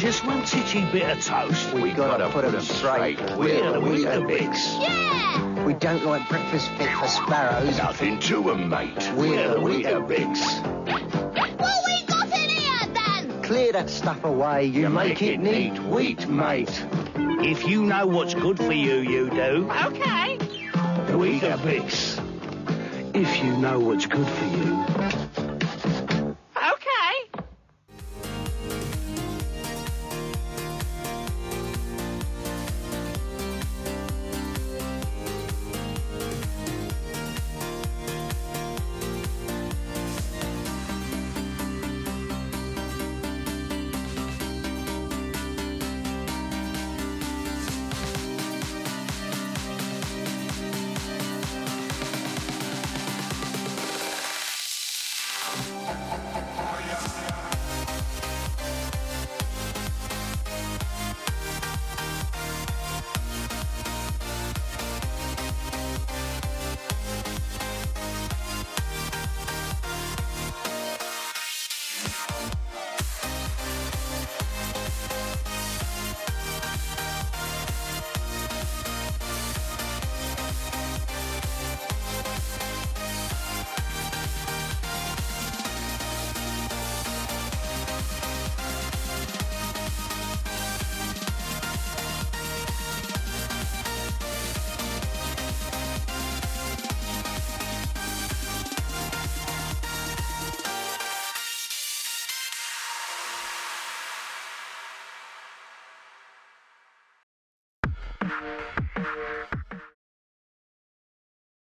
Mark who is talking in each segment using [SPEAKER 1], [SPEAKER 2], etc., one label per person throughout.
[SPEAKER 1] just one titchy bit of toast.
[SPEAKER 2] We gotta put 'em straight. We're the Weetabix.
[SPEAKER 3] Yeah!
[SPEAKER 2] We don't like breakfast fit for sparrows.
[SPEAKER 1] Nothing to 'em, mate.
[SPEAKER 2] We're the Weetabix.
[SPEAKER 3] What we got in here, then?
[SPEAKER 2] Clear that stuff away. You make it neat, wheat, mate.
[SPEAKER 1] If you know what's good for you, you do.
[SPEAKER 3] Okay.
[SPEAKER 1] Weetabix. If you know what's good for you.
[SPEAKER 3] Okay.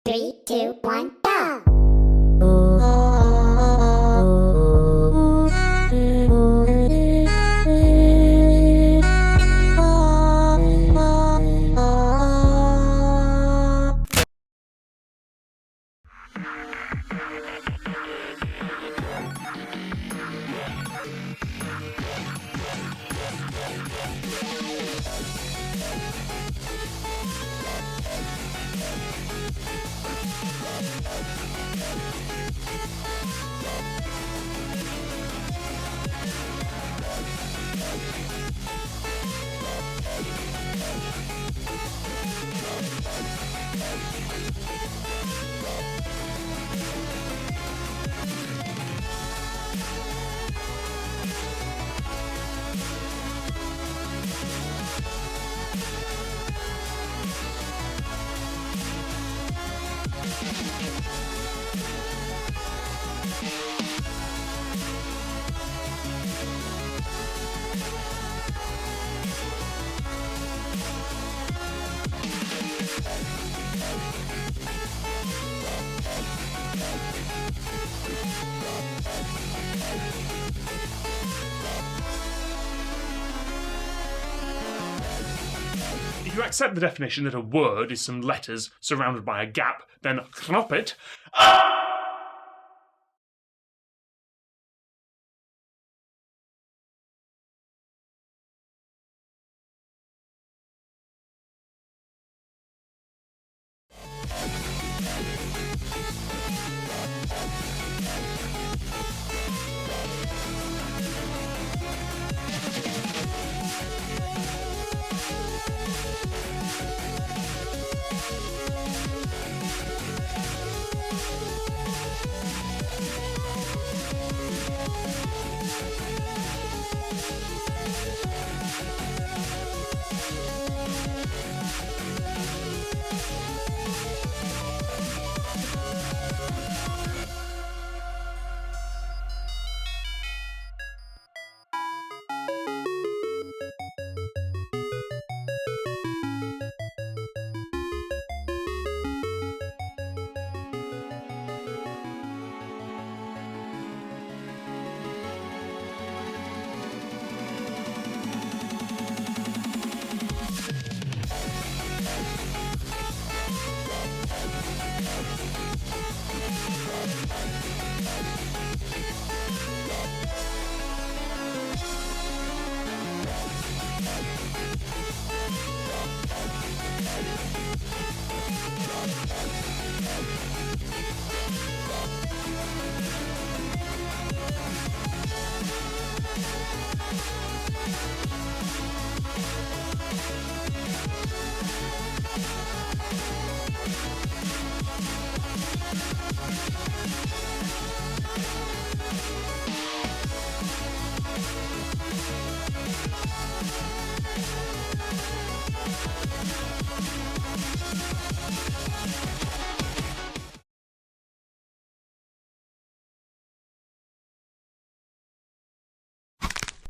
[SPEAKER 4] Three, two, one, go!
[SPEAKER 5] If you accept the definition that a word is some letters surrounded by a gap, then knop it.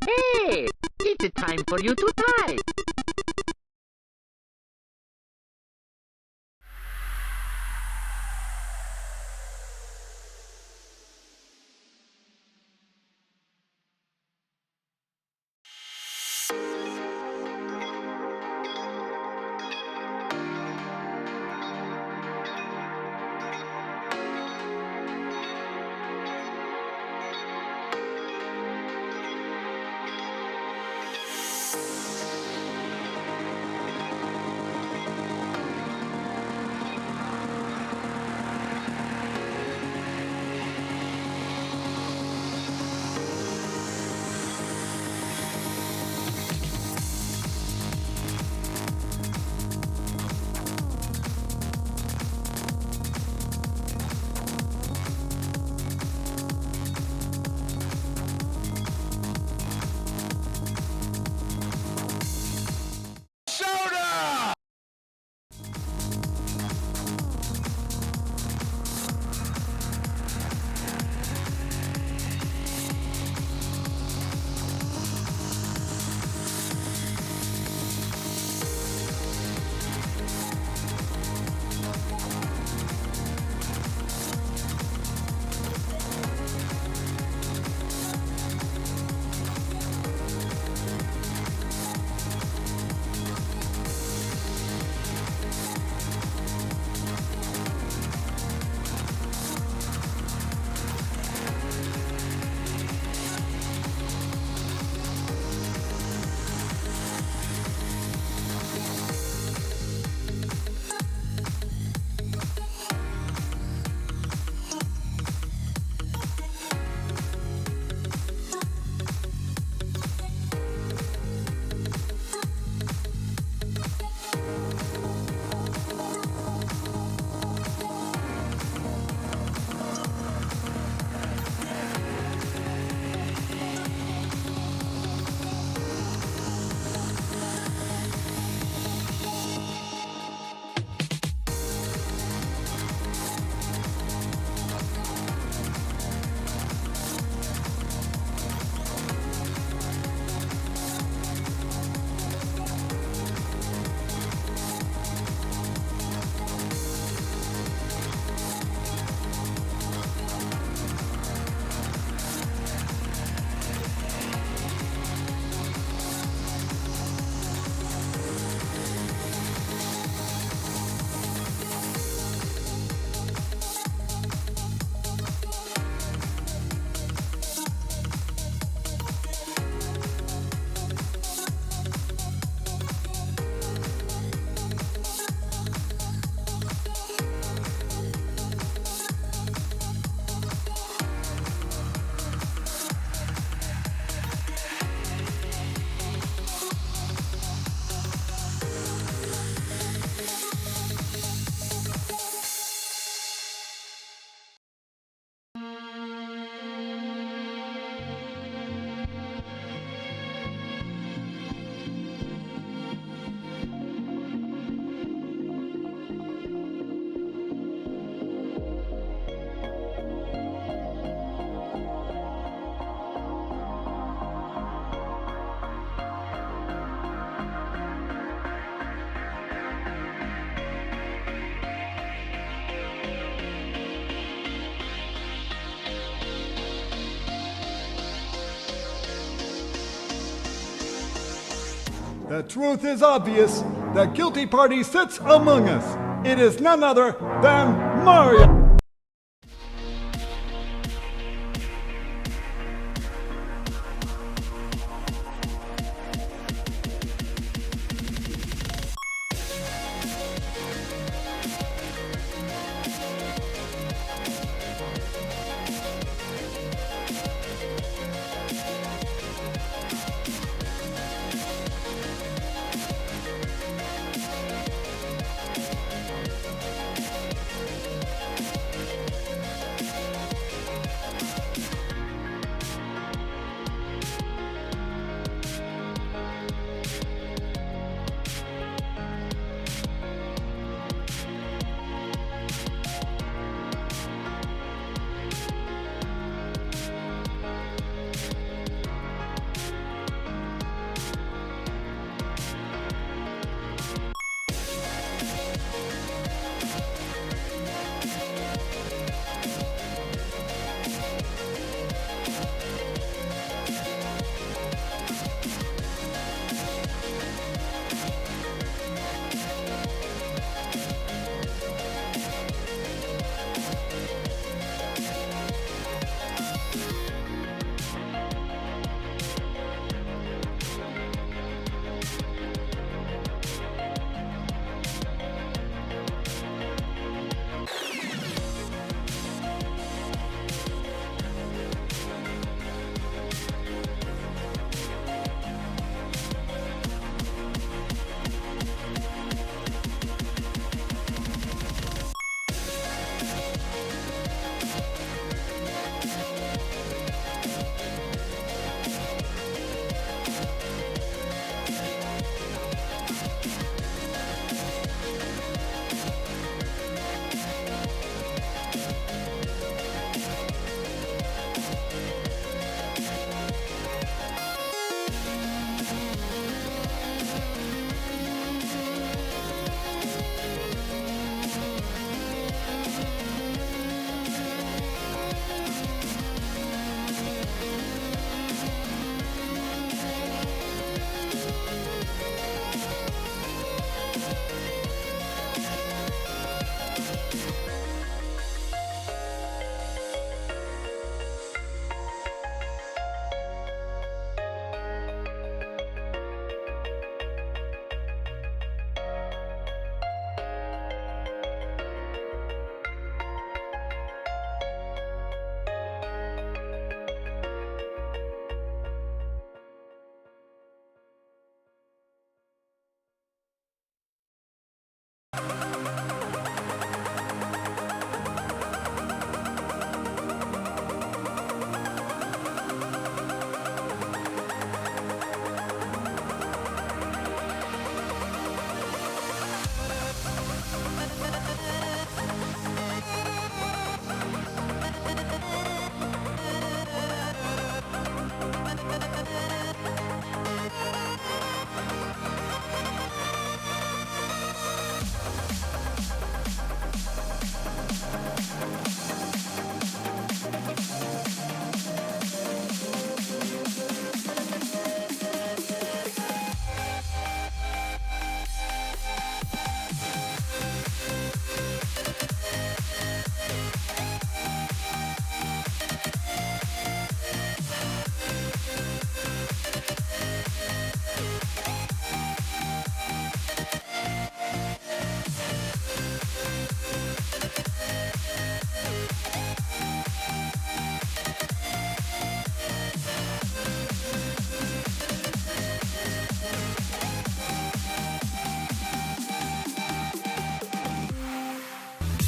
[SPEAKER 6] Hey, it's time for you to type.
[SPEAKER 7] The truth is obvious. The guilty party sits among us. It is none other than Mario.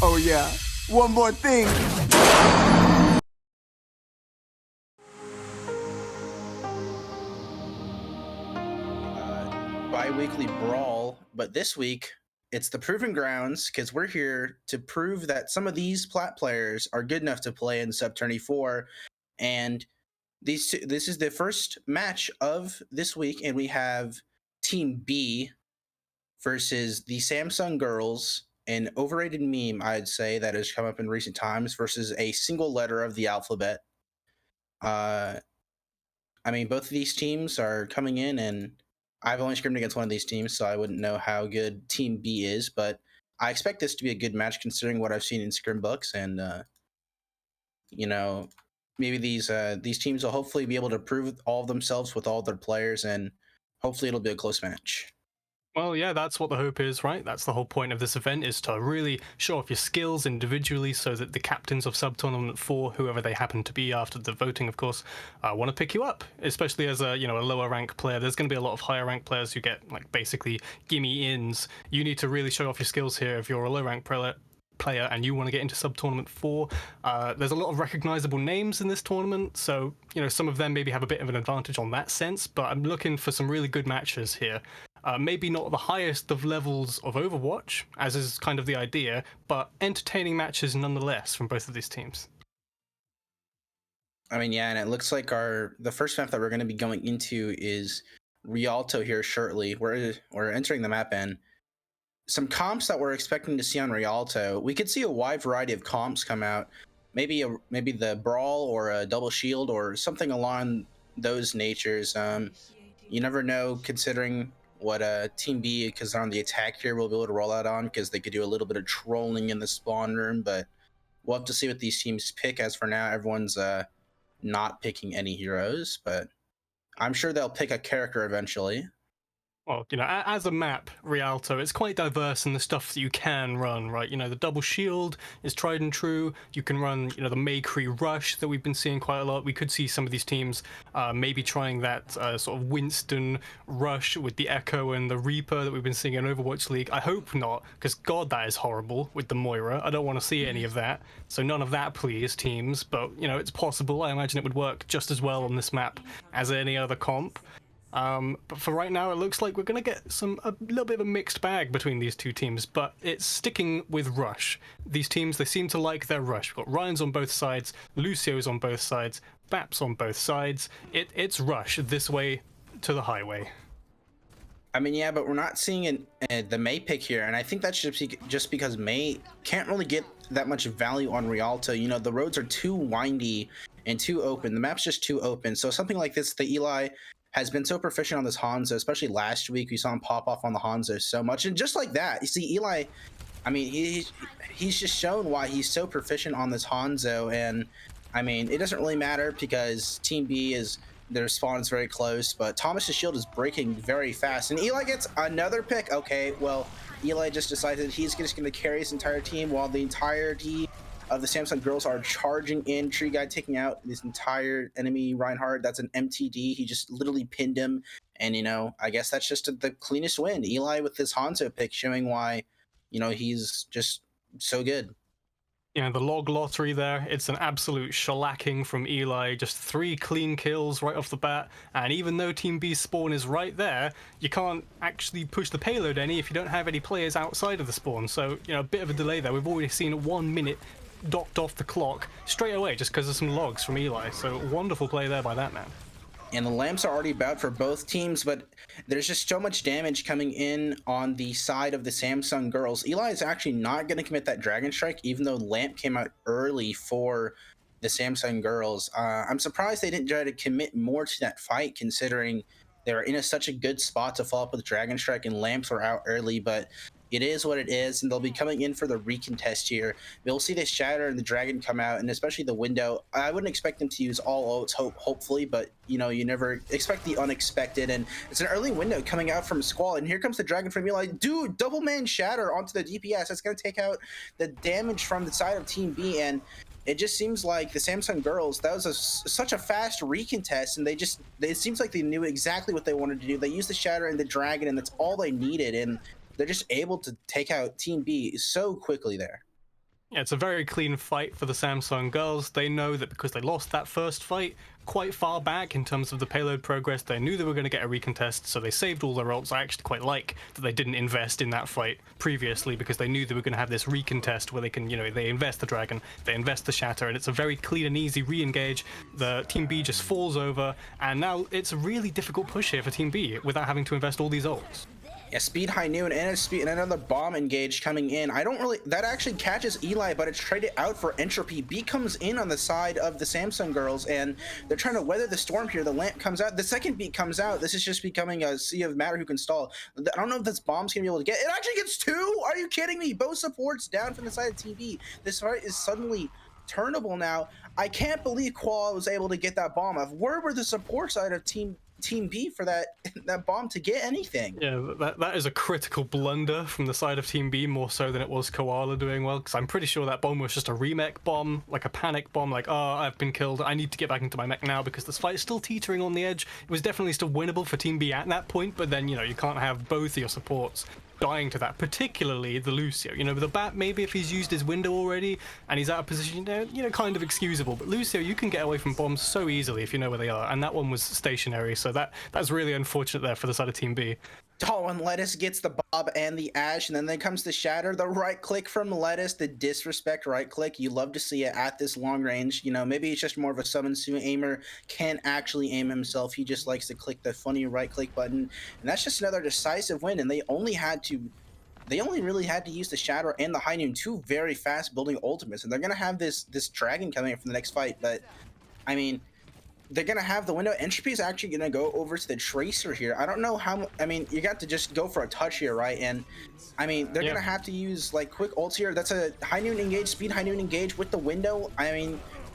[SPEAKER 2] Oh yeah, one more thing.
[SPEAKER 8] Bi-weekly brawl, but this week it's the Proving Grounds because we're here to prove that some of these plat players are good enough to play in Sub 24, and this is the first match of this week, and we have Team B versus the Samsung Girls, an overrated meme, I'd say, that has come up in recent times, versus a single letter of the alphabet. I mean, both of these teams are coming in, and I've only scrimmed against one of these teams, so I wouldn't know how good Team B is, but I expect this to be a good match considering what I've seen in scrim books, and maybe these teams will hopefully be able to prove all of themselves with all their players, and hopefully it'll be a close match.
[SPEAKER 9] Well, yeah, that's what the hope is, right? That's the whole point of this event, is to really show off your skills individually so that the captains of Sub-Tournament 4, whoever they happen to be after the voting, of course, want to pick you up, especially as a lower rank player. There's going to be a lot of higher rank players who get, like, basically gimme-ins. You need to really show off your skills here if you're a low rank player and you want to get into Sub-Tournament 4. There's a lot of recognizable names in this tournament, so some of them maybe have a bit of an advantage on that sense, but I'm looking for some really good matches here. Maybe not the highest of levels of Overwatch, as is kind of the idea, but entertaining matches nonetheless from both of these teams.
[SPEAKER 8] I mean, yeah, and it looks like the first map that we're going to be going into is Rialto here shortly. We're entering the map, and some comps that we're expecting to see on Rialto, we could see a wide variety of comps come out. Maybe the Brawl or a Double Shield or something along those natures. You never know, considering what Team B, because they're on the attack here, will be able to roll out on, because they could do a little bit of trolling in the spawn room, but we'll have to see what these teams pick. As for now, everyone's not picking any heroes, but I'm sure they'll pick a character eventually.
[SPEAKER 9] Well, as a map, Rialto, it's quite diverse in the stuff that you can run, right? The Double Shield is tried and true. You can run, the Maycree Rush that we've been seeing quite a lot. We could see some of these teams maybe trying that sort of Winston Rush with the Echo and the Reaper that we've been seeing in Overwatch League. I hope not, because God, that is horrible with the Moira. I don't want to see any of that. So none of that, please, teams. But, it's possible. I imagine it would work just as well on this map as any other comp. But for right now, it looks like we're going to get a little bit of a mixed bag between these two teams, but it's sticking with Rush. These teams, they seem to like their Rush. We've got Ryan's on both sides, Lucio's on both sides, Bap's on both sides. It's Rush this way to the highway.
[SPEAKER 8] I mean, yeah, but we're not seeing the May pick here, and I think that's just because May can't really get that much value on Rialto. The roads are too windy and too open. The map's just too open. So something like this, the Eli has been so proficient on this Hanzo, especially last week. We saw him pop off on the Hanzo so much. And just like that, you see Eli, I mean, he's just shown why he's so proficient on this Hanzo. And I mean, it doesn't really matter because Team B their spawn is very close, but Thomas's shield is breaking very fast. And Eli gets another pick. Okay, well, Eli just decided he's just going to carry his entire team while the entirety of the Samsung Girls are charging in. Tree Guy taking out this entire enemy Reinhardt. That's an MTD. He just literally pinned him. And, I guess that's just the cleanest win. Eli with this Hanzo pick showing why, he's just so good.
[SPEAKER 9] The log lottery there, it's an absolute shellacking from Eli. Just 3 clean kills right off the bat. And even though Team B's spawn is right there, you can't actually push the payload any if you don't have any players outside of the spawn. So, a bit of a delay there. We've already seen 1 minute docked off the clock straight away just because of some logs from Eli. So wonderful play there by that man.
[SPEAKER 8] And the lamps are already about for both teams, but there's just so much damage coming in on the side of the Samsung Girls. Eli is actually not going to commit that Dragon Strike, even though lamp came out early for the Samsung Girls. I'm surprised they didn't try to commit more to that fight, considering they were in such a good spot to follow up with Dragon Strike, and lamps were out early, but it is what it is, and they'll be coming in for the recontest here. We'll see the Shatter and the Dragon come out, and especially the window. I wouldn't expect them to use all ults, hopefully, but you never expect the unexpected, and it's an early window coming out from Squall, and here comes the Dragon from Eli. Dude, double man Shatter onto the DPS. That's going to take out the damage from the side of Team B, and it just seems like the Samsung Girls, that was such a fast recontest, and it seems like they knew exactly what they wanted to do. They used the Shatter and the Dragon, and that's all they needed, and they're just able to take out Team B so quickly there.
[SPEAKER 9] Yeah, it's a very clean fight for the Samsung girls. They know that because they lost that first fight quite far back in terms of the payload progress, they knew they were going to get a recontest, so they saved all their ults. I actually quite like that they didn't invest in that fight previously because they knew they were going to have this recontest where they can, they invest the Dragon, they invest the Shatter, and it's a very clean and easy re-engage. The Team B just falls over, and now it's a really difficult push here for Team B without having to invest all these ults.
[SPEAKER 8] Yeah, speed high noon and another bomb engage coming in. That actually catches Eli, but it's traded out for entropy. B comes in on the side of the Samsung girls, and they're trying to weather the storm here. The lamp comes out. The second beat comes out. This is just becoming a sea of matter who can stall. I don't know if this bomb's gonna be able to get. It actually gets two. Are you kidding me? Both supports down from the side of TV. This fight is suddenly turnable now. I can't believe Qual was able to get that bomb off. Where were the support side of Team B for that bomb to get anything?
[SPEAKER 9] Yeah, that is a critical blunder from the side of Team B, more so than it was Koala doing well, because I'm pretty sure that bomb was just a remech bomb, like a panic bomb, like, oh, I've been killed, I need to get back into my mech now, because this fight is still teetering on the edge. It was definitely still winnable for Team B at that point, but then, you can't have both of your supports dying to that, particularly the Lucio. The Bat, maybe if he's used his window already and he's out of position, kind of excusable. But Lucio, you can get away from bombs so easily if you know where they are, and that one was stationary, so that's really unfortunate there for the side of Team B.
[SPEAKER 8] Oh, and Lettuce gets the Bob and the Ash, and then there comes the Shatter. The right click from Lettuce, the disrespect right click. You love to see it at this long range. Maybe it's just more of a summon Sue aimer, can't actually aim himself. He just likes to click the funny right click button, and that's just another decisive win. And they only really had to use the Shatter and the High Noon, two very fast building ultimates, and they're gonna have this Dragon coming up from the next fight. But I mean, they're going to have the window. Entropy is actually going to go over to the Tracer here. I don't know how... you got to just go for a touch here, right? And, they're going to have to use, quick ults here. That's a High Noon engage, speed High Noon engage with the window.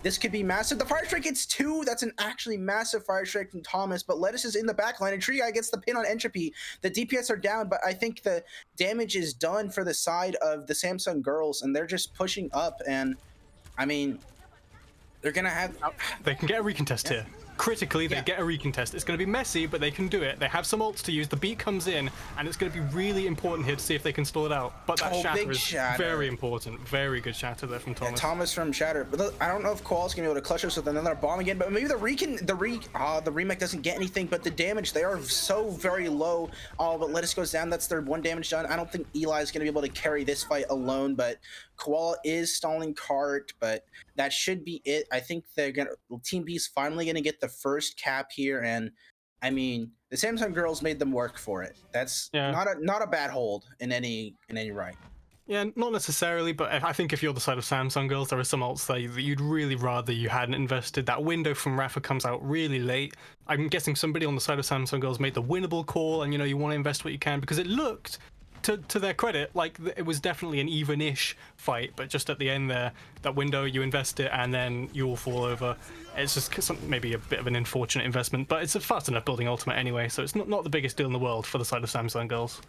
[SPEAKER 8] This could be massive. The Fire Strike gets two. That's an actually massive Fire Strike from Thomas, but Lettuce is in the backline, and Tree Guy gets the pin on Entropy. The DPS are down, but I think the damage is done for the side of the Samsung girls, and they're just pushing up, and, they're going to have...
[SPEAKER 9] They can get a recontest here. Critically, they get a recontest. It's going to be messy, but they can do it. They have some ults to use. The beat comes in, and it's going to be really important here to see if they can stall it out. But that Shatter is very important. Very good Shatter there from Thomas.
[SPEAKER 8] Yeah, Thomas from Shatter. But I don't know if Qual's going to be able to clutch us with another bomb again, but maybe the remake doesn't get anything, but the damage, they are so very low. Oh, but Lettuce goes down. That's their one damage done. I don't think Eli is going to be able to carry this fight alone, but Koala is stalling Cart, but that should be it. I think Team B's finally gonna get the first cap here, and the Samsung girls made them work for it. That's not a bad hold in any right.
[SPEAKER 9] Yeah, not necessarily, but I think if you're the side of Samsung girls, there are some ults that you'd really rather you hadn't invested. That window from Rafa comes out really late. I'm guessing somebody on the side of Samsung girls made the winnable call, and you want to invest what you can, because it looked, to their credit, like it was definitely an even-ish fight, but just at the end there, that window, you invest it and then you all fall over. It's just maybe a bit of an unfortunate investment, but it's a fast enough building ultimate anyway, so it's not the biggest deal in the world for the side of Samsung girls.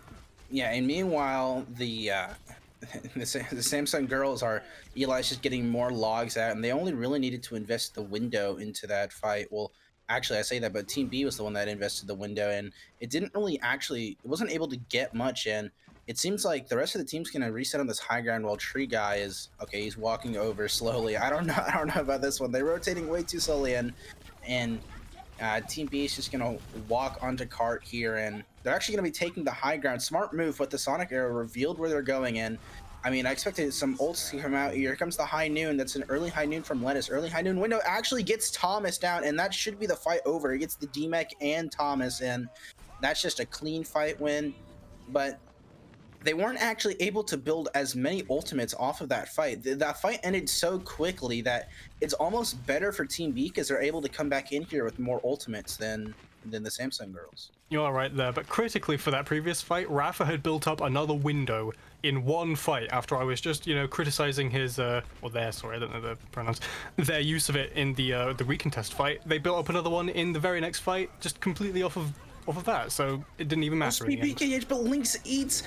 [SPEAKER 8] Yeah, and meanwhile, the Samsung girls are... Eli's just getting more logs out, and they only really needed to invest the window into that fight. Well, actually, I say that, but Team B was the one that invested the window, and it wasn't able to get much, and it seems like the rest of the team's going to reset on this high ground while Tree Guy is... Okay, he's walking over slowly. I don't know about this one. They're rotating way too slowly, and Team B is just going to walk onto Cart here, and they're actually going to be taking the high ground. Smart move, but the Sonic Arrow revealed where they're going, and I expected some ults to come out. Here comes the High Noon. That's an early High Noon from Lettuce. Early High Noon window actually gets Thomas down, and that should be the fight over. He gets the DMEC and Thomas, and that's just a clean fight win. But they weren't actually able to build as many ultimates off of that fight. That fight ended so quickly that it's almost better for Team B because they're able to come back in here with more ultimates than the Samsung girls.
[SPEAKER 9] You are right there, but critically for that previous fight, Rafa had built up another window in one fight after I was just, criticizing his, I don't know the pronouns, their use of it in the recontest fight. They built up another one in the very next fight, just completely off of that, so it didn't even matter.
[SPEAKER 8] BKH, but Lynx eats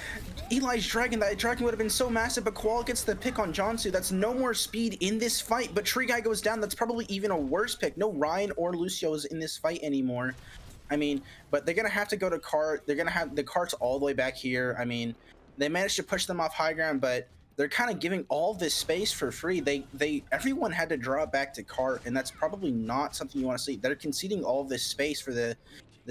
[SPEAKER 8] Eli's Dragon. That Dragon would have been so massive, but Qual gets the pick on Jansu. That's no more speed in this fight, but Tree Guy goes down. That's probably even a worse pick. No Ryan or Lucio is in this fight anymore. But they're going to have to go to Cart. They're going to have the Carts all the way back here. They managed to push them off high ground, but they're kind of giving all this space for free. Everyone had to draw it back to cart, and that's probably not something you want to see. They're conceding all this space for the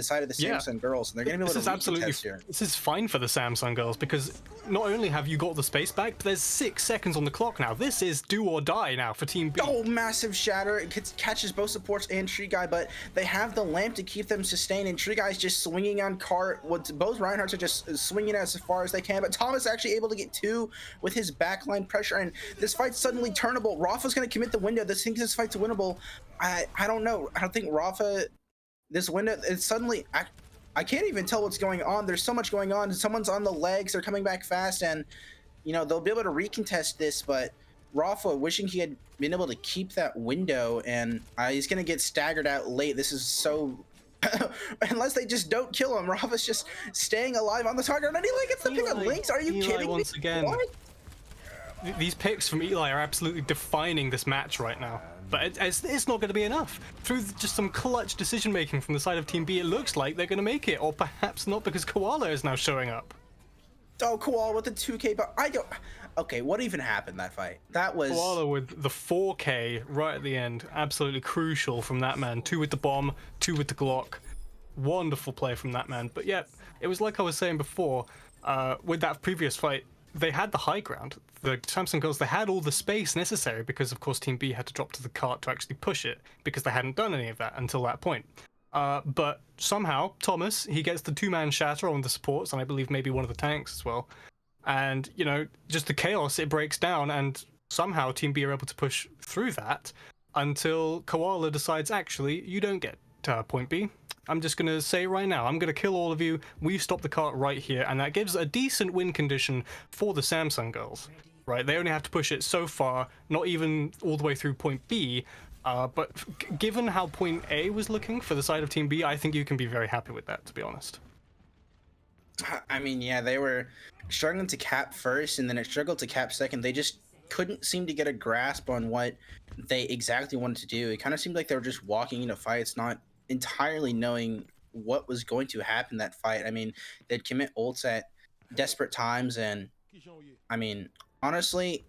[SPEAKER 8] side of the Samsung girls, and they're going to be able to recontest here.
[SPEAKER 9] This is fine for the Samsung girls because not only have you got the space back, but there's 6 seconds on the clock now. This is do or die now for Team B.
[SPEAKER 8] Oh, massive shatter! It catches both supports and Tree Guy, but they have the lamp to keep them sustained, and Tree Guy's just swinging on cart. Both Reinhardts are just swinging as far as they can, but Thomas actually able to get 2 with his backline pressure, and this fight's suddenly turnable. Rafa's going to commit the window. Thinks this fight's winnable. I don't know. I don't think Rafa. This window, it's suddenly, I can't even tell what's going on. There's so much going on. Someone's on the legs. They're coming back fast, and, you know, they'll be able to recontest this, but Rafa wishing he had been able to keep that window, and he's going to get staggered out late. This is so... Unless they just don't kill him. Rafa's just staying alive on the target, and Eli gets the pick of Lynx. Are you kidding
[SPEAKER 9] once
[SPEAKER 8] me?
[SPEAKER 9] Again.
[SPEAKER 8] What?
[SPEAKER 9] These picks from Eli are absolutely defining this match right now. But it's not going to be enough. Through just some clutch decision making from the side of Team B, it looks like they're going to make it, or perhaps not because Koala is now showing up.
[SPEAKER 8] Oh, Koala with the 2K, but I don't... Okay, what even happened that fight? That was...
[SPEAKER 9] Koala with the 4K right at the end. Absolutely crucial from that man. 2 with the bomb, 2 with the Glock. Wonderful play from that man. But yeah, it was like I was saying before, with that previous fight, they had the high ground. The Samsung girls, they had all the space necessary because, of course, Team B had to drop to the cart to actually push it because they hadn't done any of that until that point. But somehow, Thomas, he gets the 2-man shatter on the supports, and I believe maybe one of the tanks as well. And, you know, just the chaos, it breaks down, and somehow Team B are able to push through that until Koala decides, actually, you don't get point B. I'm just going to say right now, I'm going to kill all of you. We've stopped the cart right here, and that gives a decent win condition for the Samsung girls. Right, they only have to push it so far, not even all the way through point B, but given how point A was looking for the side of Team B, I think you can be very happy with that, to be honest.
[SPEAKER 8] I mean, yeah, they were struggling to cap first, and then it struggled to cap second. They just couldn't seem to get a grasp on what they exactly wanted to do. It kind of seemed like they were just walking into fights, not entirely knowing what was going to happen in that fight. I mean, they'd commit ults at desperate times, and I mean, honestly,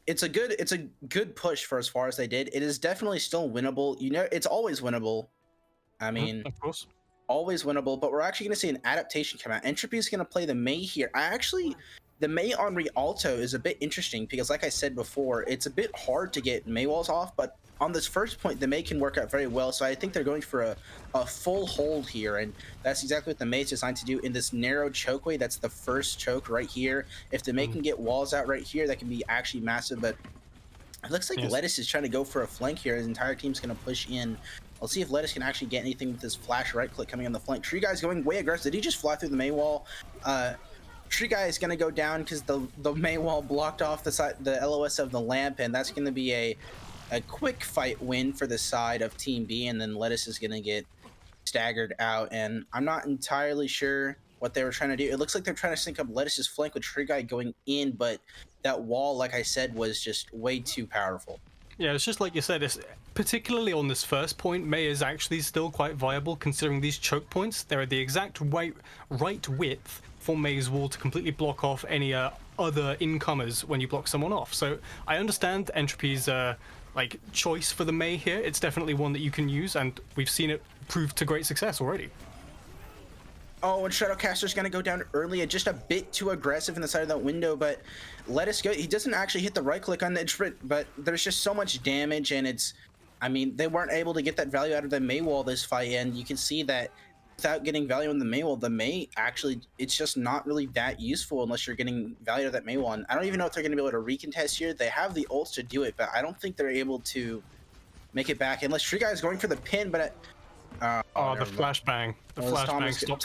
[SPEAKER 8] it's a good push for as far as they did. It is definitely still winnable. You know, it's always winnable. I mean,
[SPEAKER 9] of course,
[SPEAKER 8] always winnable. But we're actually going to see an adaptation come out. Entropy is going to play the Mei here. The Mei on Rialto is a bit interesting because, like I said before, it's a bit hard to get Mei walls off, but on this first point, the Mei can work out very well, so I think they're going for a full hold here, and that's exactly what the Mei is designed to do in this narrow chokeway. That's the first choke right here. If the Mei can get walls out right here, that can be actually massive, but it looks like Lettuce is trying to go for a flank here. His entire team's going to push in. I'll see if Lettuce can actually get anything with his flash right click coming on the flank. Tree Guy's going way aggressive. Did he just fly through the Mei wall? Tree Guy is going to go down because the Mei wall blocked off the LOS of the lamp, and that's going to be a quick fight win for the side of Team B, and then Lettuce is going to get staggered out, and I'm not entirely sure what they were trying to do. It looks like they're trying to sync up Lettuce's flank with Tree Guy going in, but that wall, like I said, was just way too powerful.
[SPEAKER 9] Yeah, it's just like you said, it's particularly on this first point, Mei is actually still quite viable considering these choke points. They're at the exact right width for Mei's wall to completely block off any other incomers when you block someone off. So I understand Entropy's like choice for the Mei here. It's definitely one that you can use, and we've seen it prove to great success already.
[SPEAKER 8] Oh, and Shadowcaster's going to go down early, and just a bit too aggressive in the side of that window, but Lettuce go. He doesn't actually hit the right click on the but there's just so much damage, and it's, I mean, they weren't able to get that value out of the Mei wall this fight, and you can see that without getting value in the Mei wall, the Mei actually, it's just not really that useful unless you're getting value out of that Mei wall. And I don't even know if they're going to be able to recontest here. They have the ults to do it, but I don't think they're able to make it back unless Tree Guy is going for the pin, but
[SPEAKER 9] the flashbang. The flashbang stopped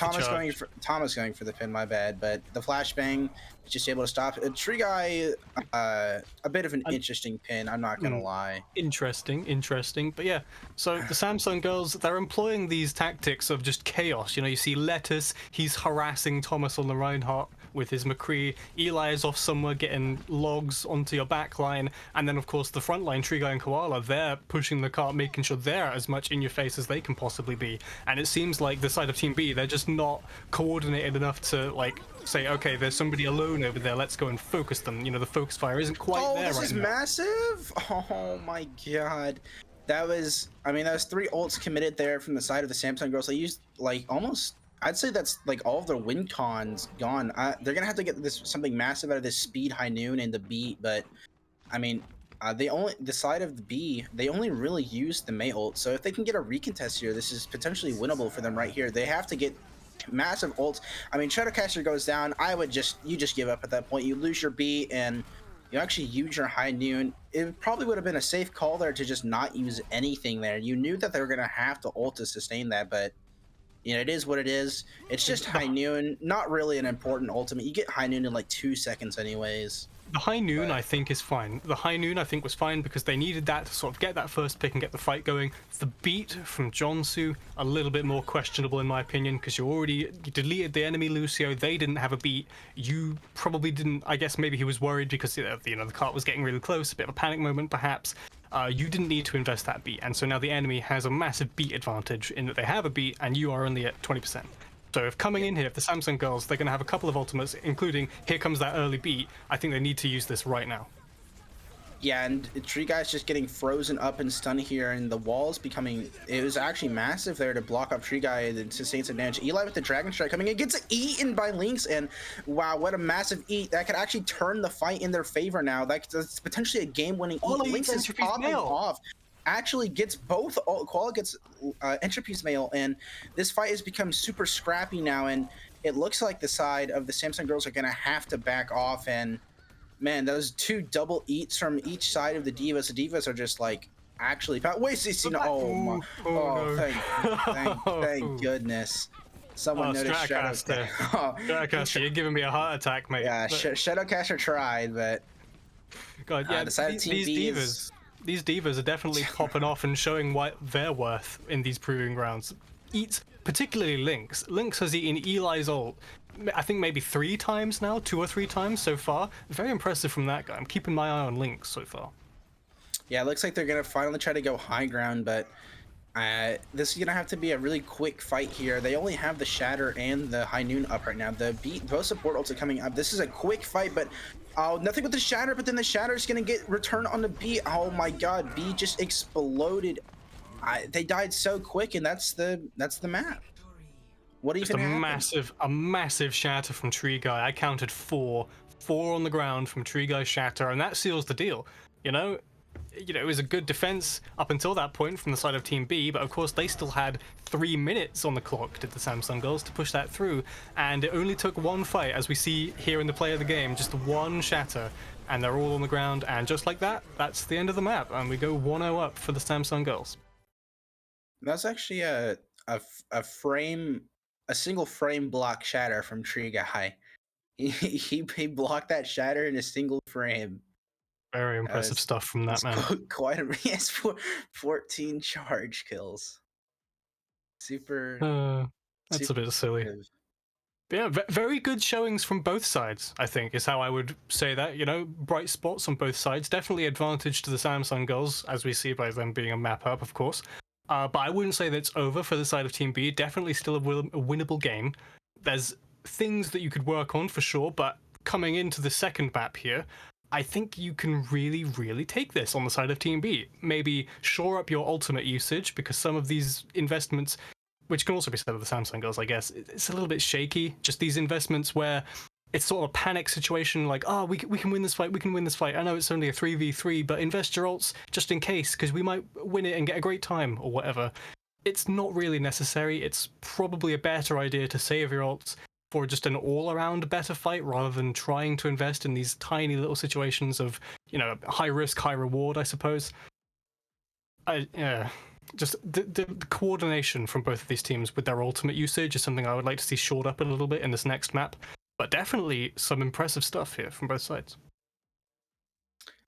[SPEAKER 8] Thomas going for the pin, my bad, but the flashbang is just able to stop. Tree Guy, a bit of an interesting pin, I'm not gonna lie.
[SPEAKER 9] Interesting. But yeah, so the Samsung girls, they're employing these tactics of just chaos. You know, you see Lettuce, he's harassing Thomas on the Reinhardt with his McCree. Eli is off somewhere getting logs onto your back line, and then of course the front line, Trigai and Koala, they're pushing the cart, making sure they're as much in your face as they can possibly be. And it seems like the side of Team B, they're just not coordinated enough to like say, okay, there's somebody alone over there, let's go and focus them. You know, the focus fire isn't quite there right now.
[SPEAKER 8] Oh, this is massive! Oh my god. That was 3 ults committed there from the side of the Samsung girls. They used like almost, I'd say that's like all of their win cons gone. They're gonna have to get this something massive out of this speed high noon and the beat, but I mean, the side of the B, they only really used the Mei ult. So if they can get a recontest here, this is potentially winnable for them right here. They have to get massive ults. I mean, Shadowcaster goes down. You just give up at that point. You lose your B and you actually use your high noon. It probably would have been a safe call there to just not use anything there. You knew that they were gonna have to ult to sustain that, but you know, it is what it is. It's just high noon, not really an important ultimate. You get high noon in like 2 seconds anyways.
[SPEAKER 9] The high noon, I think, is fine. The high noon, I think, was fine because they needed that to sort of get that first pick and get the fight going. The beat from Jonsu, a little bit more questionable in my opinion, because you deleted the enemy Lucio. They didn't have a beat. You probably didn't. I guess maybe he was worried because the cart was getting really close. A bit of a panic moment, perhaps. You didn't need to invest that beat, and so now the enemy has a massive beat advantage in that they have a beat and you are only at 20%. So if coming in here, if the Samsung girls, they're going to have a couple of ultimates, including here comes that early beat, I think they need to use this right now.
[SPEAKER 8] Yeah, and Trigai's just getting frozen up and stunned here, and the wall's becoming... It was actually massive there to block up Trigai and sustain some damage. Eli with the Dragon Strike coming in, gets eaten by Lynx, and wow, what a massive eat. That could actually turn the fight in their favor now. That's potentially a game-winning eat. Lynx is popping off. Actually gets both. Koala gets Entropy's Mail, and this fight has become super scrappy now, and it looks like the side of the Samsung girls are going to have to back off, and man, those 2 double eats from each side of the Divas. The Divas are just like actually. Wait, thank goodness. Someone noticed
[SPEAKER 9] Shadowcaster. Shadowcaster, you're giving me a heart attack, mate.
[SPEAKER 8] Yeah, Shadowcaster tried, but
[SPEAKER 9] God, yeah,
[SPEAKER 8] the side of Team B is...
[SPEAKER 9] These divas are definitely popping off and showing what they're worth in these proving grounds. Particularly Lynx. Lynx has eaten Eli's ult, I think maybe 3 times now, 2 or 3 times so far. Very impressive from that guy. I'm keeping my eye on Lynx so far. Yeah,
[SPEAKER 8] it looks like they're going to finally try to go high ground, but this is going to have to be a really quick fight here. They only have the Shatter and the High Noon up right now. Both support ults are coming up. This is a quick fight, but nothing with the Shatter, but then the Shatter is going to get returned on the B. Oh my god, B just exploded. They died so quick, and that's the map. What even happened?
[SPEAKER 9] A massive Shatter from Trigai. I counted 4 on the ground from Trigai's Shatter, and that seals the deal. You know, it was a good defense up until that point from the side of Team B, but of course they still had 3 minutes on the clock, did the Samsung girls, to push that through, and it only took 1 fight, as we see here in the play of the game, just 1 Shatter, and they're all on the ground, and just like that, that's the end of the map, and we go 1-0 up for the Samsung girls.
[SPEAKER 8] That's actually a single frame block Shatter from Trigai. He blocked that Shatter in a single frame.
[SPEAKER 9] Very impressive stuff from that man.
[SPEAKER 8] Quite a yes, 14 charge kills. Super.
[SPEAKER 9] That's a bit silly. But yeah, very good showings from both sides, I think, is how I would say that. You know, bright spots on both sides. Definitely advantage to the Samsung girls, as we see by them being a map up, of course. But I wouldn't say that it's over for the side of Team B. Definitely still a winnable game. There's things that you could work on for sure, but coming into the second map here, I think you can really, really take this on the side of Team B. Maybe shore up your ultimate usage, because some of these investments, which can also be said of the Samsung girls, I guess, it's a little bit shaky. Just these investments where it's sort of a panic situation, like, we can win this fight, we can win this fight. I know it's only a 3v3, but invest your ults just in case, because we might win it and get a great time, or whatever. It's not really necessary. It's probably a better idea to save your ults for just an all-around better fight, rather than trying to invest in these tiny little situations of, high risk, high reward, I suppose. Just the coordination from both of these teams with their ultimate usage is something I would like to see shored up a little bit in this next map. But definitely some impressive stuff here from both sides.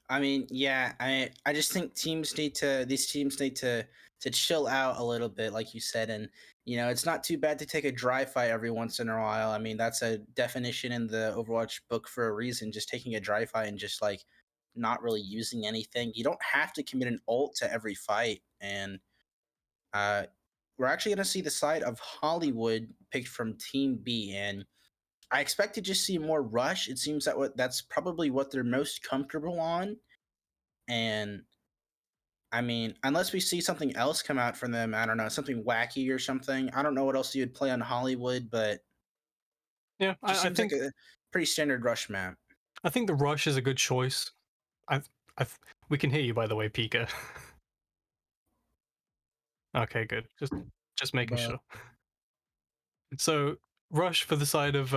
[SPEAKER 8] I mean, yeah, I just think these teams need to chill out a little bit, like you said, and it's not too bad to take a dry fight every once in a while. I mean, that's a definition in the Overwatch book for a reason. Just taking a dry fight and just like not really using anything. You don't have to commit an ult to every fight, and uh, we're actually gonna see the side of Hollywood picked from Team B, and I expect to just see more rush. It seems that's probably what they're most comfortable on. And I mean, unless we see something else come out from them, I don't know, something wacky or something. I don't know what else you would play on Hollywood, but
[SPEAKER 9] Yeah,
[SPEAKER 8] just
[SPEAKER 9] I
[SPEAKER 8] seems
[SPEAKER 9] think
[SPEAKER 8] like a pretty standard rush map.
[SPEAKER 9] I think the rush is a good choice. I, I, we can hear you, by the way, Pika. Okay, good. Just making sure. So rush for the side of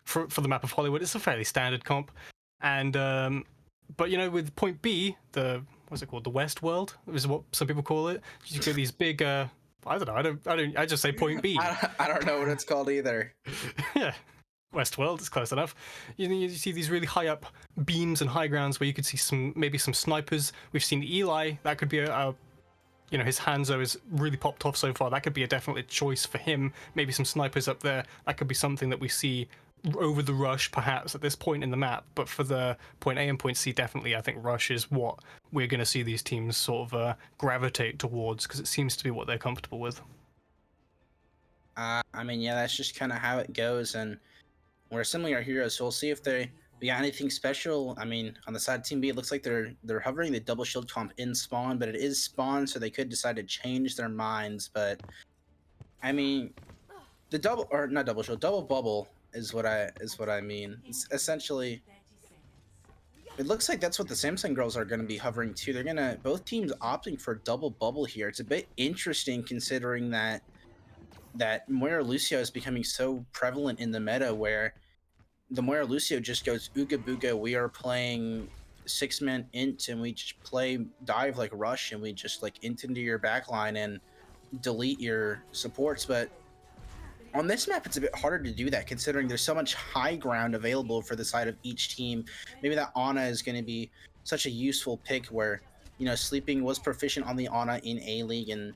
[SPEAKER 9] for the map of Hollywood, it's a fairly standard comp, and but with point B, the what's it called, the West World is what some people call it. You get these big I don't know, I just say point B.
[SPEAKER 8] I don't know what it's called either.
[SPEAKER 9] Yeah. Westworld, it's close enough. You see these really high up beams and high grounds where you could see maybe some snipers. We've seen Eli. That could be his Hanzo is really popped off so far. That could be a definite choice for him. Maybe some snipers up there. That could be something that we see over the rush, perhaps, at this point in the map. But for the point A and point C, definitely, I think rush is what we're going to see these teams sort of gravitate towards, because it seems to be what they're comfortable with.
[SPEAKER 8] I mean, yeah, that's just kind of how it goes, and we're assembling our heroes, so we'll see if we got anything special. I mean, on the side of Team B, it looks like they're hovering the double shield comp in spawn, but it is spawn, so they could decide to change their minds. But I mean, the double bubble is what I mean. It's essentially, it looks like that's what the Samsung girls are going to be hovering too. Both teams opting for double bubble here. It's a bit interesting considering that Moira Lucio is becoming so prevalent in the meta, where the Moira Lucio just goes ooga booga. We are playing 6-man int, and we just play dive like rush, and we just like int into your backline and delete your supports. But on this map, it's a bit harder to do that, considering there's so much high ground available for the side of each team. Maybe that Ana is going to be such a useful pick, where Sleeping was proficient on the Ana in A League, and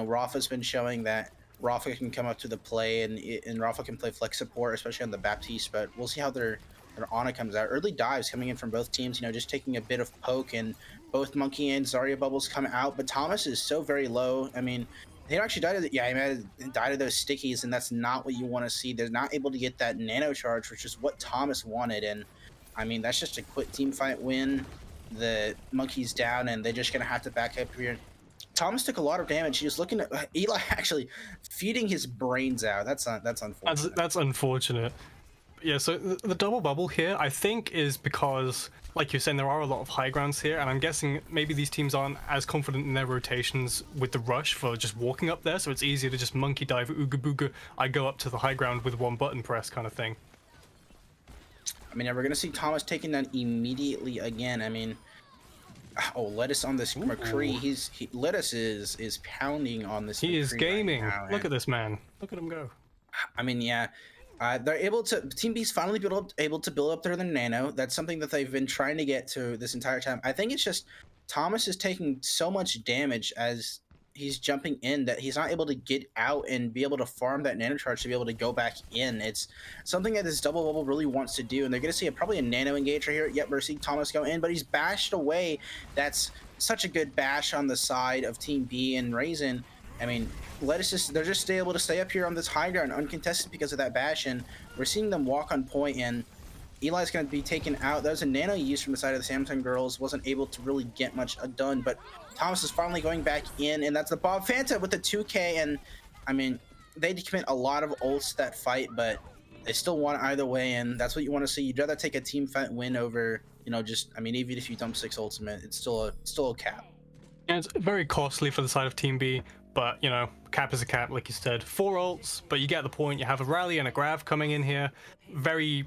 [SPEAKER 8] Rafa's been showing that Rafa can come up to the play, and Rafa can play flex support, especially on the Baptiste. But we'll see how their Ana comes out. Early dives coming in from both teams, just taking a bit of poke, and both Monkey and Zarya bubbles come out. But Thomas is so very low. I mean, he actually died of he died of those stickies, and that's not what you want to see. They're not able to get that nano charge, which is what Thomas wanted. And I mean, that's just a quick team fight win. The Monkey's down, and they're just gonna have to back up here. Thomas took a lot of damage. He was looking at Eli actually feeding his brains out. That's unfortunate.
[SPEAKER 9] That's unfortunate. Yeah, so the double bubble here, I think, is because, like you're saying, there are a lot of high grounds here, and I'm guessing maybe these teams aren't as confident in their rotations with the rush for just walking up there, so it's easier to just monkey dive, ooga booga, I go up to the high ground with one button press kind of thing.
[SPEAKER 8] I mean, we're going to see Thomas taking that immediately again. I mean, oh, Lettuce on this McCree. Lettuce is pounding on this.
[SPEAKER 9] He
[SPEAKER 8] McCree
[SPEAKER 9] is gaming.
[SPEAKER 8] right now,
[SPEAKER 9] Look at this man. Look at him go.
[SPEAKER 8] I mean, yeah. They're able to. Team B's finally able to build up their nano. That's something that they've been trying to get to this entire time. I think it's just Thomas is taking so much damage as he's jumping in that he's not able to get out and be able to farm that nano charge to be able to go back in. It's something that this double bubble really wants to do, and they're going to see probably a nano engager here. Yep, we're seeing Thomas go in, but he's bashed away. That's such a good bash on the side of Team B, and Raisin, I mean, they're just able to stay up here on this high ground uncontested because of that bash, and we're seeing them walk on point, and Eli's going to be taken out. That was a nano use from the side of the Samsung girls. Wasn't able to really get much done, but Thomas is finally going back in, and that's the Bob Fanta with the 2K, and I mean, they commit a lot of ults that fight, but they still won either way, and that's what you want to see. You'd rather take a team fight win over, I mean, even if you dump 6 ultimate, it's still a cap.
[SPEAKER 9] And it's very costly for the side of Team B, but, cap is a cap, like you said. 4 ults, but you get the point. You have a rally and a grav coming in here. Very,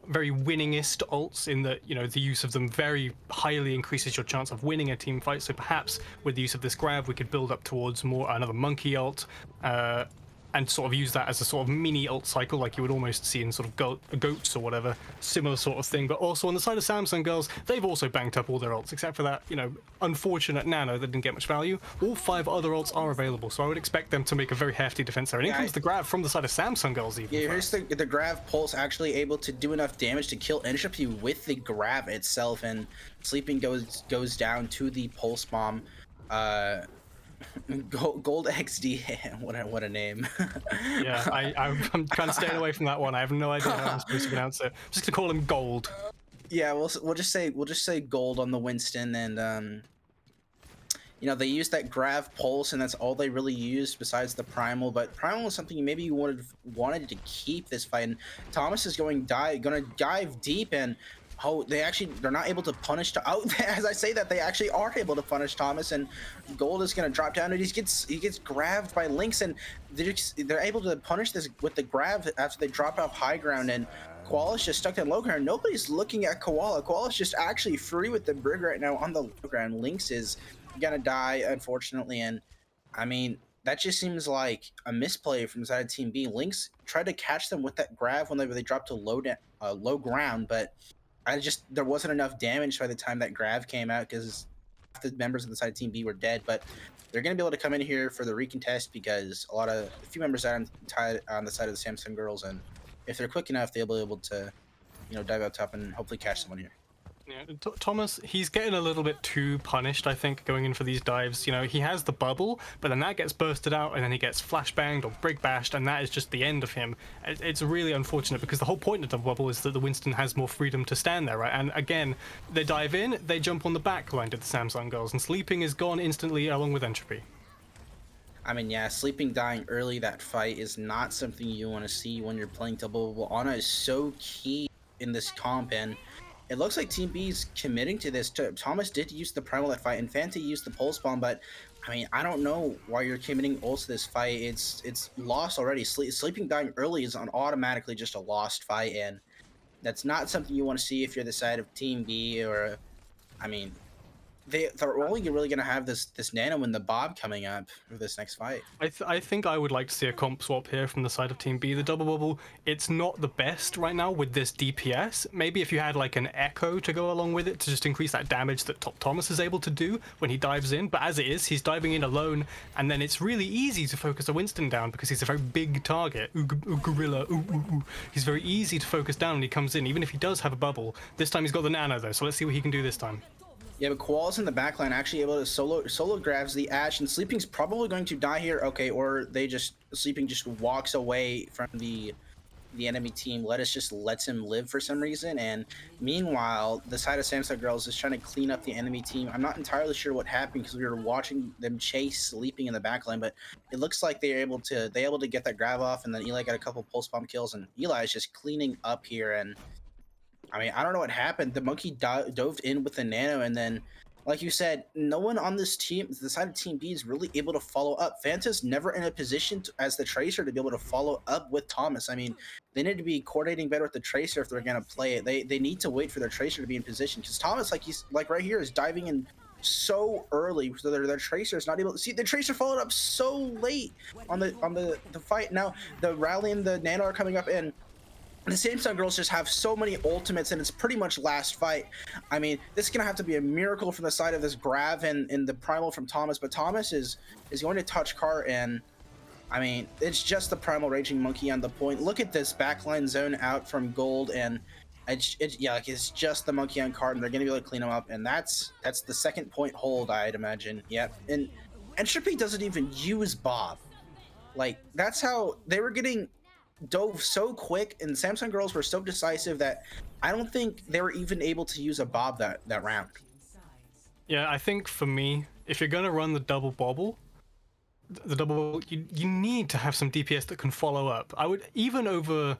[SPEAKER 9] very winningist ults in that, the use of them very highly increases your chance of winning a team fight. So perhaps with the use of this grav, we could build up towards another monkey ult. and sort of use that as a sort of mini ult cycle like you would almost see in sort of goats or whatever, similar sort of thing. But also on the side of Samsung girls, they've also banked up all their ults, except for that, you know, unfortunate nano that didn't get much value. All 5 other ults are available, so I would expect them to make a very hefty defense there. And in comes the grab from the side of Samsung girls even.
[SPEAKER 8] Yeah, here's the grav pulse actually able to do enough damage to kill Entropy with the grab itself, and Sleeping goes down to the pulse bomb. Gold XD, what a name.
[SPEAKER 9] Yeah, I'm kind of staying away from that one. I have no idea how I'm supposed to pronounce it. I'm just gonna call him Gold.
[SPEAKER 8] Yeah, we'll just say Gold on the Winston, and you know, they used that grav pulse, and that's all they really used besides the primal. But primal is something maybe you wanted to keep this fight. And Thomas is gonna dive deep, and oh, they're not able to punish. As I say that, they actually are able to punish Thomas, and Gold is gonna drop down, and he gets grabbed by Lynx, and they're able to punish this with the grab after they drop off high ground, and Koala's just stuck in low ground. Nobody's looking at Koala. Koala's just actually free with the Brig right now on the low ground. Lynx is gonna die, unfortunately, and I mean, that just seems like a misplay from the side of Team B. Lynx tried to catch them with that grab when they dropped to low ground, but there wasn't enough damage by the time that grab came out because the members of the side of Team B were dead. But they're going to be able to come in here for the recontest because a few members are tied on the side of the Samsung girls, and if they're quick enough, they'll be able to, you know, dive out top and hopefully catch someone here.
[SPEAKER 9] Yeah, Thomas, he's getting a little bit too punished, I think, going in for these dives. You know, he has the bubble, but then that gets bursted out, and then he gets flashbanged or brig bashed, and that is just the end of him. It's really unfortunate because the whole point of the bubble is that the Winston has more freedom to stand there, right? And again, they dive in, they jump on the back line to the Samsung girls, and Sleeping is gone instantly along with Entropy.
[SPEAKER 8] I mean, yeah, Sleeping dying early that fight is not something you want to see when you're playing double bubble. Ana is so key in this comp, and it looks like Team B's committing to this. Thomas did use the primal that fight, and Fanta used the pulse bomb, but I mean, I don't know why you're committing ults to this fight. It's lost already. Sleeping dying early is automatically just a lost fight, and that's not something you want to see if you're the side of Team B, or, I mean, they're only really going to have this Nano and the Bob coming up for this next fight.
[SPEAKER 9] I think I would like to see a comp swap here from the side of Team B. The double bubble, it's not the best right now with this DPS. Maybe if you had like an Echo to go along with it to just increase that damage that Thomas is able to do when he dives in. But as it is, he's diving in alone, and then it's really easy to focus a Winston down because he's a very big target. Gorilla. He's very easy to focus down when he comes in, even if he does have a bubble. This time he's got the Nano though, so let's see what he can do this time.
[SPEAKER 8] Yeah, but Koala's in the backline actually able to solo grabs the Ashe, and Sleeping's probably going to die here. Okay, or Sleeping just walks away from the enemy team. Lettuce just lets him live for some reason, and meanwhile, the side of Samsung girls is trying to clean up the enemy team. I'm not entirely sure what happened because we were watching them chase Sleeping in the backline, but it looks like they were able to get that grab off, and then Eli got a couple pulse bomb kills, and Eli is just cleaning up here. And I mean, I don't know what happened. The monkey dove in with the Nano, and then, like you said, no one on this team, the side of Team B, is really able to follow up. Fanta's never in a position as the Tracer to be able to follow up with Thomas. I mean, they need to be coordinating better with the Tracer if they're going to play it. They need to wait for their Tracer to be in position, because Thomas, like right here, is diving in so early, so their Tracer is not able to see. The Tracer followed up so late on the fight. Now the Rally and the Nano are coming up, and the Samsung girls just have so many ultimates, and it's pretty much last fight. I mean, this is going to have to be a miracle from the side of this Grav and the Primal from Thomas, but Thomas is going to touch Cart, and I mean, it's just the Primal Raging Monkey on the point. Look at this backline zone out from Gold, and it's just the Monkey on Cart, and they're going to be able to clean him up, and that's the second point hold, I'd imagine. Yep, and Entropy doesn't even use Bob. Like, that's how they were getting dove so quick, and Samsung girls were so decisive that I don't think they were even able to use a Bob that round.
[SPEAKER 9] Yeah, I think for me, if you're going to run the double bobble, you need to have some DPS that can follow up. I would even over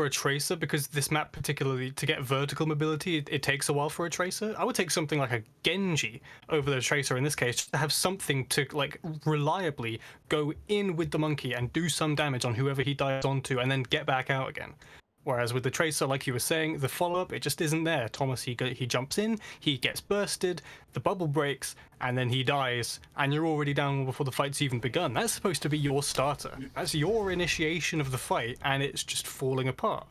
[SPEAKER 9] a Tracer, because this map particularly, to get vertical mobility, it takes a while for a Tracer. I would take something like a Genji over the Tracer in this case, just to have something to like reliably go in with the monkey and do some damage on whoever he dives onto and then get back out again. Whereas with the Tracer, like you were saying, the follow-up, it just isn't there. Thomas, he jumps in, he gets bursted, the bubble breaks, and then he dies, and you're already down before the fight's even begun. That's supposed to be your starter. That's your initiation of the fight, and it's just falling apart.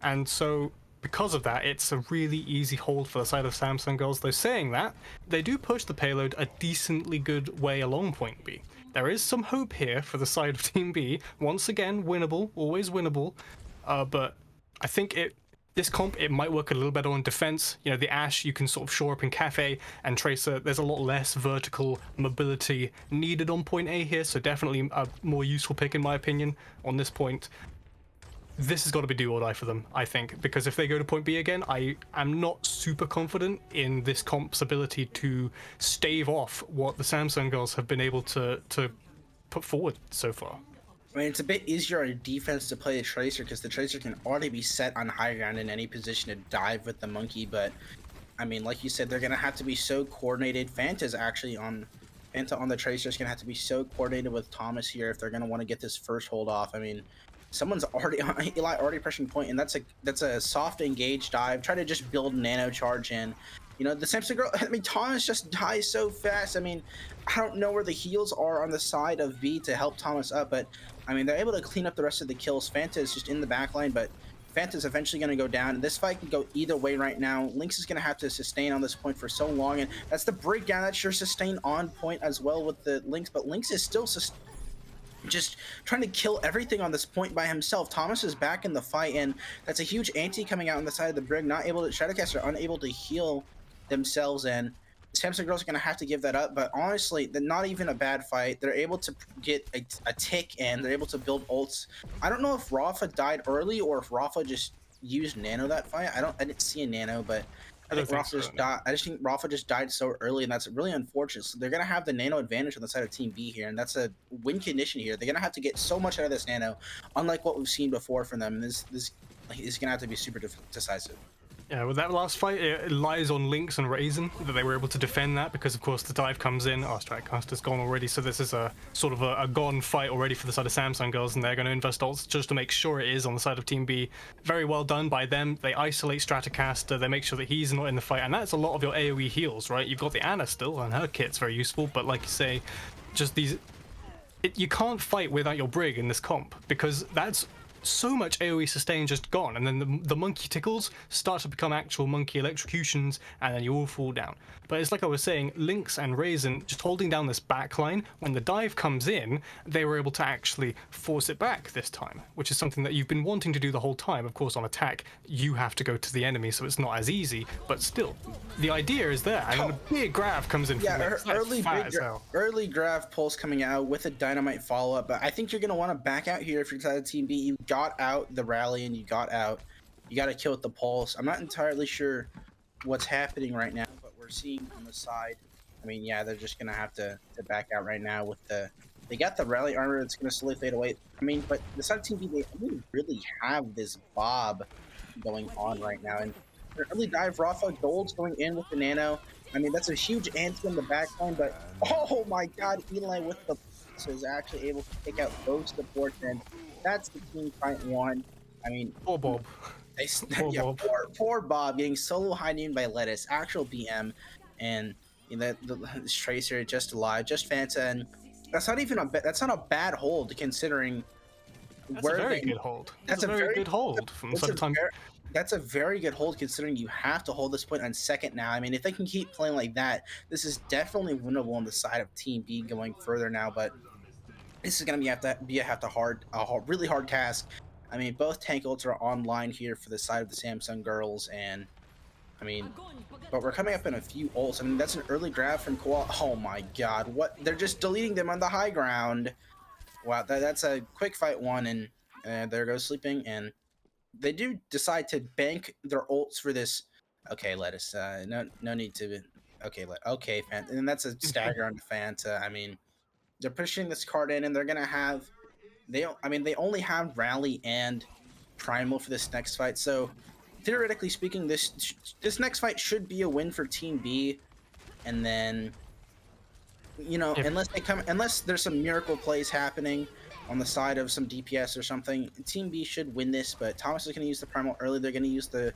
[SPEAKER 9] And so, because of that, it's a really easy hold for the side of Samsung Girls. Though saying that, they do push the payload a decently good way along point B. There is some hope here for the side of Team B. Once again, winnable, always winnable, but I think this comp, it might work a little better on defense. You know, the Ashe, you can sort of shore up in Cafe, and Tracer, there's a lot less vertical mobility needed on point A here, so definitely a more useful pick in my opinion on this point. This has got to be do or die for them, I think, because if they go to point B again, I am not super confident in this comp's ability to stave off what the Samsung Girls have been able to put forward so far.
[SPEAKER 8] I mean, it's a bit easier on defense to play the Tracer because the Tracer can already be set on high ground in any position to dive with the monkey. But I mean, like you said, they're gonna have to be so coordinated. Fanta on the Tracer is gonna have to be so coordinated with Thomas here if they're gonna want to get this first hold off. I mean, someone's already Eli already pressing point, and that's a soft engage dive. Try to just build nano charge in. You know, the Samsung Girl, I mean, Thomas just dies so fast. I mean, I don't know where the heals are on the side of B to help Thomas up, but I mean, they're able to clean up the rest of the kills. Fanta is just in the back line, but Fanta's eventually going to go down. This fight can go either way right now. Lynx is going to have to sustain on this point for so long, and that's the breakdown. That's your sustain on point as well with the Lynx, but Lynx is still just trying to kill everything on this point by himself. Thomas is back in the fight, and that's a huge anti coming out on the side of the brig. Not able to, Shadowcaster unable to heal themselves, and Samsung Girls are going to have to give that up. But honestly, they're not even a bad fight. They're able to get a tick, and they're able to build ults. I don't know if Rafa died early or if Rafa just used nano that fight. I didn't see a nano, but I think Rafa just died. I just think Rafa just died so early, and that's really unfortunate. So they're going to have the nano advantage on the side of Team B here, and that's a win condition here. They're going to have to get so much out of this nano, unlike what we've seen before from them. This is going to have to be super decisive.
[SPEAKER 9] Yeah, with that last fight, it lies on Lynx and Raisin that they were able to defend that because, of course, the dive comes in. Oh, Strikecaster's gone already, so this is a sort of a gone fight already for the side of Samsung Girls, and they're going to invest ults just to make sure it is on the side of Team B. Very well done by them. They isolate Stratocaster, they make sure that he's not in the fight, and that's a lot of your AoE heals, right? You've got the Ana still, and her kit's very useful, but like you say, just these... you can't fight without your Brig in this comp, because that's so much AoE sustain just gone, and then the monkey tickles start to become actual monkey electrocutions, and then you all fall down. But it's like I was saying, Lynx and Raisin just holding down this backline. When the dive comes in, they were able to actually force it back this time, which is something that you've been wanting to do the whole time. Of course, on attack, you have to go to the enemy, so it's not as easy, but still, the idea is there, and then a big grab comes in from Lynx.
[SPEAKER 8] Early grab pulse coming out with a dynamite follow-up, but I think you're going to want to back out here if you're inside of Team B. You got out the rally, and you got to kill with the pulse. I'm not entirely sure what's happening right now, but we're seeing on the side, I mean, yeah, they're just gonna have to back out right now with they got the rally armor that's gonna slowly fade away. I mean, but the side Team B, they really have this bob going on right now, and the early dive Rafa Gold's going in with the nano. I mean, that's a huge anti in the backline, but oh my god, Eli with the pulse is actually able to take out both supports, and that's the team fight one. I mean,
[SPEAKER 9] poor Bob.
[SPEAKER 8] Poor Bob getting solo high noon by Lettuce, actual BM, and you know, this Tracer just alive, just Fanta, and that's not a bad hold considering
[SPEAKER 9] That's a very good hold. That's a very good hold from the time.
[SPEAKER 8] That's a very good hold considering you have to hold this point on second now. I mean, if they can keep playing like that, this is definitely winnable on the side of Team B going further now. But this is going to be a really hard task. I mean, both tank ults are online here for the side of the Samsung Girls, and I mean, but we're coming up in a few ults. I mean, that's an early grab from Koala. Oh my god, what? They're just deleting them on the high ground. Wow, that's a quick fight one, and there goes sleeping, and they do decide to bank their ults for this. Okay, Lettuce, no need to. Okay, Fanta, and that's a stagger on Fanta. I mean, they're pushing this card in, and they're gonna have. They only have Rally and Primal for this next fight, so theoretically speaking, this next fight should be a win for Team B, and then, you know, unless there's some miracle plays happening, on the side of some DPS or something. Team B should win this, but Thomas is going to use the primal early. They're going to use the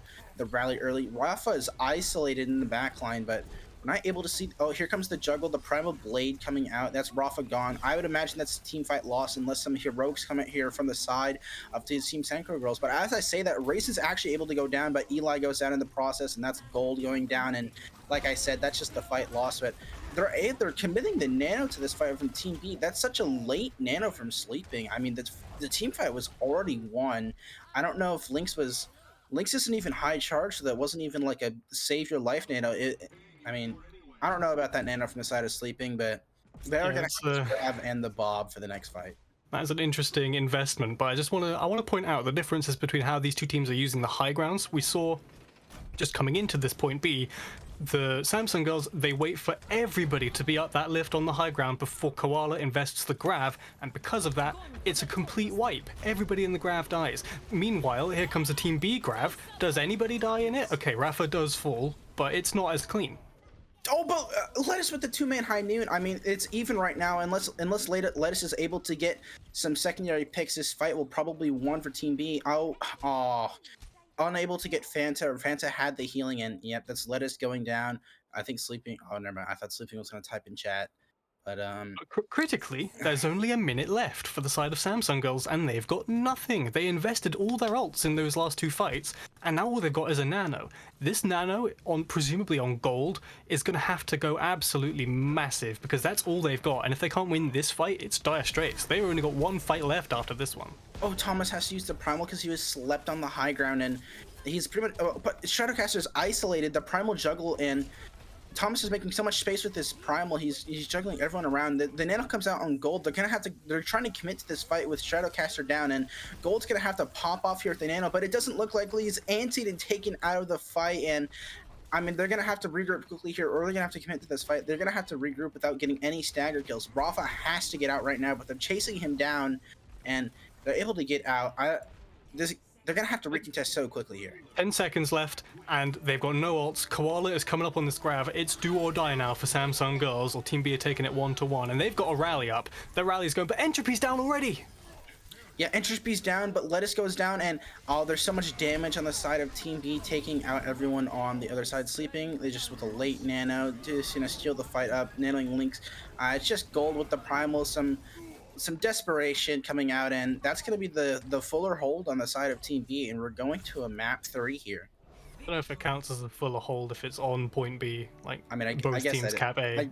[SPEAKER 8] rally early. Rafa is isolated in the back line, but we're not able to see. Oh, here comes the juggle. The primal blade coming out. That's Rafa gone. I would imagine that's a team fight loss unless some heroics come in here from the side of the Team Senko girls. But as I say that, Race is actually able to go down, but Eli goes down in the process, and that's gold going down. And like I said, that's just the fight loss. But they're committing the nano to this fight from Team B. That's such a late nano from sleeping. I mean, the team fight was already won. I don't know if Lynx isn't even high charge, so that wasn't even like a save your life nano. I mean, I don't know about that nano from the side of sleeping, but they are going to have the grab and the bob for the next fight.
[SPEAKER 9] That's an interesting investment, but I want to point out the differences between how these two teams are using the high grounds. We saw just coming into this point B, the Samsung girls, they wait for everybody to be up that lift on the high ground before Koala invests the grav, and because of that, it's a complete wipe. Everybody in the grav dies. Meanwhile, here comes a Team B grav. Does anybody die in it? Okay, Rafa does fall, but it's not as clean.
[SPEAKER 8] Oh, but Lettuce with the 2-man high noon. I mean, it's even right now. Unless Lettuce is able to get some secondary picks, this fight will probably won for Team B. Unable to get Fanta, or Fanta had the healing, and yep, that's Lettuce going down. I think Sleeping. Oh, never mind. I thought Sleeping was going to type in chat. But
[SPEAKER 9] critically, there's only a minute left for the side of Samsung girls, and they've got nothing. They invested all their ults in those last two fights, and now all they've got is a nano. This nano, presumably on gold, is going to have to go absolutely massive, because that's all they've got, and if they can't win this fight, it's dire straits. They've only got one fight left after this one.
[SPEAKER 8] Oh, Thomas has to use the primal because he was slept on the high ground, and he's pretty much. But Shadowcaster's isolated. The primal juggle, and Thomas is making so much space with this primal. He's juggling everyone around. The nano comes out on gold. They're trying to commit to this fight with Shadowcaster down, and gold's gonna have to pop off here with the nano. But it doesn't look like he's antied and taken out of the fight, and I mean, they're going to have to regroup quickly here, or they're going to have to commit to this fight. They're going to have to regroup without getting any stagger kills. Rafa has to get out right now, but they're chasing him down, and they're able to get out. They're going to have to recontest so quickly here.
[SPEAKER 9] 10 seconds left, and they've got no ults. Koala is coming up on this grav. It's do or die now for Samsung girls, or Team B are taking it 1-1, and they've got a rally up. Their rally's going, but Entropy's down already!
[SPEAKER 8] Yeah, Entropy's down, but Lettuce goes down, and there's so much damage on the side of Team B, taking out everyone on the other side sleeping. They just with a late nano, just steal the fight up, nanoing Lynx. It's just gold with the primal, some desperation coming out, and that's going to be the fuller hold on the side of Team B, and we're going to a map 3 here.
[SPEAKER 9] I don't know if it counts as a fuller hold if it's on point B. Like,
[SPEAKER 8] I mean, I
[SPEAKER 9] both
[SPEAKER 8] guess
[SPEAKER 9] teams cap A.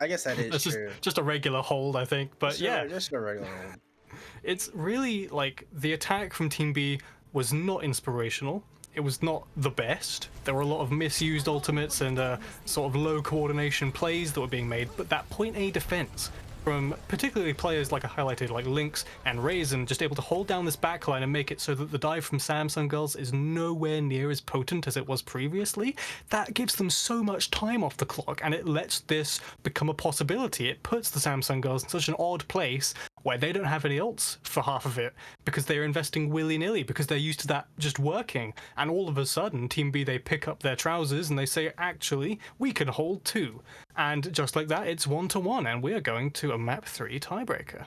[SPEAKER 8] I guess that is true.
[SPEAKER 9] Just a regular hold, I think. But yeah,
[SPEAKER 8] just a regular hold.
[SPEAKER 9] It's really like the attack from Team B was not inspirational. It was not the best. There were a lot of misused ultimates and sort of low coordination plays that were being made, but that point A defense from particularly players like I highlighted, like Lynx and Raisin, just able to hold down this backline and make it so that the dive from Samsung girls is nowhere near as potent as it was previously. That gives them so much time off the clock, and it lets this become a possibility. It puts the Samsung girls in such an odd place where they don't have any ults for half of it because they're investing willy-nilly because they're used to that just working. And all of a sudden, Team B, they pick up their trousers and they say, actually, we can hold too. And just like that, it's 1-1, and we are going to a map 3 tiebreaker.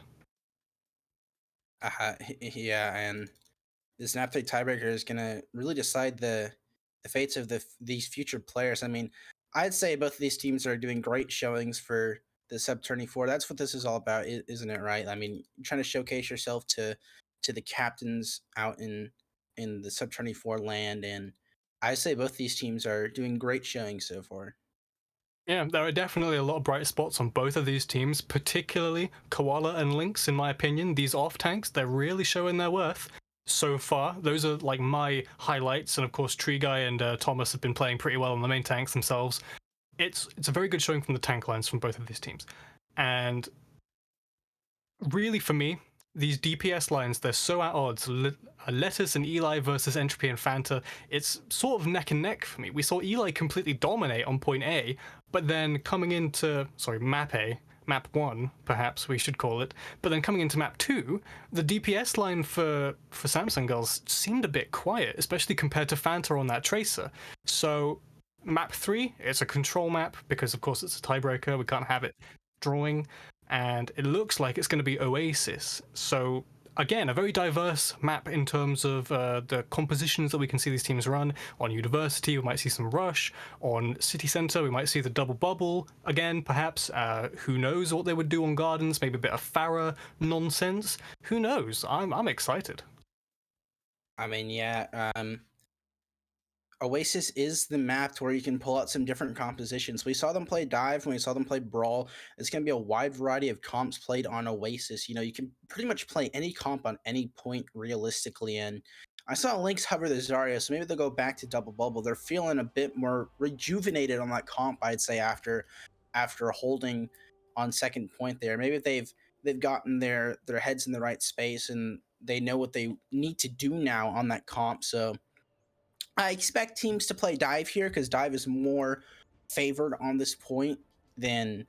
[SPEAKER 8] Yeah, and this map 3 tiebreaker is going to really decide the fates of these future players. I mean, I'd say both of these teams are doing great showings for the sub 24. That's what this is all about, isn't it? Right? I mean, you're trying to showcase yourself to the captains out in the sub 24 land, and I say both these teams are doing great showings so far.
[SPEAKER 9] Yeah, there are definitely a lot of bright spots on both of these teams, particularly Koala and Lynx, in my opinion. These off tanks, they're really showing their worth so far. Those are like my highlights, and of course Tree Guy and Thomas have been playing pretty well on the main tanks themselves. It's a very good showing from the tank lines from both of these teams. And really for me, these DPS lines, they're so at odds. Lettuce and Eli versus Entropy and Fanta, it's sort of neck and neck for me. We saw Eli completely dominate on point A, but then coming into, map A, map 1, perhaps we should call it, but then coming into map 2, the DPS line for Samsung girls seemed a bit quiet, especially compared to Fanta on that Tracer. So map 3, it's a control map, because of course it's a tiebreaker, we can't have it drawing. and it looks like it's going to be Oasis. So again, a very diverse map in terms of the compositions that we can see these teams run. On University, we might see some Rush. On City Centre, we might see the double bubble again, perhaps. Who knows what they would do on Gardens? Maybe a bit of Pharah nonsense. Who knows? I'm excited.
[SPEAKER 8] I mean, yeah. Oasis is the map where you can pull out some different compositions. We saw them play Dive, and we saw them play Brawl. It's going to be a wide variety of comps played on Oasis. You know, you can pretty much play any comp on any point realistically. And I saw Lynx hover the Zarya, so maybe they'll go back to Double Bubble. They're feeling a bit more rejuvenated on that comp, I'd say, after holding on second point there. Maybe they've gotten their heads in the right space and they know what they need to do now on that comp. So I expect teams to play Dive here because Dive is more favored on this point than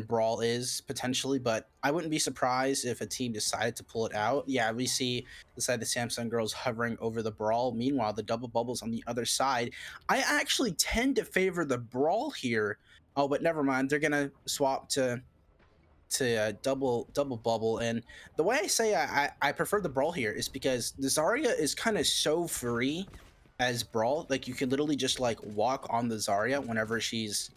[SPEAKER 8] Brawl is potentially, but I wouldn't be surprised if a team decided to pull it out. Yeah, we see the side of the Samsung girls hovering over the Brawl. Meanwhile, the double bubbles on the other side. I actually tend to favor the Brawl here. Oh, but never mind. They're gonna swap to double bubble, and the way I say I prefer the Brawl here is because the Zarya is kind of so free as Brawl. Like, you can literally just like walk on the Zarya whenever she's,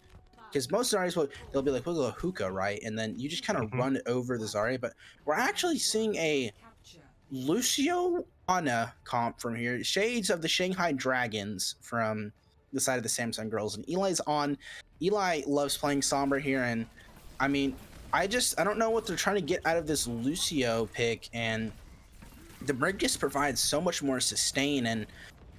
[SPEAKER 8] because most Zaryas they'll be like, we'll go hookah, right? And then you just kind of run over the Zarya. But we're actually seeing a Lucio Ana comp from here, shades of the Shanghai Dragons from the side of the Samsung girls. And Eli's on. Eli loves playing Sombra here, and I mean, I don't know what they're trying to get out of this Lucio pick, and the Brig just provides so much more sustain, and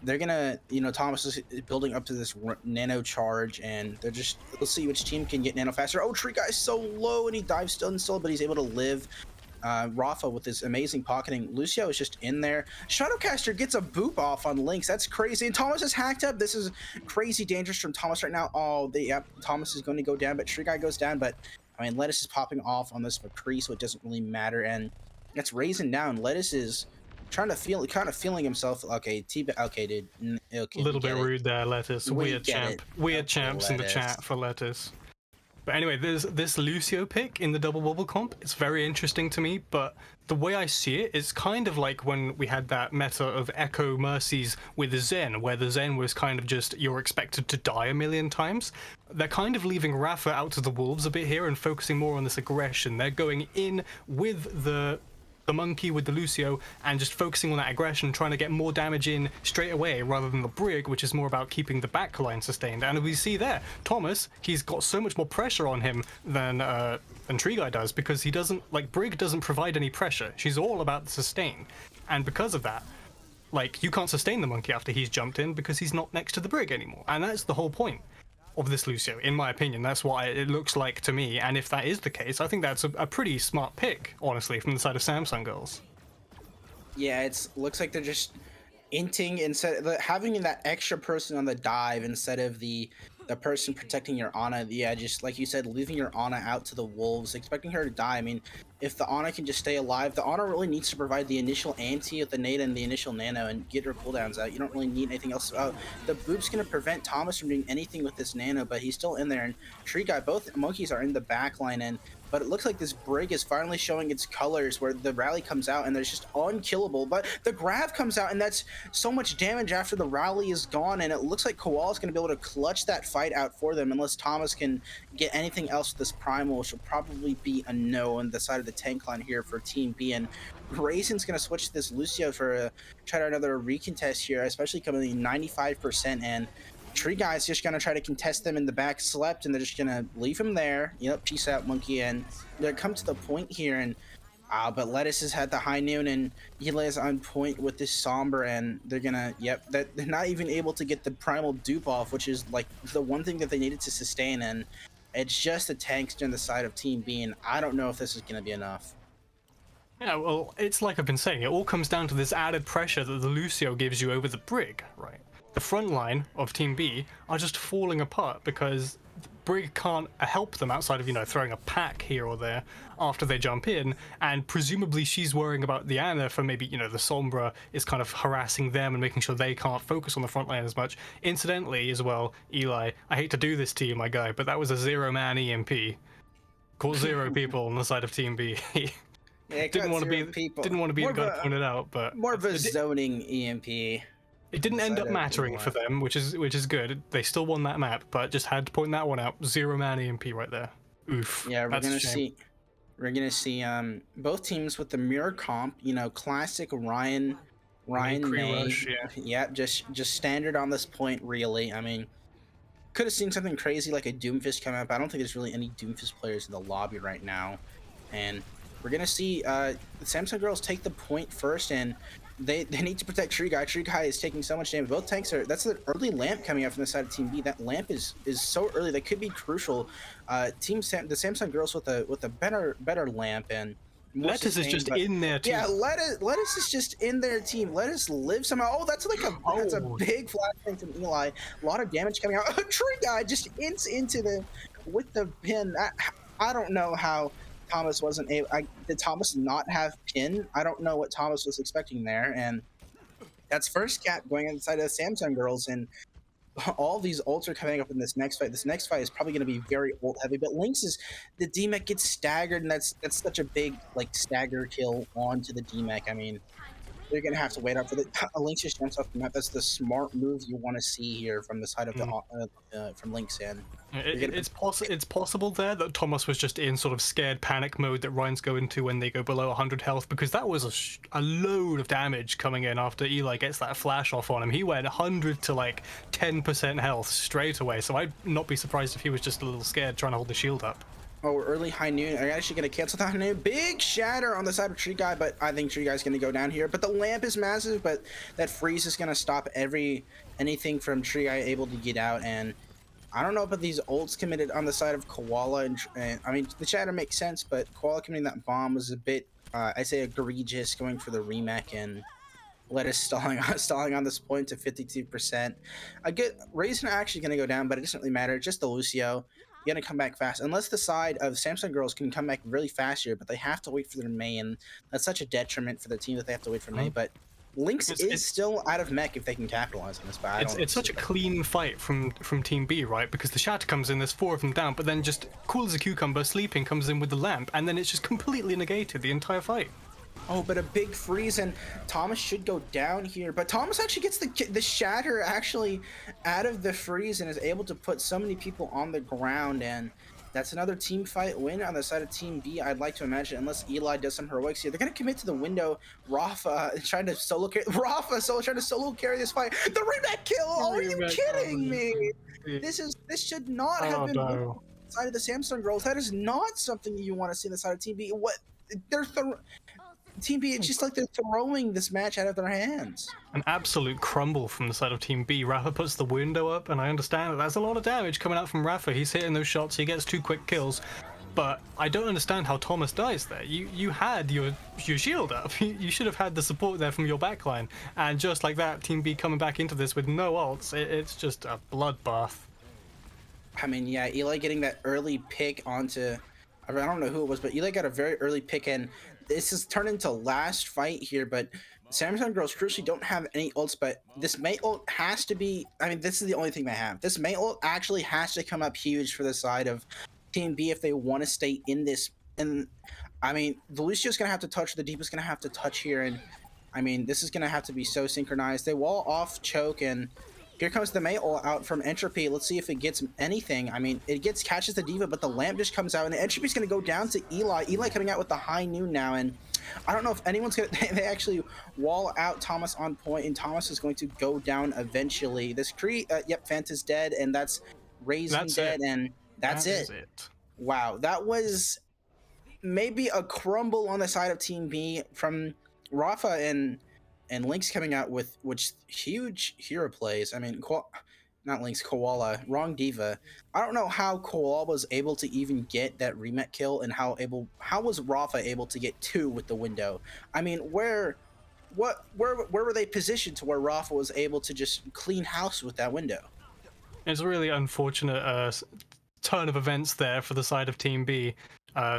[SPEAKER 8] they're gonna, Thomas is building up to this nano charge, and let's see which team can get nano faster. Oh, Tree Guy's so low, and he dives still, but he's able to live. Rafa with his amazing pocketing. Lucio is just in there. Shadowcaster gets a boop off on Lynx. That's crazy. And Thomas is hacked up. This is crazy dangerous from Thomas right now. Oh, Thomas is going to go down, but Tree Guy goes down. But I mean, Lettuce is popping off on this McCree, so it doesn't really matter. And it's raising down. Lettuce is kind of feeling himself. Okay, okay, dude. Okay,
[SPEAKER 9] a little bit rude there, Lettuce. Weird champs in the chat for Lettuce. But anyway, there's this Lucio pick in the double bubble comp. It's very interesting to me, but the way I see it, it's kind of like when we had that meta of Echo Mercies with the Zen, where the Zen was kind of just, you're expected to die a million times. They're kind of leaving Rafa out to the wolves a bit here and focusing more on this aggression. They're going in with the monkey, with the Lucio, and just focusing on that aggression, trying to get more damage in straight away, rather than the Brig, which is more about keeping the backline sustained. And we see there, Thomas, he's got so much more pressure on him than Tree Guy does, because he doesn't, like, Brig doesn't provide any pressure. She's all about the sustain. And because of that, like, you can't sustain the monkey after he's jumped in, because he's not next to the Brig anymore. And that's the whole point of this Lucio, in my opinion. That's what it looks like to me, and if that is the case, I think that's a pretty smart pick, honestly, from the side of Samsung girls.
[SPEAKER 8] Yeah, it looks like they're just inting instead of having that extra person on the dive instead of the person protecting your Ana. Yeah, just like you said, leaving your Ana out to the wolves, expecting her to die. I mean, if the Ana can just stay alive, the Ana really needs to provide the initial anti of the nade and the initial nano and get her cooldowns out. You don't really need anything else. The boop's going to prevent Thomas from doing anything with this nano, but he's still in there. And Tree Guy, both monkeys are in the back line, but it looks like this Brig is finally showing its colors, where the rally comes out and there's just unkillable. But the grab comes out, and that's so much damage after the rally is gone, and it looks like Koala's going to be able to clutch that fight out for them, unless Thomas can get anything else with this Primal, which will probably be a no on the side of the tank line here for Team B. And Raisin's going to switch to this Lucio for try to another recontest here, especially coming in 95%, and Tree Guy's just gonna try to contest them in the back, slept, and they're just gonna leave him there. Peace out, monkey. And they come to the point here, and but Lettuce has had the high noon, and Eli's on point with this Sombra, and they're gonna, they're not even able to get the primal dupe off, which is like the one thing that they needed to sustain, and it's just the tanks on the side of Team B, and I don't know if this is gonna be enough.
[SPEAKER 9] Yeah, well, it's like I've been saying, it all comes down to this added pressure that the Lucio gives you over the Brig, right? The front line of Team B are just falling apart because Brig can't help them outside of, throwing a pack here or there after they jump in, and presumably she's worrying about the Ana for maybe, the Sombra is kind of harassing them and making sure they can't focus on the front line as much. Incidentally, as well, Eli, I hate to do this to you, my guy, but that was a 0-man EMP. Caught 0 people on the side of Team B.
[SPEAKER 8] Yeah, it
[SPEAKER 9] didn't
[SPEAKER 8] got
[SPEAKER 9] want to be
[SPEAKER 8] zero people.
[SPEAKER 9] didn't want to be
[SPEAKER 8] More
[SPEAKER 9] the guy
[SPEAKER 8] of
[SPEAKER 9] to
[SPEAKER 8] a-
[SPEAKER 9] point it out, but
[SPEAKER 8] More of a zoning EMP.
[SPEAKER 9] it didn't end up
[SPEAKER 8] Decided
[SPEAKER 9] mattering
[SPEAKER 8] to
[SPEAKER 9] for them, which is good. They still won that map, but just had to point that one out. 0-man EMP right there. Oof.
[SPEAKER 8] Yeah, we're
[SPEAKER 9] That's a
[SPEAKER 8] gonna
[SPEAKER 9] shame.
[SPEAKER 8] see. We're gonna see both teams with the mirror comp. You know, classic Ryan
[SPEAKER 9] Crew
[SPEAKER 8] May.
[SPEAKER 9] rush, yeah.
[SPEAKER 8] Yeah, just standard on this point. Really, I mean, could have seen something crazy like a Doomfist come up. I don't think there's really any Doomfist players in the lobby right now, and we're gonna see the Samsung girls take the point first, and they need to protect Tree Guy. Tree Guy is taking so much damage. Both tanks are. That's an early lamp coming out from the side of Team B. That lamp is so early that could be crucial. The Samsung girls with a better lamp and. more
[SPEAKER 9] Lettuce is
[SPEAKER 8] sustained,
[SPEAKER 9] just
[SPEAKER 8] but-
[SPEAKER 9] in there too.
[SPEAKER 8] Yeah, lettuce is just in their team. Lettuce live somehow. Oh, that's a big flashbang from Eli. A lot of damage coming out. Tree Guy just into the with the pin. I don't know how Thomas wasn't able. Did Thomas not have pin? I don't know what Thomas was expecting there. And that's first cap going inside of the Samsung girls, and all these ults are coming up in this next fight. This next fight is probably going to be very ult heavy, but Lynx is the DMEC gets staggered, and that's such a big like stagger kill onto the DMEC. I mean, they're going to have to wait out for the Lynx just jumps off the map. That's the smart move you want to see here from the side of the from Lynx in.
[SPEAKER 9] It's possible there that Thomas was just in sort of scared panic mode that Ryan's go into when they go below 100 health, because that was a load of damage coming in after Eli gets that flash off on him. He went 100 to like 10% health straight away, so I'd not be surprised if he was just a little scared trying to hold the shield up.
[SPEAKER 8] Oh, early high noon. I'm actually going to cancel the high noon. Big shatter on the side of Tree Guy, but I think Tree Guy's going to go down here. But the lamp is massive, but that freeze is going to stop anything from Tree Guy able to get out. And I don't know about these ults committed on the side of Koala. And I mean, the shatter makes sense, but Koala committing that bomb was a bit, I'd say, egregious, going for the remake and Lettuce stalling on this point to 52%. A good Raisin actually going to go down, but it doesn't really matter. Just the Lucio. You're going to come back fast. Unless the side of Samsung girls can come back really fast here, but they have to wait for their May, and that's such a detriment for the team that they have to wait for May. But Lynx is still out of mech if they can capitalize on this. But
[SPEAKER 9] It's such a clean fight from Team B, right? Because the shatter comes in, there's 4 of them down, but then just cool as a cucumber, sleeping comes in with the lamp, and then it's just completely negated the entire fight.
[SPEAKER 8] Oh, but a big freeze, and Thomas should go down here. But Thomas actually gets the shatter actually out of the freeze and is able to put so many people on the ground, and that's another team fight win on the side of Team B, I'd like to imagine, unless Eli does some heroics here. They're going to commit to the window. Rafa trying to solo carry. Trying to solo carry this fight. The rematch kill! Oh, are you kidding me? This should not have been on the side of the Samsung girls. That is not something you want to see on the side of Team B. What? Team B, it's just like they're throwing this match out of their hands.
[SPEAKER 9] An absolute crumble from the side of Team B. Rafa puts the window up, and I understand that that's a lot of damage coming out from Rafa. He's hitting those shots, he gets 2 quick kills, but I don't understand how Thomas dies there. You had your shield up. You should have had the support there from your backline, and just like that, Team B coming back into this with no ults, it's just a bloodbath.
[SPEAKER 8] I mean, yeah, Eli getting that early pick onto... I don't know who it was, but Eli got a very early pick, and this has turned into last fight here, but Samsung girls crucially don't have any ults, but this May ult has to be... I mean, this is the only thing they have. This May ult actually has to come up huge for the side of Team B if they want to stay in this. And, I mean, the Lucio's going to have to touch, the Deepa's going to have to touch here, and, I mean, this is going to have to be so synchronized. They wall off choke, and here comes the May ult out from Entropy. Let's see if it gets anything. I mean, catches the Diva, but the lamp just comes out, and Entropy's going to go down to Eli. Eli coming out with the high noon now, and I don't know if anyone's going to... They actually wall out Thomas on point, and Thomas is going to go down eventually. This Cree... yep, Fanta's dead, and that's Raisin dead, and that's it. Wow, that was maybe a crumble on the side of Team B from Rafa and Lynx coming out with huge hero plays. I mean, not Lynx, Koala, wrong Diva. I don't know how Koala was able to even get that remet kill, and how was Rafa able to get 2 with the window? I mean, where were they positioned to where Rafa was able to just clean house with that window?
[SPEAKER 9] It's a really unfortunate turn of events there for the side of Team B.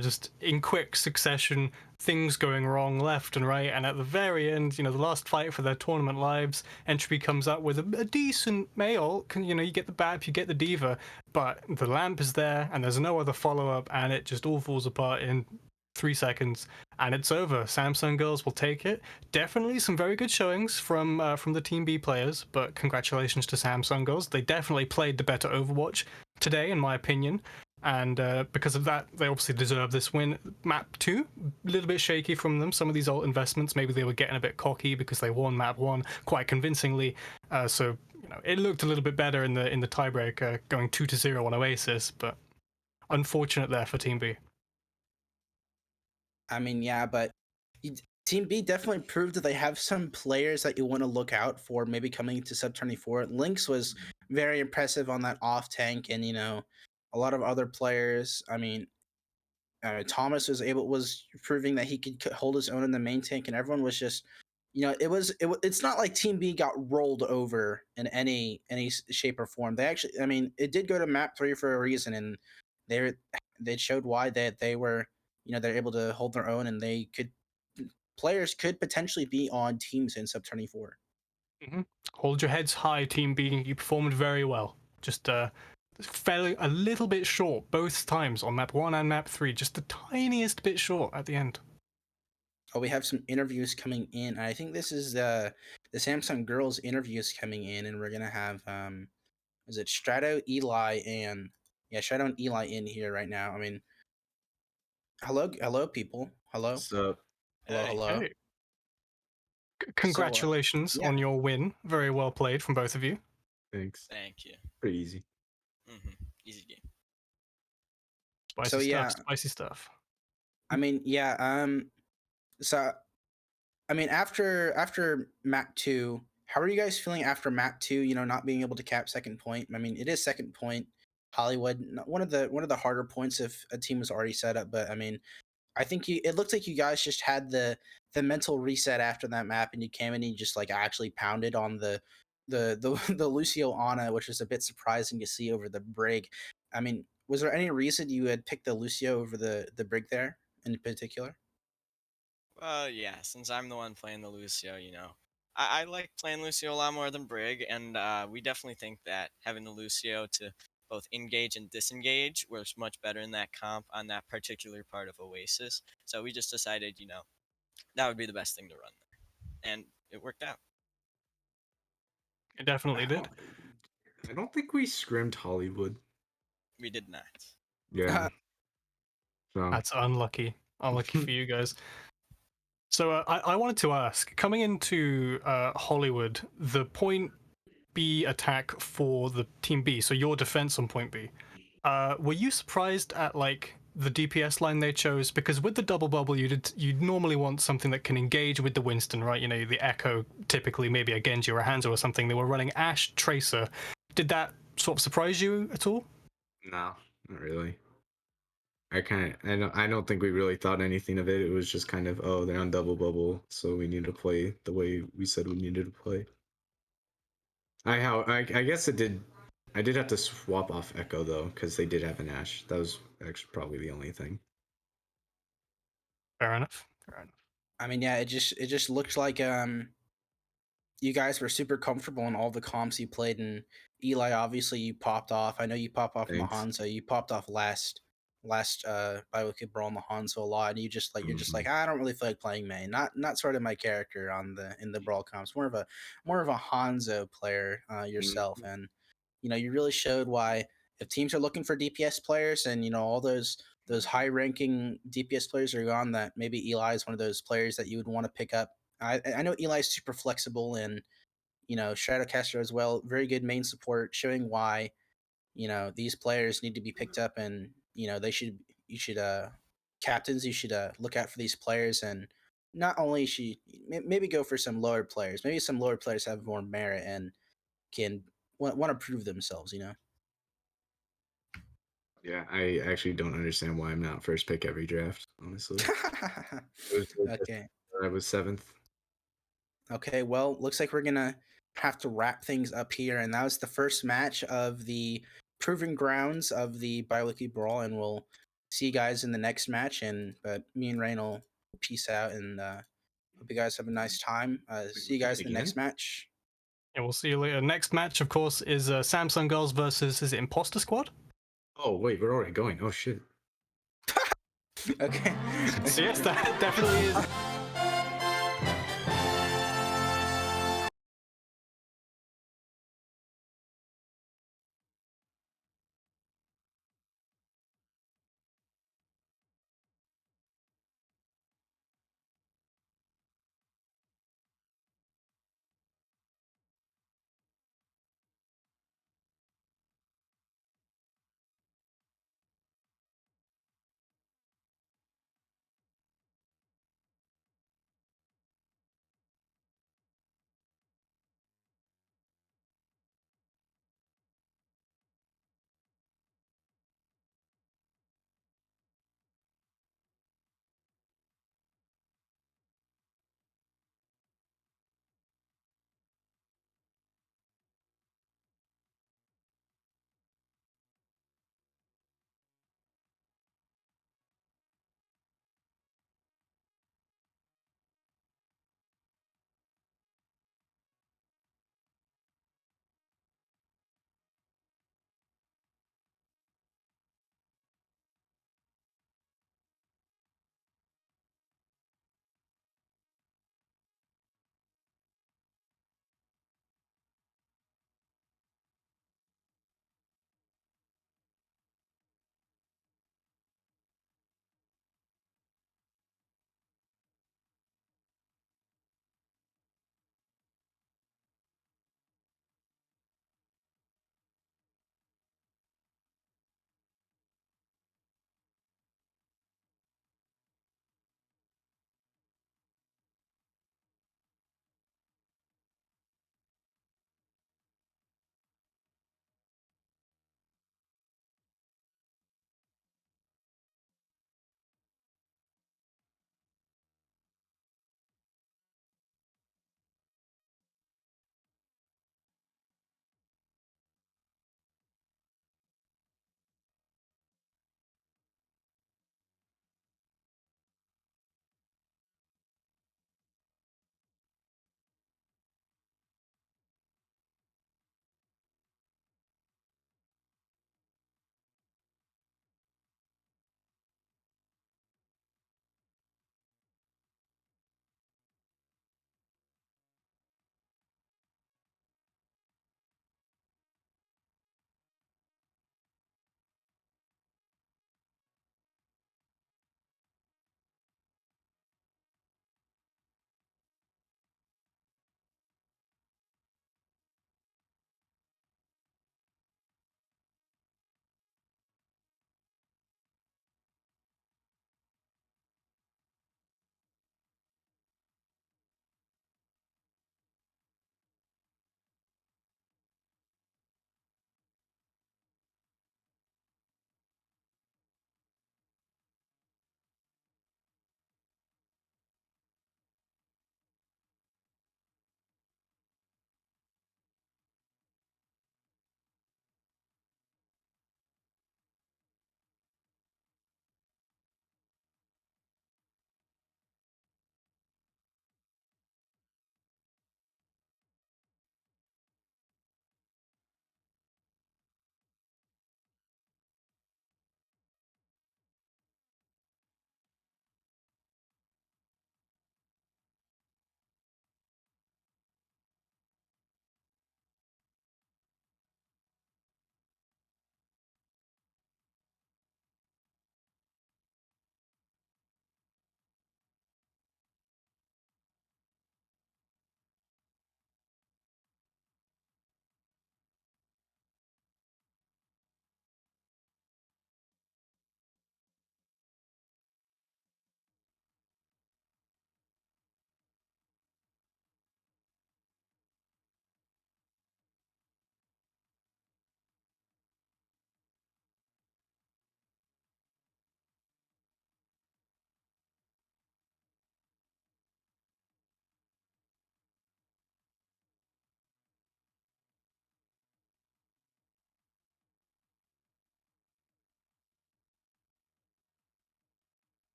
[SPEAKER 9] just in quick succession, things going wrong left and right. And at the very end, the last fight for their tournament lives, Entropy comes up with a decent male. You get the BAP, you get the Diva, but the lamp is there, and there's no other follow up, and it just all falls apart in 3 seconds, and it's over. Samsung girls will take it. Definitely some very good showings from the Team B players, but congratulations to Samsung girls. They definitely played the better Overwatch today, in my opinion, and because of that, they obviously deserve this win. Map 2, a little bit shaky from them. Some of these alt investments, maybe they were getting a bit cocky because they won Map 1 quite convincingly, so it looked a little bit better in the tiebreak, going 2-0 on Oasis, but unfortunate there for Team B.
[SPEAKER 8] I mean, yeah, but Team B definitely proved that they have some players that you want to look out for maybe coming into Sub 24. Lynx was very impressive on that off tank, and a lot of other players. I mean, Thomas was proving that he could hold his own in the main tank, and everyone was just, it's not like Team B got rolled over in any shape or form. They actually, I mean, it did go to map 3 for a reason, and they showed why they were, they're able to hold their own, and players could potentially be on teams in Sub 24.
[SPEAKER 9] Mm-hmm. Hold your heads high, Team B. You performed very well. Just fell a little bit short both times on map 1 and map 3. Just the tiniest bit short at the end.
[SPEAKER 8] Oh, we have some interviews coming in. I think this is the Samsung girls interviews coming in, and we're gonna have is it Strato, Eli, and Strato and Eli in here right now. I mean, hello, people. Hello.
[SPEAKER 10] What's up?
[SPEAKER 8] Hello.
[SPEAKER 9] Hey. Congratulations on your win. Very well played from both of you.
[SPEAKER 10] Thanks.
[SPEAKER 11] Thank you.
[SPEAKER 10] Pretty easy.
[SPEAKER 11] Easy game.
[SPEAKER 9] Spicy stuff.
[SPEAKER 8] I mean, yeah. So, I mean, after map 2, how are you guys feeling after map 2? Not being able to cap second point. I mean, it is second point. Hollywood, one of the harder points if a team was already set up. But I mean, I think it looked like you guys just had the mental reset after that map, and you came in and you just like actually pounded on the Lucio Ana, which was a bit surprising to see over the Brig. I mean, was there any reason you had picked the Lucio over the Brig there in particular?
[SPEAKER 11] Well, yeah, since I'm the one playing the Lucio, I like playing Lucio a lot more than Brig, and we definitely think that having the Lucio to both engage and disengage works much better in that comp on that particular part of Oasis. So we just decided, that would be the best thing to run there, and it worked out.
[SPEAKER 9] It definitely did.
[SPEAKER 10] I don't think we scrimmed Hollywood.
[SPEAKER 11] We did not.
[SPEAKER 10] Yeah. So.
[SPEAKER 9] That's unlucky. Unlucky for you guys. So I wanted to ask, coming into Hollywood, the point B attack for the Team B, so your defense on point B, were you surprised at the DPS line they chose? Because with the double bubble, you'd normally want something that can engage with the Winston, right? The Echo, typically maybe a Genji or a Hanzo or something. They were running Ashe Tracer. Did that sort of surprise you at all?
[SPEAKER 10] No, not really. I don't think we really thought anything of it. It was just kind of, they're on double bubble, so we need to play the way we said we needed to play. I guess it did. I did have to swap off Echo though, because they did have an Ashe. That was actually probably the only thing.
[SPEAKER 9] Fair enough.
[SPEAKER 8] I mean, yeah, it just looked like you guys were super comfortable in all the comps you played, and Eli, obviously you popped off. I know you popped off Mahanzo. You popped off last Biwicked Brawl Mahanzo a lot, and you're just like, I don't really feel like playing main. Not sort of my character in the Brawl comps. More of a Hanzo player yourself, and you really showed why if teams are looking for DPS players, and all those high ranking DPS players are gone, that maybe Eli is one of those players that you would want to pick up. I know Eli is super flexible, and Shadowcaster as well. Very good main support, showing why these players need to be picked up, and you should captains, you should look out for these players, and not only maybe go for some lower players. Maybe some lower players have more merit and can want to prove themselves.
[SPEAKER 10] Yeah, I actually don't understand why I'm not first pick every draft, honestly.
[SPEAKER 8] Okay.
[SPEAKER 10] I was 7th.
[SPEAKER 8] Okay, well, looks like we're gonna have to wrap things up here, and that was the first match of the proving grounds of the Biweekly Brawl, and we'll see you guys in the next match. And but me and Rain will peace out, and hope you guys have a nice time. See you guys in the next match.
[SPEAKER 9] Yeah, we'll see you later. Next match, of course, is Samsung Girls versus, is it Imposter Squad?
[SPEAKER 10] Oh wait, we're already going. Oh shit.
[SPEAKER 8] Okay.
[SPEAKER 9] So yes, that definitely is.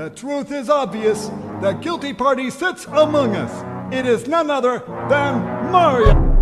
[SPEAKER 7] The truth is obvious. The guilty party sits among us. It is none other than Mario.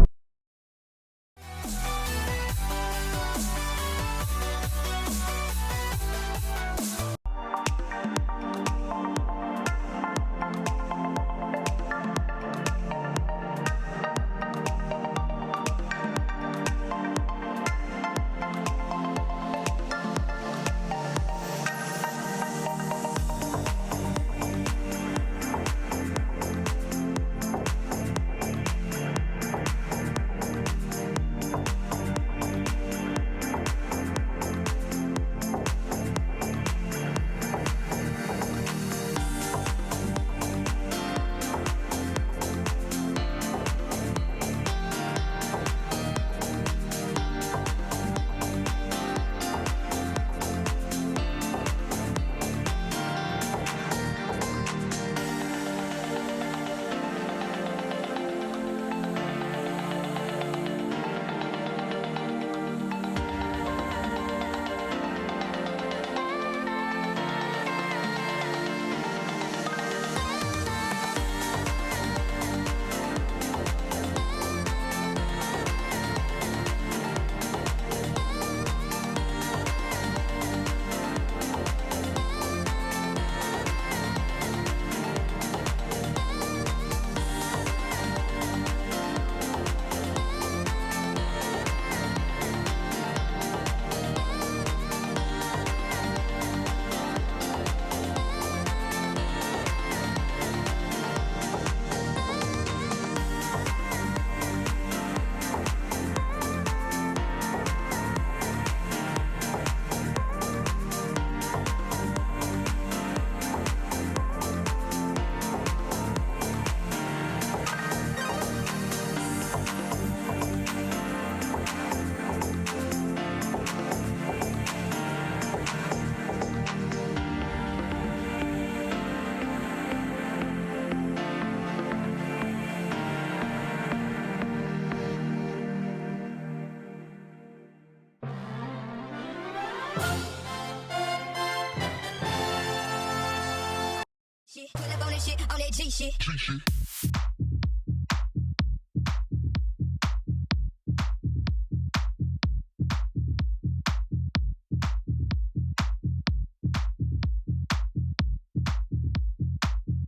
[SPEAKER 3] Pull up on that shit, on that G shit.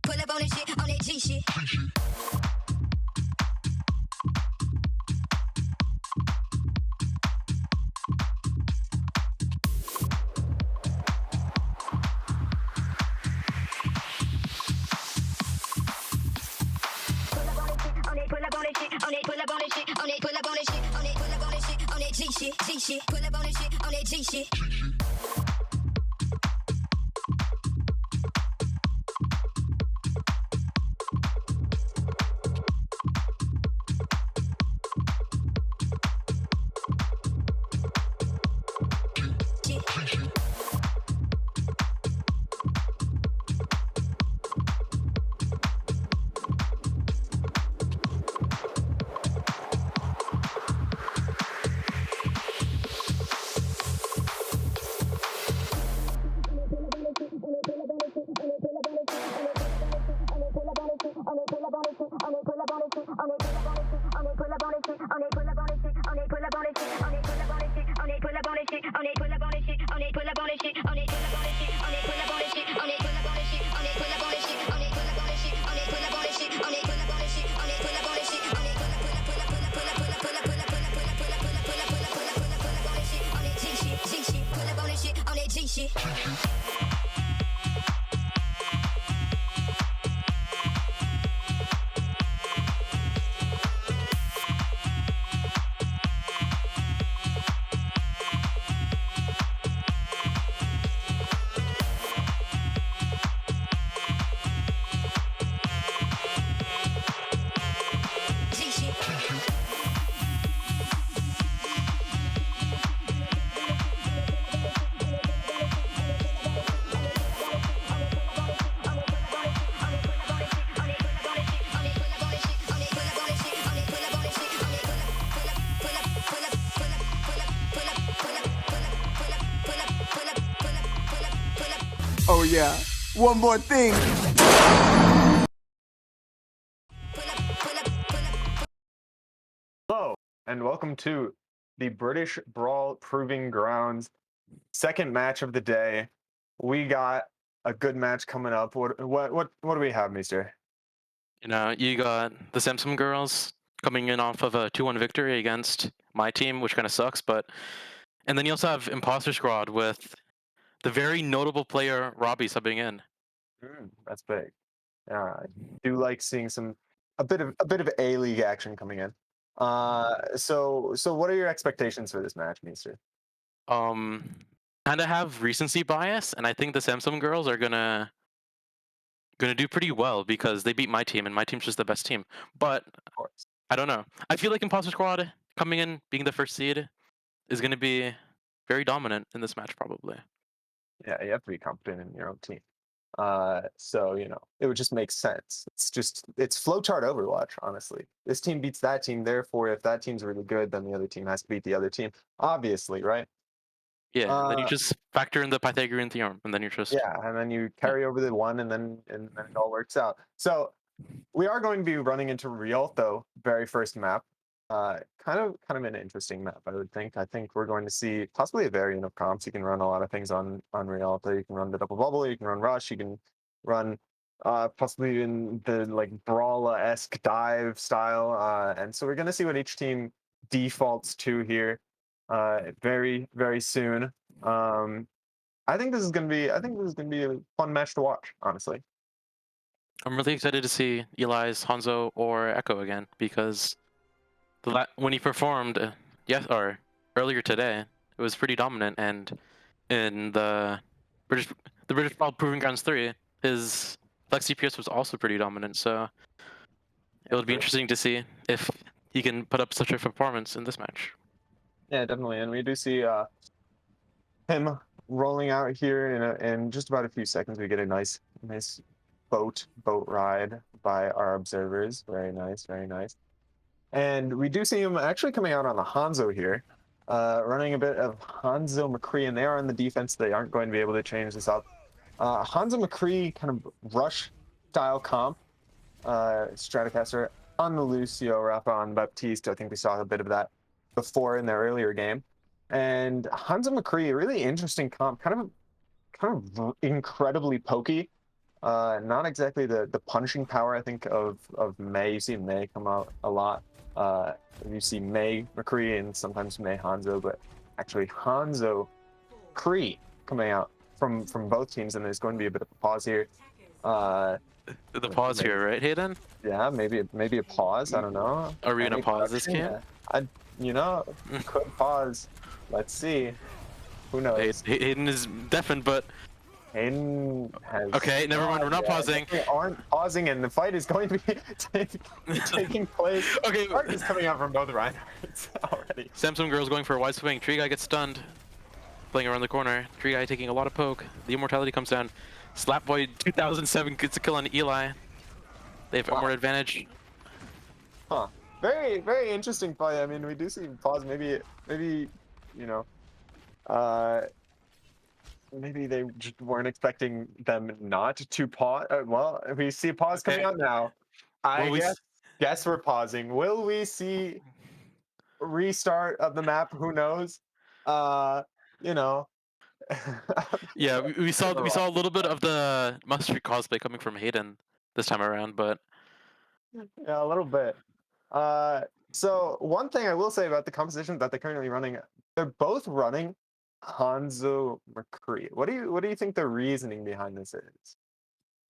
[SPEAKER 3] Pull up on that shit, on that G shit. G shit, pull up on that shit, on that G shit.
[SPEAKER 12] Oh yeah, one more thing.
[SPEAKER 13] Hello, and welcome to the British Brawl Proving Grounds second match of the day. We got a good match coming up. What do we have, Mister?
[SPEAKER 14] You know, you got the Samsung girls coming in off of a 2-1 victory against my team, which kind of sucks, and then you also have Imposter Squad with the very notable player Robbie subbing in.
[SPEAKER 13] That's big. I do like seeing a bit of A League action coming in. So what are your expectations for this match, Mister?
[SPEAKER 14] Kind of have recency bias, and I think the Samsung girls are gonna do pretty well because they beat my team, and my team's just the best team. But I don't know. I feel like Imposter Squad coming in, being the first seed, is gonna be very dominant in this match, probably.
[SPEAKER 13] Yeah, you have to be confident in your own team. So it would just make sense. It's flowchart Overwatch, honestly. This team beats that team, therefore if that team's really good, then the other team has to beat the other team. Obviously, right?
[SPEAKER 14] Yeah, then you just factor in the Pythagorean theorem, and then you're just
[SPEAKER 13] and then you carry over the one, and then it all works out. So we are going to be running into Rialto very first map. Kind of an interesting map, I would think. I think we're going to see possibly a variant of comps. You can run a lot of things on Rialto. You can run the double bubble, you can run rush, you can run possibly in the like Brawler-esque dive style. And so we're going to see what each team defaults to here very, very soon. I think this is going to be a fun match to watch, honestly.
[SPEAKER 14] I'm really excited to see Eli's, Hanzo, or Echo again, because when he performed earlier today, it was pretty dominant, and in the British Brawl Proving Grounds 3, his flex CPS was also pretty dominant, so it would be interesting to see if he can put up such a performance in this match.
[SPEAKER 13] Yeah, definitely, and we do see him rolling out here in just about a few seconds. We get a nice boat ride by our observers. Very nice, very nice. And we do see him actually coming out on the Hanzo here. running a bit of Hanzo McCree, and they are on the defense. They aren't going to be able to change this up. Hanzo McCree kind of rush style comp, Stratocaster on the Lucio, Rafa on Baptiste. I think we saw a bit of that before in their earlier game. And Hanzo McCree, really interesting comp, kind of incredibly pokey. Not exactly the punching power, I think, of Mei. You see Mei come out a lot. You see Mei McCree and sometimes Mei Hanzo, but actually Hanzo Cree coming out from both teams, and there's going to be a bit of a pause here.
[SPEAKER 14] The pause
[SPEAKER 13] maybe,
[SPEAKER 14] here, right, Hayden?
[SPEAKER 13] Yeah, maybe a pause. I don't know.
[SPEAKER 14] Are we gonna pause this game?
[SPEAKER 13] Could pause. Let's see. Who knows?
[SPEAKER 14] Hayden is deafened, but
[SPEAKER 13] Hayden has.
[SPEAKER 14] Okay, never mind. We're not pausing.
[SPEAKER 13] We aren't pausing, and the fight is going to be taking place.
[SPEAKER 14] Okay,
[SPEAKER 13] Art is coming out from both Reinhardts already.
[SPEAKER 14] Samsung girl's going for a wide swing. Tree guy gets stunned. Playing around the corner. Tree guy taking a lot of poke. The immortality comes down. Slapboy 2007 gets a kill on Eli. They have more advantage.
[SPEAKER 13] Huh. Very, very interesting fight. I mean, we do see pause. Maybe, you know, maybe they just weren't expecting them not to pause. Well, we see a pause coming out now. I guess we're pausing. Will we see restart of the map? Who knows? You know.
[SPEAKER 14] Yeah, we saw a little bit of the mustard cosplay coming from Hayden this time around, but
[SPEAKER 13] yeah, a little bit. So one thing I will say about the composition that they're currently running, they're both running Hanzo McCree. What do you think the reasoning behind this is?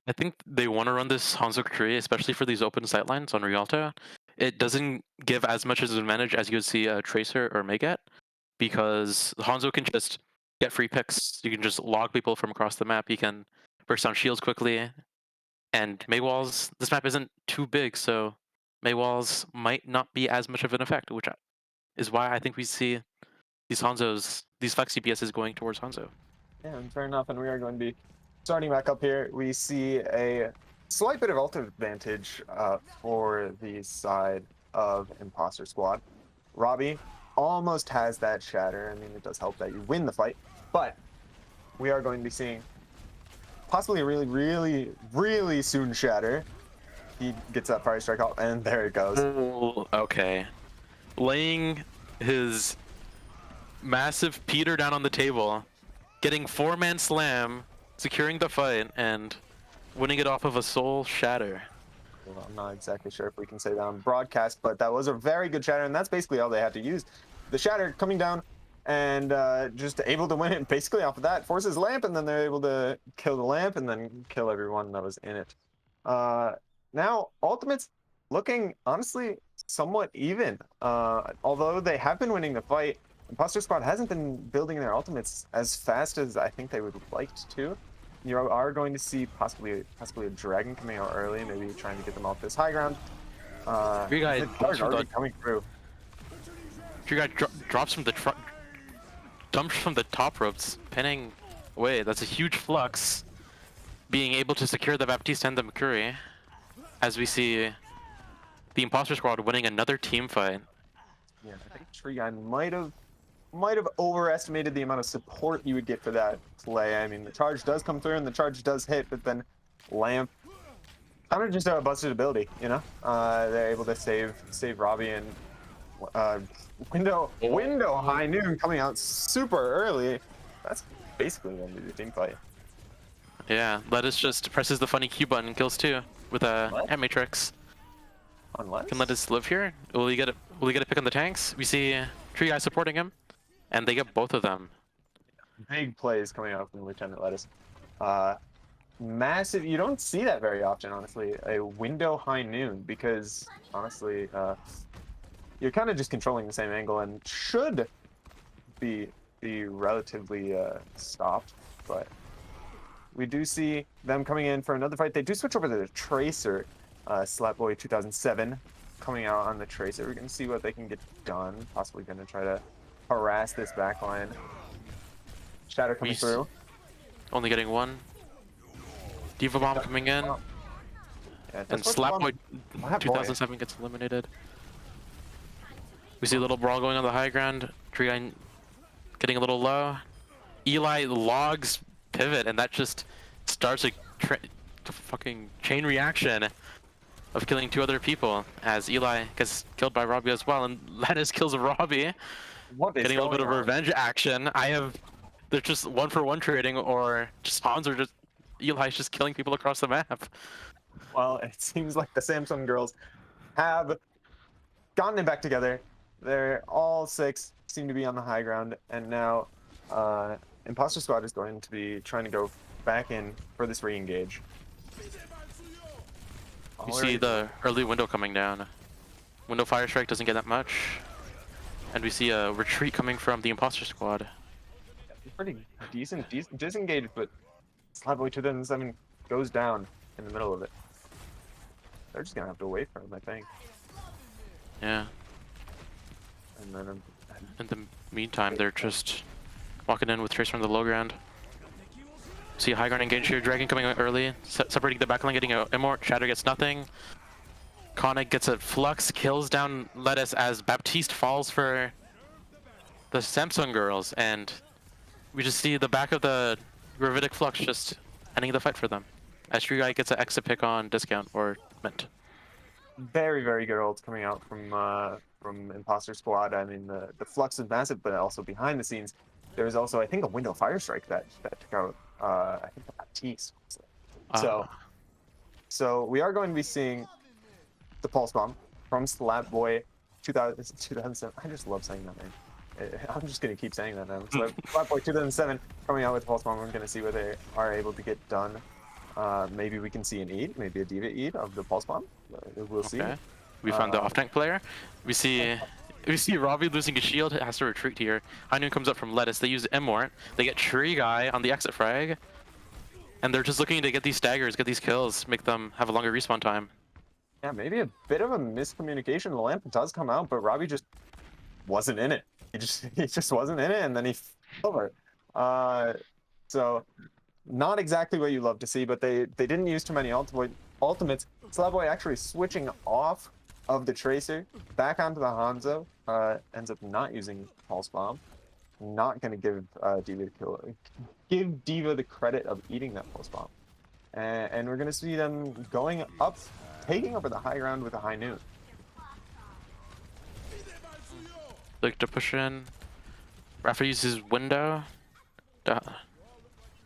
[SPEAKER 14] I think they want to run this Hanzo McCree, especially for these open sightlines on Rialto. It doesn't give as much as an advantage as you would see a Tracer or Megat, because Hanzo can just get free picks. You can just log people from across the map. You can burst down shields quickly. And Maywalls, this map isn't too big, so Maywalls might not be as much of an effect, which is why I think we see these flex DPSs going towards Hanzo.
[SPEAKER 13] Yeah, fair enough. And we are going to be starting back up here. We see a slight bit of ult advantage for the side of Imposter Squad. Robbie almost has that shatter. I mean, it does help that you win the fight, but we are going to be seeing possibly a really, really, really soon shatter. He gets that fire strike off, and there it goes.
[SPEAKER 14] Oh, okay. Laying his massive Peter down on the table, getting 4-man slam, securing the fight, and winning it off of a soul shatter.
[SPEAKER 13] Well, I'm not exactly sure if we can say that on broadcast, but that was a very good shatter, and that's basically all they had to use. The shatter coming down and just able to win it basically off of that. Forces lamp, and then they're able to kill the lamp and then kill everyone that was in it. Now, ultimates looking, honestly, somewhat even. Although they have been winning the fight, Imposter Squad hasn't been building their ultimates as fast as I think they would like to. You are going to see possibly a dragon coming out early, maybe trying to get them off this high ground.
[SPEAKER 14] You guys
[SPEAKER 13] already coming through.
[SPEAKER 14] You guys drops from the dumps from the top ropes, pinning away. That's a huge flux. Being able to secure the Baptiste and the McCurry, as we see the Imposter Squad winning another team fight.
[SPEAKER 13] Yeah, I think Tree Guy might have overestimated the amount of support you would get for that play. I mean, the charge does come through and the charge does hit, but then Lamp kind of just a busted ability, you know? They're able to save Robbie, and window high noon coming out super early. That's basically going to be the team fight.
[SPEAKER 14] Yeah, Lettuce just presses the funny Q button and kills two with a Ant Matrix.
[SPEAKER 13] Unless
[SPEAKER 14] can Lettuce live here? Will he get a pick on the tanks? We see Tree Guy supporting him, and they get both of them.
[SPEAKER 13] Big plays coming out from Lieutenant Lettuce. Massive. You don't see that very often, honestly. A window high noon, because honestly, you're kind of just controlling the same angle and should be relatively stopped, but we do see them coming in for another fight. They do switch over to the Tracer. Slapboy 2007 coming out on the Tracer. We're going to see what they can get done. Possibly going to try to harass this backline. Shatter coming through.
[SPEAKER 14] Only getting one. Diva Bomb coming in.
[SPEAKER 13] Yeah,
[SPEAKER 14] and Slapboy 2007 gets eliminated. We see a little brawl going on the high ground. Tree getting a little low. Eli logs pivot, and that just starts a fucking chain reaction of killing 2 other people as Eli gets killed by Robbie as well, and Lettuce kills Robbie.
[SPEAKER 13] What is
[SPEAKER 14] getting a little bit of
[SPEAKER 13] going on?
[SPEAKER 14] revenge action. They're just 1-for-1 trading, or just Hans or just Eli's just killing people across the map.
[SPEAKER 13] Well, it seems like the Samsung girls have gotten it back together. They're all 6, seem to be on the high ground, and now Imposter Squad is going to be trying to go back in for this re-engage.
[SPEAKER 14] You see the early window coming down. Window fire strike doesn't get that much. And we see a retreat coming from the Imposter Squad.
[SPEAKER 13] Pretty decent disengaged, but Slapboy 2007 goes down in the middle of it. They're just gonna have to wait for him, I think.
[SPEAKER 14] Yeah.
[SPEAKER 13] And then
[SPEAKER 14] in the meantime, they're just walking in with Trace from the low ground. See a high ground engage here. Dragon coming out early, separating the backline, getting a Immort. Shatter gets nothing. Koenig gets a Flux, kills down Lettuce as Baptiste falls for the Samsung girls, and we just see the back of the Gravitic Flux just ending the fight for them. As Tree Guy gets an exit pick on Discount or Mint.
[SPEAKER 13] very, very good ults coming out from Imposter Squad. I mean, the Flux is massive, but also behind the scenes, there's also, I think, a Window Fire Strike that took out, I think, Baptiste. So we are going to be seeing the Pulse Bomb from Slapboy 2007. I just love saying that name. I'm just going to keep saying that now. Slapboy 2007 coming out with the Pulse Bomb. We're going to see what they are able to get done. Maybe we can see an Eid, maybe a Diva Eid of the Pulse Bomb. We'll see.
[SPEAKER 14] We found the off-tank player. We see Robbie losing his shield, has to retreat here. High Noon comes up from Lettuce. They use Immort. They get Tree Guy on the exit frag. And they're just looking to get these staggers, get these kills, make them have a longer respawn time.
[SPEAKER 13] Yeah, maybe a bit of a miscommunication. The lamp does come out, but Robbie just wasn't in it. He just wasn't in it, and then he fell over. So not exactly what you love to see, but they didn't use too many ultimates. Slapboy actually switching off of the Tracer back onto the Hanzo, ends up not using Pulse Bomb. Not going to give Diva the credit of eating that Pulse Bomb. And we're going to see them going up, taking over the high ground with a High Noon.
[SPEAKER 14] Like to push in. Rafa uses window to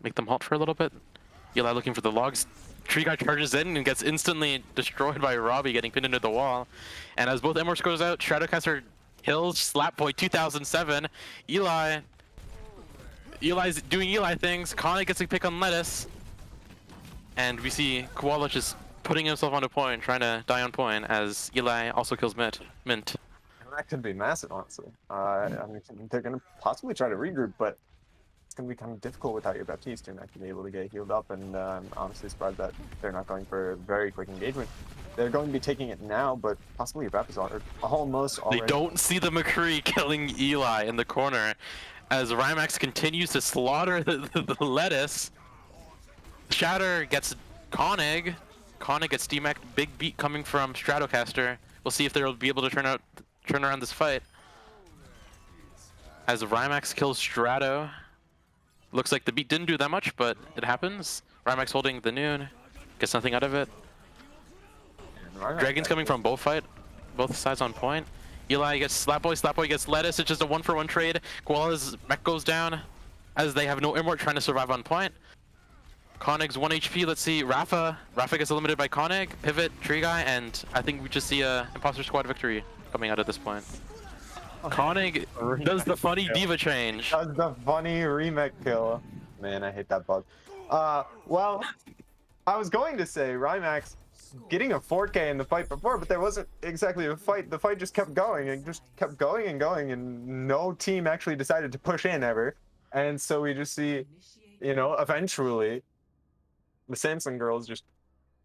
[SPEAKER 14] make them halt for a little bit. Eli looking for the logs. Tree Guy charges in and gets instantly destroyed by Robbie, getting pinned into the wall. And as both Immorts goes out, Shadowcaster kills Slapboy 2007. Eli's doing Eli things. Connie gets a pick on Lettuce. And we see Koala just putting himself on a point, trying to die on point, as Eli also kills Mint.
[SPEAKER 13] That could be massive, honestly. I mean, they're going to possibly try to regroup, but it's going to be kind of difficult without your Baptiste. You're not going to be able to get healed up, and I'm honestly surprised that they're not going for a very quick engagement. They're going to be taking it now, but possibly your Bap is almost already...
[SPEAKER 14] They don't see the McCree killing Eli in the corner, as Rymax continues to slaughter the Lettuce. Shatter gets Koenig. Koenig gets DMAC. Big beat coming from Stratocaster. We'll see if they'll be able to turn around this fight. As Rymax kills Strato. Looks like the beat didn't do that much, but it happens. Rymax holding the Noon. Gets nothing out of it. Dragon's coming from both sides on point. Eli gets Slapboy, Slapboy gets Lettuce. It's just a 1-for-1 trade. Koala's mech goes down as they have no Immort trying to survive on point. Koenig's 1 HP. Let's see. Rafa gets eliminated by Koenig. Pivot, Tree Guy, and I think we just see a Imposter Squad victory coming out at this point. Koenig does the funny Diva change.
[SPEAKER 13] Does the funny remake kill. Man, I hate that bug. Well, I was going to say Rymax getting a 4K in the fight before, but there wasn't exactly a fight. The fight just kept going. It just kept going and going, and no team actually decided to push in ever. And so we just see, you know, eventually the Samsung girls just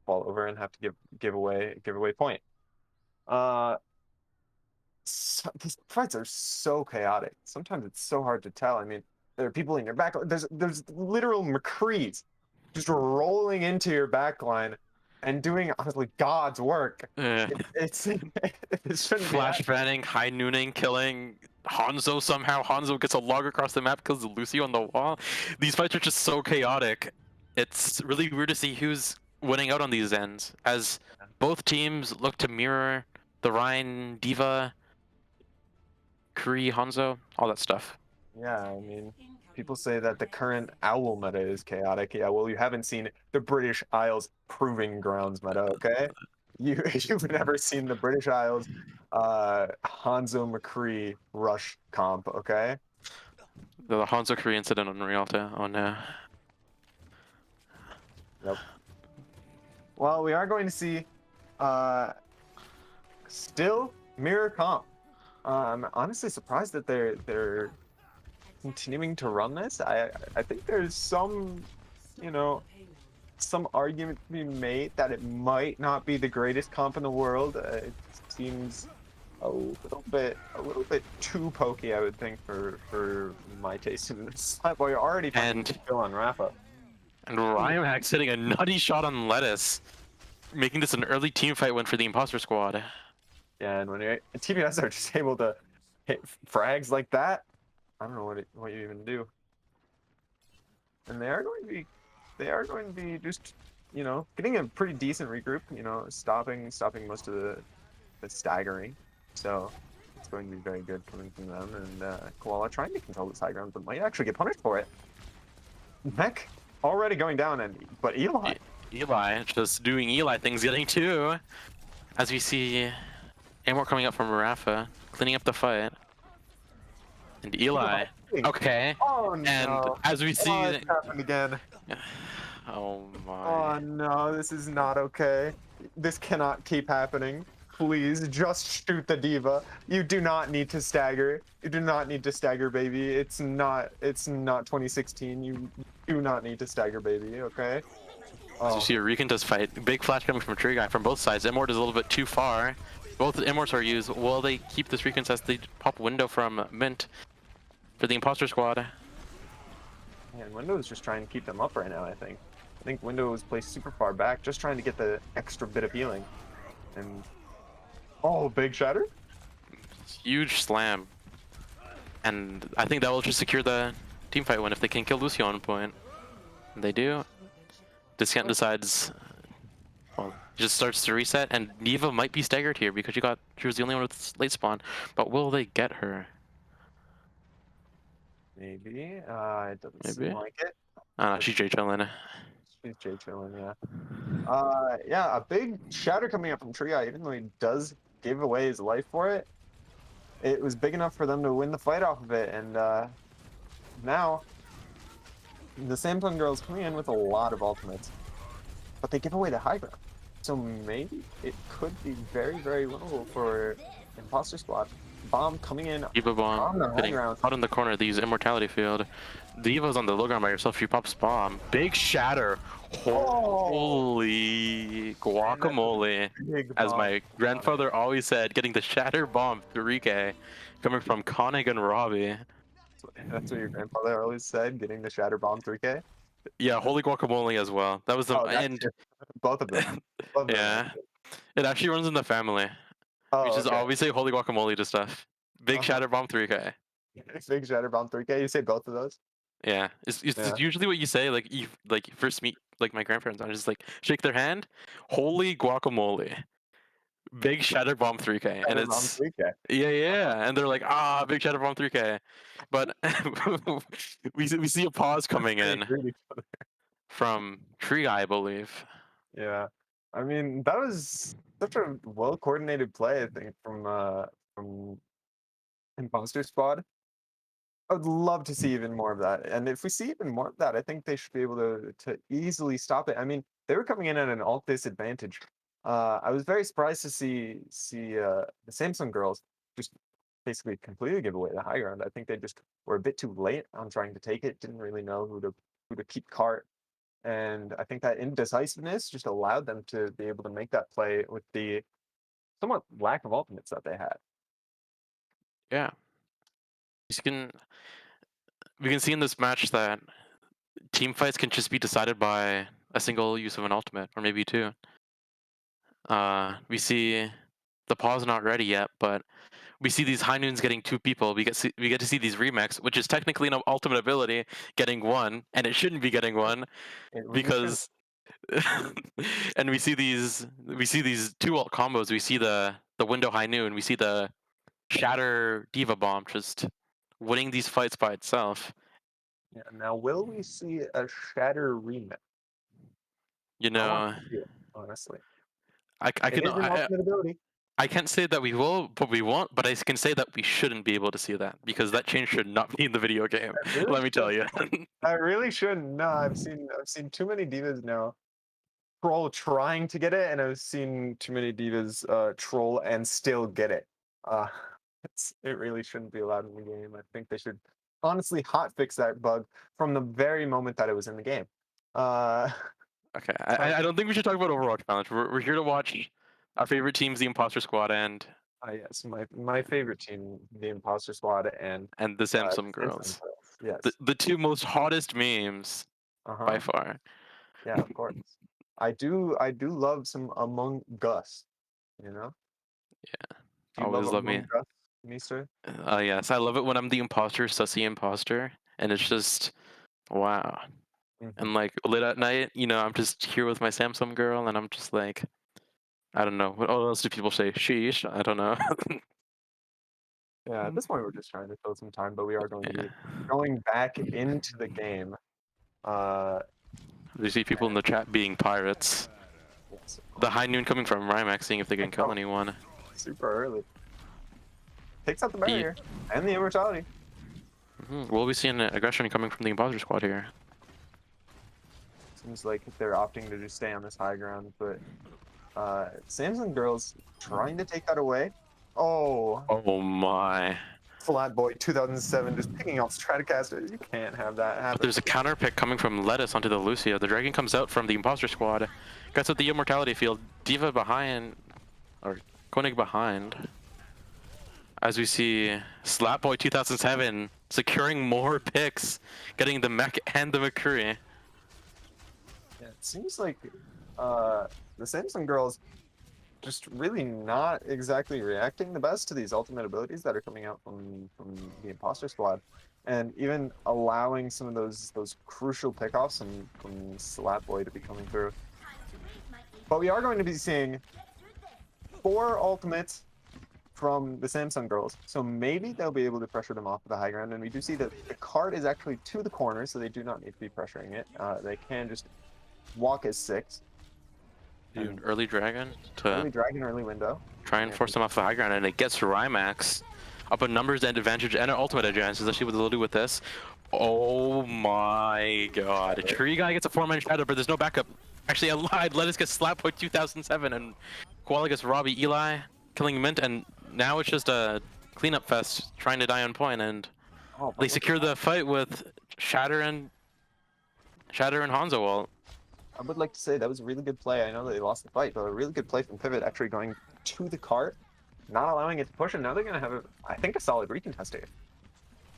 [SPEAKER 13] fall over and have to give away point. So, these fights are so chaotic. Sometimes it's so hard to tell. I mean, there are people in your back. There's literal McCrees just rolling into your backline and doing honestly God's work. It shouldn't
[SPEAKER 14] Flash banning, high nooning, killing Hanzo gets a log across the map because of Lucio on the wall. These fights are just so chaotic. It's really weird to see who's winning out on these ends, as both teams look to mirror the Rhine, Diva, Kree, Hanzo, all that stuff.
[SPEAKER 13] Yeah, I mean, people say that the current owl meta is chaotic. Yeah, well, you haven't seen the British Isles Proving Grounds meta, okay? You've never seen the British Isles Hanzo McCree rush comp, okay?
[SPEAKER 14] The Hanzo Kree incident on Rialto. Oh no.
[SPEAKER 13] Yep. Well, we are going to see still mirror comp. I'm honestly surprised that they're continuing to run this. I think there's some, you know, some argument to be made that it might not be the greatest comp in the world. It seems a little bit too pokey, I would think, for my taste in this. Well, you're already finding kill on Rafa.
[SPEAKER 14] And Rhymax hitting a nutty shot on Lettuce, making this an early team fight win for the Imposter Squad.
[SPEAKER 13] Yeah, and when TBS are just able to hit frags like that, I don't know what you even do. And they are going to be just, you know, getting a pretty decent regroup, you know, stopping most of the staggering. So it's going to be very good coming from them. And Koala trying to control this high ground, but might actually get punished for it. Mech already going down, but Eli
[SPEAKER 14] just doing Eli things, getting two. As we see Amor coming up from Rafa, cleaning up the fight. And Eli, okay.
[SPEAKER 13] Oh no!
[SPEAKER 14] And as we see,
[SPEAKER 13] it's happened again.
[SPEAKER 14] Oh my!
[SPEAKER 13] Oh no! This is not okay. This cannot keep happening. Please, just shoot the diva. You do not need to stagger. You do not need to stagger, baby. It's not 2016. You do not need to stagger, baby. Okay.
[SPEAKER 14] As you see a Recontest fight, big flash coming from Tree Guy from both sides. Immort is a little bit too far. Both Immorts are used. Will they keep this Recontest? They pop window from Mint for the Imposter Squad.
[SPEAKER 13] And Window is just trying to keep them up right now, I think. I think Window was placed super far back, just trying to get the extra bit of healing. And oh, big shatter?
[SPEAKER 14] Huge slam. And I think that will just secure the team fight win if they can kill Lucio on point. And they do. Discount decides, well, just starts to reset, and Neva might be staggered here because she was the only one with late spawn. But will they get her?
[SPEAKER 13] Maybe. It doesn't seem like it.
[SPEAKER 14] She's J chilling.
[SPEAKER 13] She's J chilling, yeah. Yeah, a big shatter coming up from Tria, even though he does give away his life for it. It was big enough for them to win the fight off of it, and now the Samsung girls coming in with a lot of ultimates, but they give away the high ground. So maybe it could be very, very winnable for Imposter Squad. Bomb coming in
[SPEAKER 14] Diva bomb hitting out in the corner. They use Immortality Field. Diva's on the low ground by herself. She pops bomb. Big shatter. Holy guacamole. As my grandfather always said, getting the shatter bomb 3K coming from Konig and Robbie.
[SPEAKER 13] That's what your grandfather always said, getting the shatter bomb 3K?
[SPEAKER 14] Yeah, holy guacamole as well. That was the and
[SPEAKER 13] both of them.
[SPEAKER 14] Yeah. It actually runs in the family. We just always say holy guacamole to stuff. Big shatter bomb 3K.
[SPEAKER 13] Big shatter bomb 3K. You say both of those?
[SPEAKER 14] Yeah, it's usually what you say. Like you first meet like my grandparents. I just like shake their hand. Holy guacamole. Big shatter bomb 3K, and it's
[SPEAKER 13] 3K.
[SPEAKER 14] Yeah, and they're like big shatter bomb 3K, but we see a pause coming in from Tree, I believe.
[SPEAKER 13] Yeah, I mean that was such a well coordinated play, I think, from Imposter Squad. I would love to see even more of that, and if we see even more of that, I think they should be able to easily stop it. I mean, they were coming in at an alt disadvantage. I was very surprised to see the Samsung girls just basically completely give away the high ground. I think they just were a bit too late on trying to take it. Didn't really know who to keep cart, and I think that indecisiveness just allowed them to be able to make that play with the somewhat lack of ultimates that they had.
[SPEAKER 14] Yeah, we can see in this match that team fights can just be decided by a single use of an ultimate, or maybe two. We see the pause not ready yet, but we see these high noons getting 2 people. We get to see these remix, which is technically an ultimate ability, getting 1, and it shouldn't be getting 1 because. And we see these 2 ult combos. We see the window high noon. We see the shatter diva bomb just winning these fights by itself.
[SPEAKER 13] Yeah. Now, will we see a shatter remix?
[SPEAKER 14] You
[SPEAKER 13] I want
[SPEAKER 14] know,
[SPEAKER 13] to see it, honestly.
[SPEAKER 14] I
[SPEAKER 13] It is an ultimate ability.
[SPEAKER 14] I can't say that we will, but we won't. But I can say that we shouldn't be able to see that because that change should not be in the video game.
[SPEAKER 13] Really
[SPEAKER 14] Let me tell you.
[SPEAKER 13] I really shouldn't. No, I've seen too many divas now troll trying to get it, and I've seen too many divas troll and still get it. Uh, it really shouldn't be allowed in the game. I think they should honestly hotfix that bug from the very moment that it was in the game.
[SPEAKER 14] Okay, I don't think we should talk about Overwatch Challenge. We're here to watch our favorite teams, the Imposter Squad, and
[SPEAKER 13] yes, my favorite team, the Imposter Squad, and
[SPEAKER 14] the Samsung Girls.
[SPEAKER 13] Yes,
[SPEAKER 14] the 2 most hottest memes by far.
[SPEAKER 13] Yeah, of course. I do love some Among Us, you know?
[SPEAKER 14] Yeah.
[SPEAKER 13] Do you
[SPEAKER 14] Always love
[SPEAKER 13] Among
[SPEAKER 14] me.
[SPEAKER 13] Us, Mister?
[SPEAKER 14] Yes, I love it when I'm the imposter, sussy imposter, and it's just wow. And like late at night, I'm just here with my Samsung girl, and I'm just like, I don't know. What else do people say? Sheesh. I don't know.
[SPEAKER 13] Yeah, at this point we're just trying to kill some time, but we are going to be going back into the game.
[SPEAKER 14] You see people in the chat being pirates.
[SPEAKER 13] Yes.
[SPEAKER 14] The high noon coming from Rymax, seeing if they can kill anyone.
[SPEAKER 13] Super early. Takes out the barrier and the immortality.
[SPEAKER 14] We'll be seeing aggression coming from the Imposter Squad here.
[SPEAKER 13] Seems like they're opting to just stay on this high ground, but Samsung Girls trying to take that away. Oh
[SPEAKER 14] my.
[SPEAKER 13] Flatboy 2007 just picking off Stratocaster. You can't have that happen.
[SPEAKER 14] But there's a counter pick coming from Lettuce onto the Lucio. The Dragon comes out from the Imposter Squad. Gets out the Immortality field. Diva behind, or Koenig behind. As we see Slapboy 2007 securing more picks, getting the mech and the McCurry.
[SPEAKER 13] Yeah, it seems like the Samsung Girls just really not exactly reacting the best to these ultimate abilities that are coming out from the Imposter Squad, and even allowing some of those crucial pickoffs from Slapboy to be coming through. But we are going to be seeing 4 ultimates from the Samsung Girls, so maybe they'll be able to pressure them off the high ground. And we do see that the cart is actually to the corner, so they do not need to be pressuring it. They can just walk as 6.
[SPEAKER 14] Early Dragon to
[SPEAKER 13] early window.
[SPEAKER 14] Try and force them off the high ground, and it gets Rymax up a numbers and advantage and an ultimate advantage, especially what they'll do with this. Oh my god. Tree Guy gets a 4-man shadow, but there's no backup. Actually, I lied. Let us get slapped by 2007, and Koala gets Robbie Eli, killing Mint, and now it's just a cleanup fest trying to die on point, and they secure the fight with Shatter and Hanzo ult.
[SPEAKER 13] I would like to say that was a really good play. I know they lost the fight, but a really good play from Pivot, actually going to the cart, not allowing it to push, and now they're going to have, I think, a solid recontest here.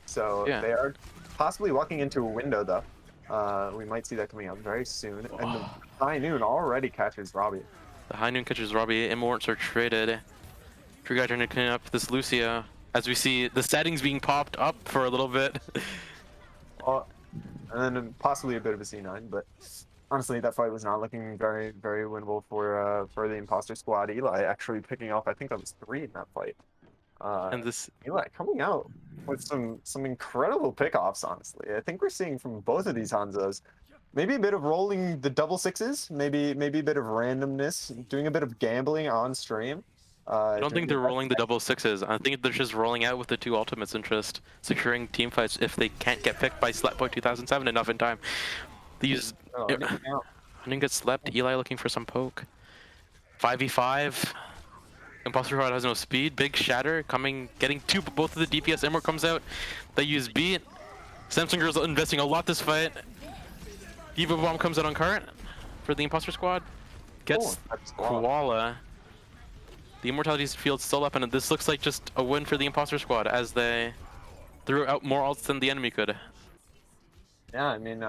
[SPEAKER 13] So they are possibly walking into a window, though. We might see that coming out very soon. And the High Noon already catches Robbie.
[SPEAKER 14] The High Noon catches Robbie. Immorts are traded. True Guy trying to clean up this Lucio. As we see the settings being popped up for a little bit.
[SPEAKER 13] And then possibly a bit of a C9, but honestly, that fight was not looking very, very winnable for the Imposter Squad. Eli actually picking off, I think that was 3 in that fight.
[SPEAKER 14] And this
[SPEAKER 13] Eli coming out with some incredible pickoffs, honestly. I think we're seeing from both of these Hanzos maybe a bit of rolling the double 6s, maybe a bit of randomness, doing a bit of gambling on stream.
[SPEAKER 14] I don't think they're rolling the double 6s. I think they're just rolling out with the 2 ultimates and just securing team fights if they can't get picked by Slapboy 2007 enough in time. These Hunting gets slept. Eli looking for some poke. 5v5. Imposter Squad has no speed. Big Shatter coming, getting both of the DPS. Immort comes out. They use beat. Samsung Girls investing a lot this fight. Diva Bomb comes out on cart for the Imposter Squad. Gets Koala. The Immortality field's still up, and this looks like just a win for the Imposter Squad as they threw out more ults than the enemy could.
[SPEAKER 13] Yeah, I mean,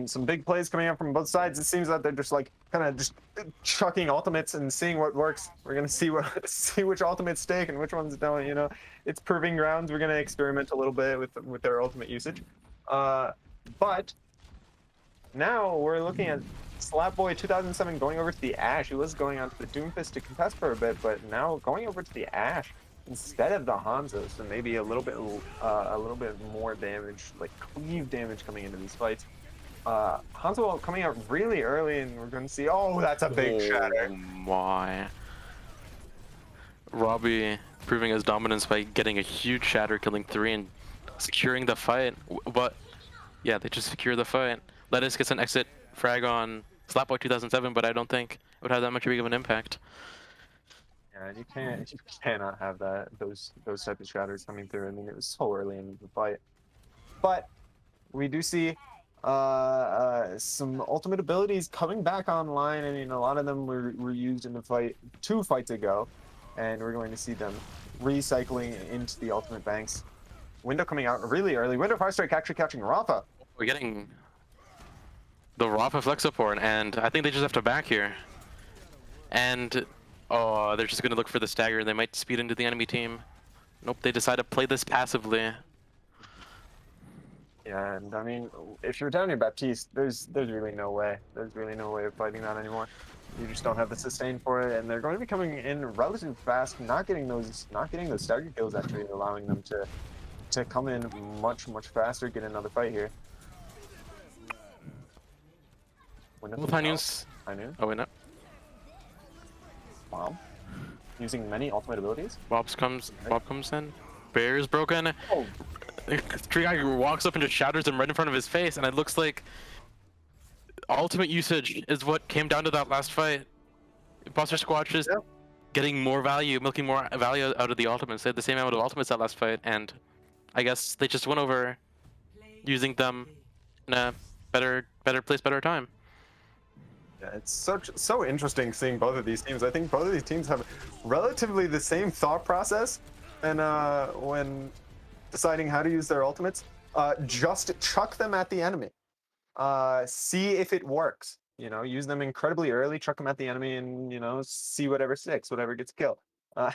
[SPEAKER 13] some big plays coming up from both sides. It seems that they're just like kind of just chucking ultimates and seeing what works. We're gonna see see which ultimates stick and which ones don't. You know, it's proving grounds. We're gonna experiment a little bit with their ultimate usage. But now we're looking at Slapboy 2007 going over to the Ash. He was going on to the Doomfist to contest for a bit, but now going over to the Ash instead of the Hanzo, so maybe a little bit more damage, like cleave damage coming into these fights. Hanzo coming out really early, and we're going to see. Oh, that's a big shatter.
[SPEAKER 14] Oh my! Robbie proving his dominance by getting a huge shatter, killing 3 and securing the fight. But yeah, they just secure the fight. Lettuce gets an exit frag on Slapboy 2007, but I don't think it would have that much big of an impact.
[SPEAKER 13] Yeah, you cannot have those type of shatters coming through. I mean, it was so early in the fight, but we do see some ultimate abilities coming back online. I mean, a lot of them were used in the fight 2 fights ago, and we're going to see them recycling into the ultimate banks. Window coming out really early. Window Fire Strike actually catching Rafa.
[SPEAKER 14] We're getting the Rafa flex support, and I think they just have to back here. And oh, they're just gonna look for the stagger. They might speed into the enemy team. Nope, they decide to play this passively.
[SPEAKER 13] Yeah, and I mean, if you're down your Baptiste, there's really no way. There's really no way of fighting that anymore. You just don't have the sustain for it, and they're going to be coming in relatively fast, not getting those stagger kills, actually allowing them to come in much faster, get another fight here.
[SPEAKER 14] Both high noons. Oh wait, no.
[SPEAKER 13] Wow. Using many ultimate abilities.
[SPEAKER 14] Bob comes in. Barrier is broken.
[SPEAKER 13] Oh.
[SPEAKER 14] Tree Guy walks up and just shatters him right in front of his face, and it looks like ultimate usage is what came down to that last fight. Imposter Squad just getting more value, milking more value out of the ultimates. They had the same amount of ultimates that last fight, and I guess they just went over using them in a better place, better time.
[SPEAKER 13] Yeah, it's so interesting seeing both of these teams. I think both of these teams have relatively the same thought process, and when deciding how to use their ultimates, just chuck them at the enemy. See if it works. You know, use them incredibly early, chuck them at the enemy, and you know, see whatever sticks, whatever gets killed. A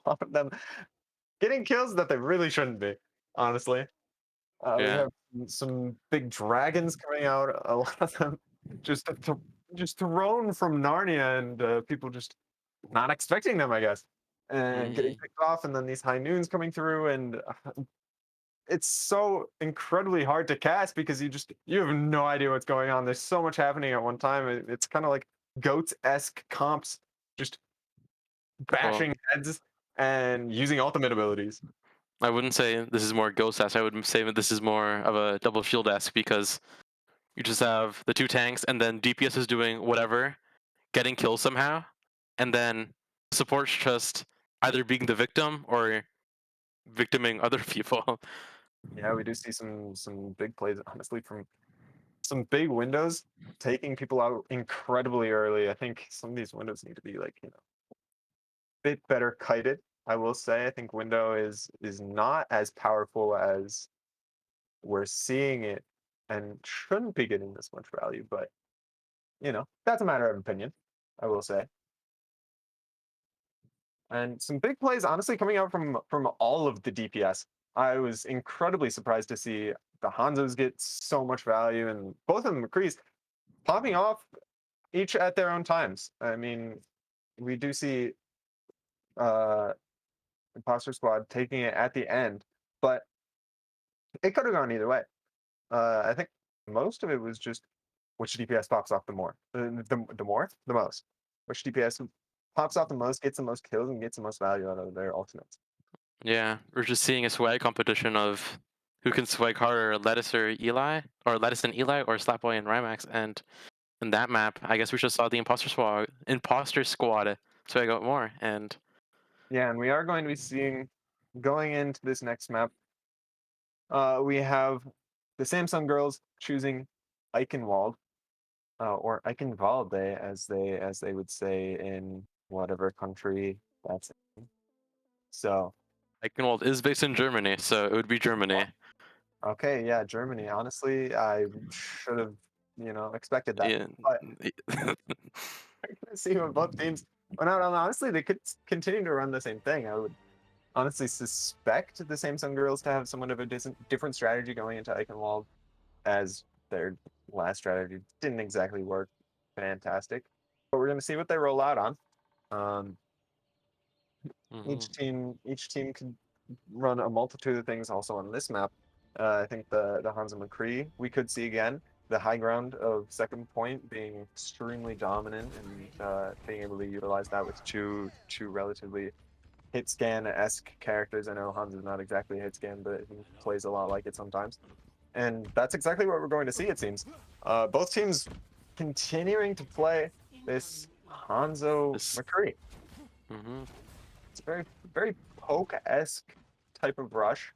[SPEAKER 13] lot of them getting kills that they really shouldn't be, honestly. We have some big dragons coming out. A lot of them just thrown from Narnia, and people just not expecting them, I guess, and getting picked off. And then these high noons coming through, and it's so incredibly hard to cast because you have no idea what's going on. There's so much happening at one time. It's kind of like Goats-esque comps, just bashing heads and using ultimate abilities.
[SPEAKER 14] I wouldn't say this is more Ghost-esque. I would say that this is more of a double shield-esque, because you just have the 2 tanks, and then DPS is doing whatever, getting kills somehow, and then support's just either being the victim or victiming other people.
[SPEAKER 13] Yeah, we do see some big plays, honestly, from some big windows taking people out incredibly early. I think some of these windows need to be, like, you know, a bit better kited. I will say I think window is not as powerful as we're seeing it, and shouldn't be getting this much value, but you know, that's a matter of opinion, I will say. And some big plays, honestly, coming out from all of the DPS. I was incredibly surprised to see the Hanzos get so much value, and both of them, McCree's, popping off each at their own times. I mean, we do see Imposter Squad taking it at the end, but it could have gone either way. I think most of it was just which DPS pops off the more. The most. Which DPS pops off the most, gets the most kills, and gets the most value out of their ultimates.
[SPEAKER 14] Yeah, we're just seeing a swag competition of who can swag harder, Lettuce or Eli, or Lettuce and Eli, or Slapboy and Rymax. And in that map, I guess we just saw the Imposter Squad swag out more. And
[SPEAKER 13] yeah, and we are going to be seeing, going into this next map, we have the Samsung girls choosing Eichenwald, or Eichenwalde, as they would say in whatever country that's in. So
[SPEAKER 14] Eichenwald is based in Germany, so it would be Germany.
[SPEAKER 13] Okay, yeah, Germany. Honestly, I should have expected that.
[SPEAKER 14] Yeah.
[SPEAKER 13] But we're gonna see what both teams went out on. Honestly, they could continue to run the same thing. I would honestly suspect the Samsung girls to have somewhat of a different strategy going into Eichenwald, as their last strategy didn't exactly work fantastic. But we're gonna see what they roll out on. Each team can run a multitude of things also on this map. I think the Hansa McCree we could see again. The high ground of second point being extremely dominant and being able to utilize that with two relatively hit scan-esque characters. I know Hans is not exactly a hit scan, but he plays a lot like it sometimes. And that's exactly what we're going to see, it seems. Both teams continuing to play this Hanzo McCree. It's a very, very poke-esque type of rush,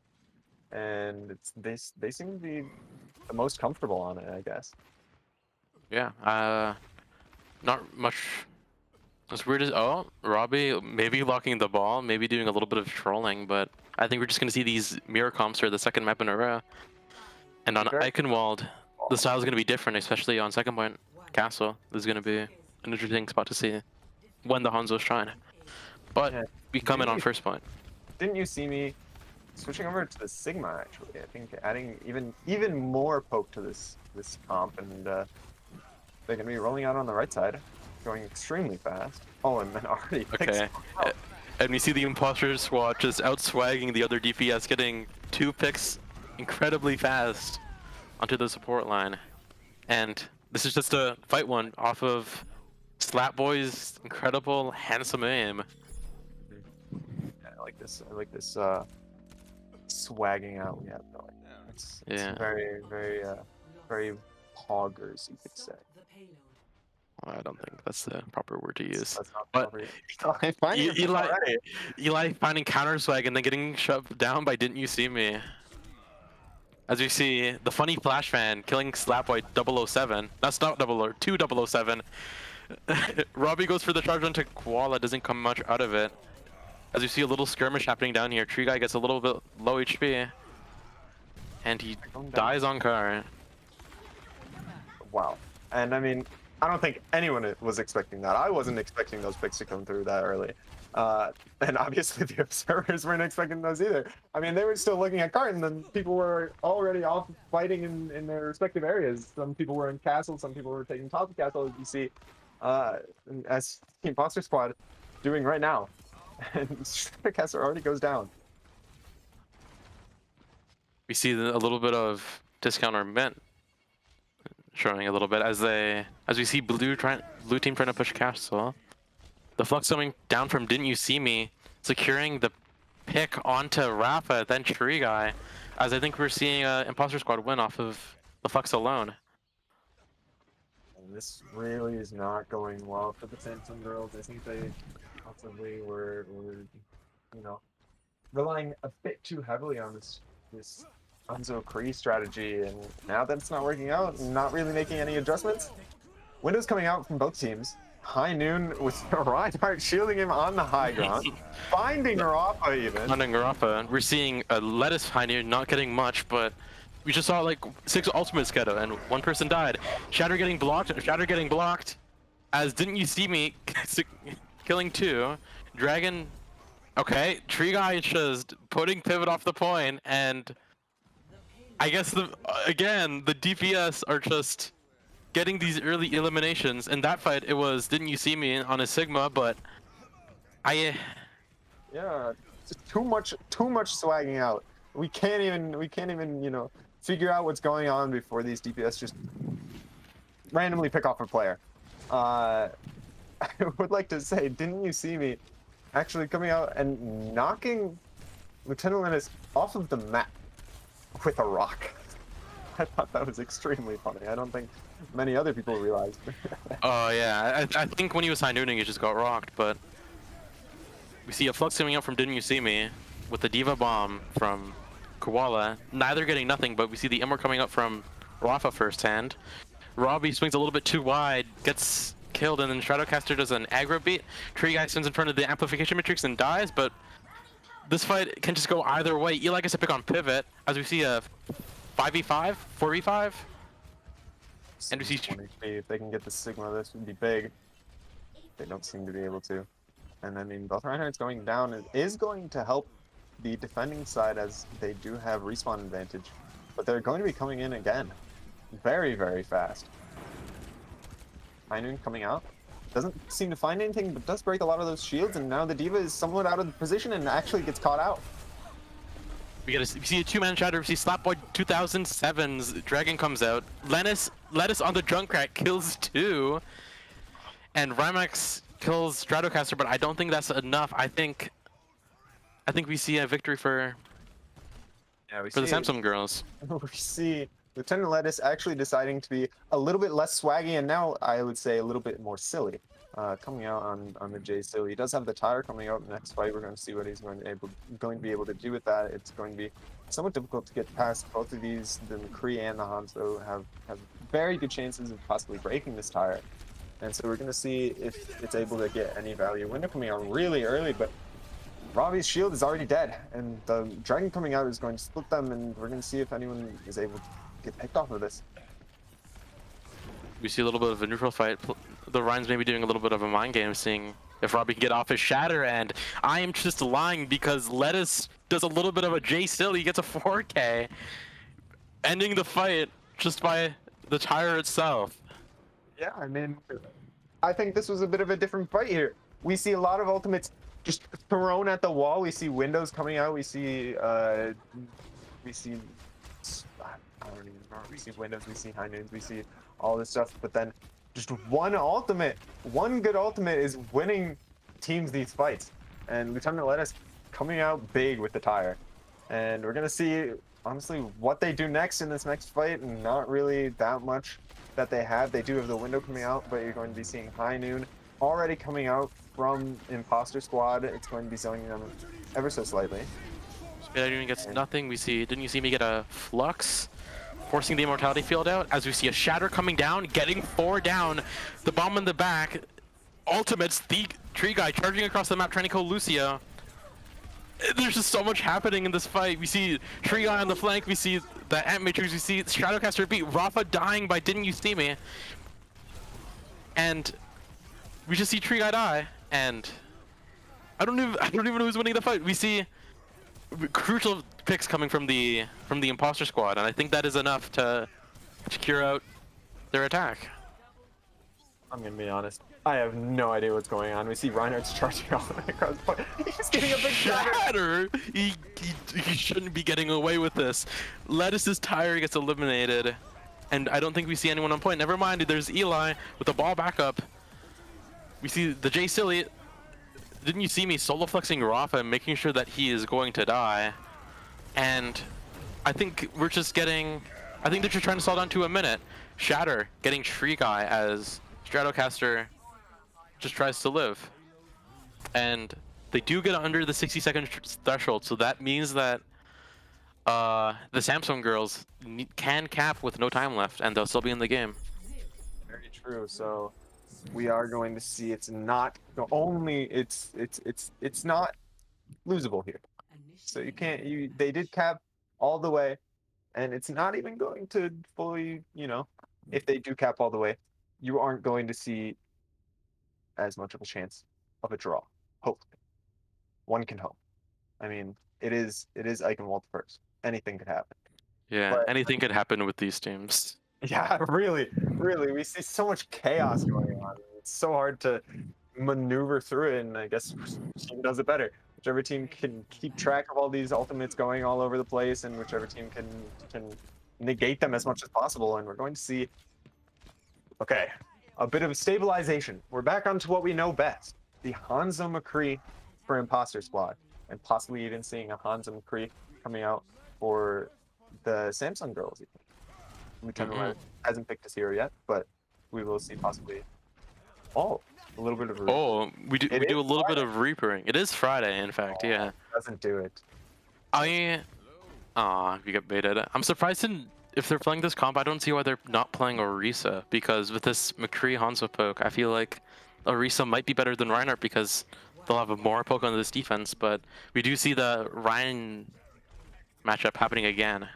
[SPEAKER 13] and they seem to be the most comfortable on it, I guess.
[SPEAKER 14] Yeah, not much. As weird as Robbie maybe locking the ball, maybe doing a little bit of trolling, but I think we're just gonna see these mirror comps for the second map in a row. And on Eichenwald, the style is gonna be different, especially on second point castle. This is gonna be an interesting spot to see when the Hanzos shine. But we come in on first point.
[SPEAKER 13] Didn't you see me switching over to the Sigma? Actually, I think adding even more poke to this comp, and they're gonna be rolling out on the right side, going extremely fast. Oh, and then already picks
[SPEAKER 14] and we see the imposter squad just outswagging the other DPS, getting 2 picks incredibly fast onto the support line. And this is just a fight one off of Slapboy's incredible handsome aim.
[SPEAKER 13] I like this swagging out we have going. It's very, very, very poggers, you could say.
[SPEAKER 14] I don't think that's the proper word to use.
[SPEAKER 13] That's not
[SPEAKER 14] but
[SPEAKER 13] Eli
[SPEAKER 14] finding counter swag and then getting shoved down by Didn't You See Me. As we see the funny Flash fan killing Slapboy 007. That's not 007. Robbie goes for the charge onto Koala, doesn't come much out of it. As you see a little skirmish happening down here, Tree Guy gets a little bit low HP. And he dies on car.
[SPEAKER 13] Wow. And I mean, I don't think anyone was expecting that. I wasn't expecting those picks to come through that early. And obviously the observers weren't expecting those either. I mean, they were still looking at Carton, and people were already off fighting in their respective areas. Some people were in castle, some people were taking top of castle, as you see, as the Imposter Squad doing right now. And Stratocaster already goes down.
[SPEAKER 14] We see a little bit of discount or mint showing a little bit as we see blue team trying to push castle. The flux coming down from Didn't You See Me, securing the pick onto Rafa, then Tree Guy, as I think we're seeing Imposter Squad win off of the flux alone.
[SPEAKER 13] And this really is not going well for the Samsung girls. I think they possibly were relying a bit too heavily on this Hanzo Kree strategy, and now that it's not working out, not really making any adjustments. Windows coming out from both teams. High Noon with Reinhardt shielding him on the high ground, finding Rafa even.
[SPEAKER 14] Finding Rafa. We're seeing a Lettuce High Noon not getting much, but we just saw like 6 ultimates get and 1 person died. Shatter getting blocked. As Didn't You See Me killing 2. Dragon. Okay, Tree Guy is just putting Pivot off the point, and I guess the DPS are just getting these early eliminations. In that fight, it was Didn't You See Me on a Sigma, but
[SPEAKER 13] yeah, it's too much swagging out. We can't even figure out what's going on before these DPS just randomly pick off a player. I would like to say, Didn't You See Me actually coming out and knocking Lieutenant Linus off of the map with a rock. I thought that was extremely funny. I don't think many other people realized.
[SPEAKER 14] Oh yeah, I think when he was high nooning, he just got rocked. But we see a flux coming out from Didn't You See Me with the Diva Bomb from Koala. Neither getting nothing, but we see the Immor coming up from Rafa firsthand. Robbie swings a little bit too wide, gets killed, and then Stratocaster does an aggro beat. Tree Guy spins in front of the Amplification Matrix and dies, but this fight can just go either way. Eli gets a pick on Pivot, as we see a 5v5, 4v5. And we see
[SPEAKER 13] 1 HP. If they can get the Sigma, this would be big. They don't seem to be able to. And I mean, both Reinhardt's going down is going to help the defending side as they do have respawn advantage. But they're going to be coming in again. Very, very fast. High Noon coming out. Doesn't seem to find anything, but does break a lot of those shields, and now the D.Va is somewhat out of the position and actually gets caught out.
[SPEAKER 14] We see a two-man shatter. We see Slapboy 2007's Dragon comes out. Lettuce on the Junkrat kills 2. And Rymax kills Stratocaster, but I don't think that's enough. I think we see a victory for the Samsung girls.
[SPEAKER 13] We see Lieutenant Lettuce actually deciding to be a little bit less swaggy, and now I would say a little bit more silly. Coming out on the J Silly. He does have the tire coming out next fight. We're going to see what he's going to be able to do with that. It's going to be somewhat difficult to get past both of these. The McCree and the Hanzo have very good chances of possibly breaking this tire. And so we're going to see if it's able to get any value. Window coming out really early, but Robbie's shield is already dead. And the Dragon coming out is going to split them, and we're going to see if anyone is able to get picked off of this.
[SPEAKER 14] We see a little bit of a neutral fight. The Rhines may be doing a little bit of a mind game, seeing if Robbie can get off his shatter, and I am just lying because Lettuce does a little bit of a J still. He gets a 4K, ending the fight just by the tire itself.
[SPEAKER 13] Yeah, I mean, I think this was a bit of a different fight here. We see a lot of ultimates just thrown at the wall. We see windows coming out. We see I don't even remember. We see windows. We see high noons. We see all this stuff. But then just one good ultimate is winning teams these fights. And Lieutenant Lettuce coming out big with the tire. And we're gonna see honestly what they do next in this next fight, and not really that much that they have. They do have the window coming out, but you're going to be seeing High Noon already coming out from Imposter Squad. It's going to be zoning them ever so slightly.
[SPEAKER 14] High Noon gets nothing. We see, didn't you see me get a Flux? Forcing the Immortality field out, as we see a Shatter coming down, getting 4 down. The bomb in the back. Ultimates, the tree guy charging across the map, trying to kill Lucio. There's just so much happening in this fight. We see Tree Guy on the flank, we see the Ant Matrix, we see Shadowcaster beat Rafa dying by Didn't You See Me? And we just see Tree Guy die, and I don't even know who's winning the fight. We see crucial picks coming from the Imposter Squad, and I think that is enough to cure out their attack.
[SPEAKER 13] I'm gonna be honest. I have no idea what's going on. We see Reinhardt's charging all the way across the point. He's getting a big
[SPEAKER 14] shatter. He shouldn't be getting away with this. Lettuce's tire gets eliminated, and I don't think we see anyone on point. Never mind, there's Eli with the ball back up. We see the J Silly. Didn't you see me solo flexing Rafa and making sure that he is going to die? And I think we're just getting. I think they're just trying to slow down to a minute. Shatter getting Tree Guy as Stratocaster just tries to live, and they do get under the 60-second threshold, so that means that the Samsung girls can cap with no time left, and they'll still be in the game.
[SPEAKER 13] Very true. So we are going to see it's not only it's not losable here. So you can't they did cap all the way, and it's not even going to fully, if they do cap all the way, you aren't going to see as much of a chance of a draw. Hopefully. One can hope. I mean, it is Eichenwald first. Anything could happen.
[SPEAKER 14] Yeah, but anything could happen with these teams.
[SPEAKER 13] Yeah, really. We see so much chaos going on. It's so hard to maneuver through it, and I guess whichever team does it better. Whichever team can keep track of all these ultimates going all over the place, and whichever team can negate them as much as possible. And we're going to see, okay, a bit of stabilization. We're back onto what we know best. The Hanzo McCree for Imposter Squad. And possibly even seeing a Hanzo McCree coming out for the Samsung girls. Lieutenant hasn't picked his hero yet, but we will see possibly a little bit of Reapering.
[SPEAKER 14] Oh, we do a little bit of Reapering. It is Friday, in fact, yeah.
[SPEAKER 13] Doesn't do it.
[SPEAKER 14] You got baited. I'm surprised if they're playing this comp, I don't see why they're not playing Orisa, because with this McCree Hanzo poke, I feel like Orisa might be better than Reinhardt because they'll have more poke on this defense, but we do see the Ryan matchup happening again.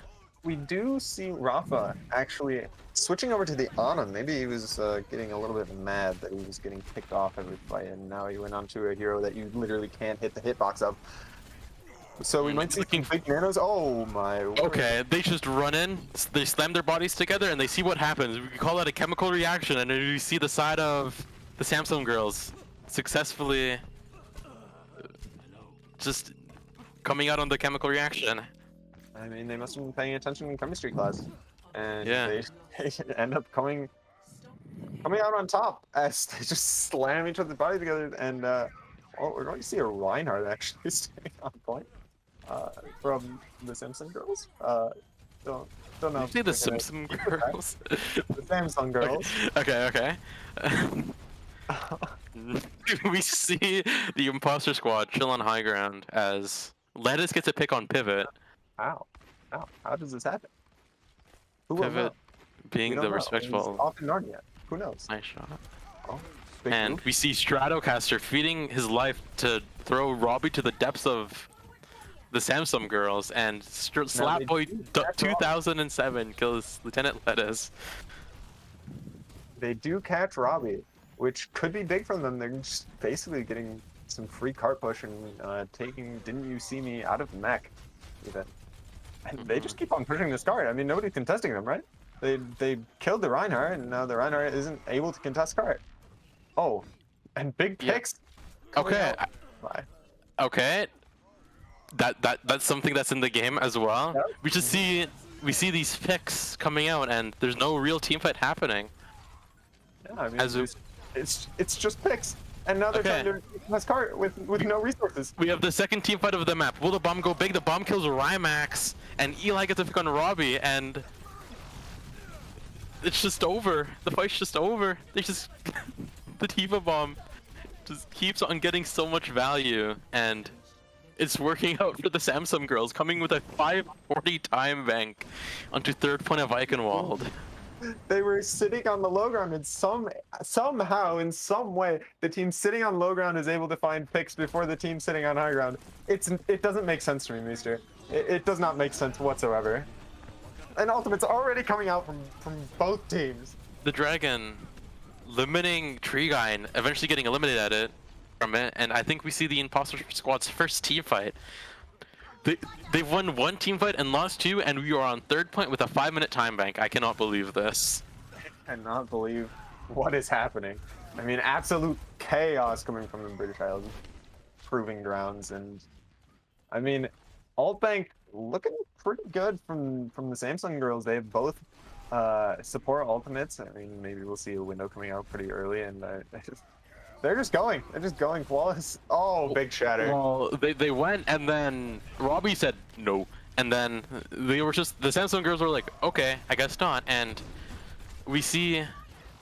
[SPEAKER 13] we do see Rafa actually switching over to the Ana. Maybe he was getting a little bit mad that he was getting picked off every fight, and now he went on to a hero that you literally can't hit the hitbox of. So we might see some big nanos. Oh my word.
[SPEAKER 14] Okay, they just run in, they slam their bodies together, and they see what happens. We call that a chemical reaction, and then you see the side of the Samsung girls successfully just coming out on the chemical reaction.
[SPEAKER 13] I mean, they must have been paying attention in chemistry class, and
[SPEAKER 14] Yeah.
[SPEAKER 13] they end up coming out on top as they just slam each other's bodies together. And well, we're going to see a Reinhardt actually staying on point from the Simpson girls. Don't know.
[SPEAKER 14] You say the Simpson girls?
[SPEAKER 13] The Samsung girls.
[SPEAKER 14] Okay. We see the imposter squad chill on high ground as Lettuce gets a pick on Pivot.
[SPEAKER 13] How does this happen? Who will
[SPEAKER 14] Pivot
[SPEAKER 13] know?
[SPEAKER 14] being
[SPEAKER 13] We don't
[SPEAKER 14] the
[SPEAKER 13] know.
[SPEAKER 14] respectful.
[SPEAKER 13] He's off in Narnia. Who knows?
[SPEAKER 14] Nice shot.
[SPEAKER 13] Oh, big
[SPEAKER 14] And
[SPEAKER 13] move.
[SPEAKER 14] we see Stratocaster feeding his life to throw Robbie to the depths of the Samsung girls, and Slapboy 2007 kills Lieutenant Lettuce.
[SPEAKER 13] They do catch Robbie, which could be big from them. They're just basically getting some free cart push and taking Didn't You See Me out of the mech, even. And they just keep on pushing this cart. I mean, nobody's contesting them, right? They killed the Reinhardt, and now the Reinhardt isn't able to contest cart. Oh, and big picks.
[SPEAKER 14] Okay. Okay. That's something that's in the game as well.
[SPEAKER 13] Yep.
[SPEAKER 14] We see these picks coming out, and there's no real team fight happening.
[SPEAKER 13] Yeah, I mean, it's just picks, and now they're trying to contest cart with no resources.
[SPEAKER 14] We have the second team fight of the map. Will the bomb go big? The bomb kills Rymax, and Eli gets a pick on Robbie, and it's just over. The fight's just over. They just the Tifa bomb just keeps on getting so much value, and it's working out for the Samsung girls, coming with a 540 time bank onto third point of Eichenwald.
[SPEAKER 13] They were sitting on the low ground, and somehow, in some way, the team sitting on low ground is able to find picks before the team sitting on high ground. It doesn't make sense to me, Meester. It does not make sense whatsoever. And Ultimate's already coming out from both teams.
[SPEAKER 14] The Dragon limiting Tree Guy and eventually getting eliminated from it, and I think we see the Imposter Squad's first team fight. They've won one team fight and lost two, and we are on third point with a 5-minute time bank. I cannot believe this.
[SPEAKER 13] I cannot believe what is happening. I mean, absolute chaos coming from the British Isles proving grounds, and I mean, Altbank looking pretty good from the Samsung girls. They have both support ultimates. I mean, maybe we'll see a window coming out pretty early, and they're just going. They're just going flawless. Oh, big shatter.
[SPEAKER 14] Well, they went, and then Robbie said no, and then they were just the Samsung girls were like, okay, I guess not, and we see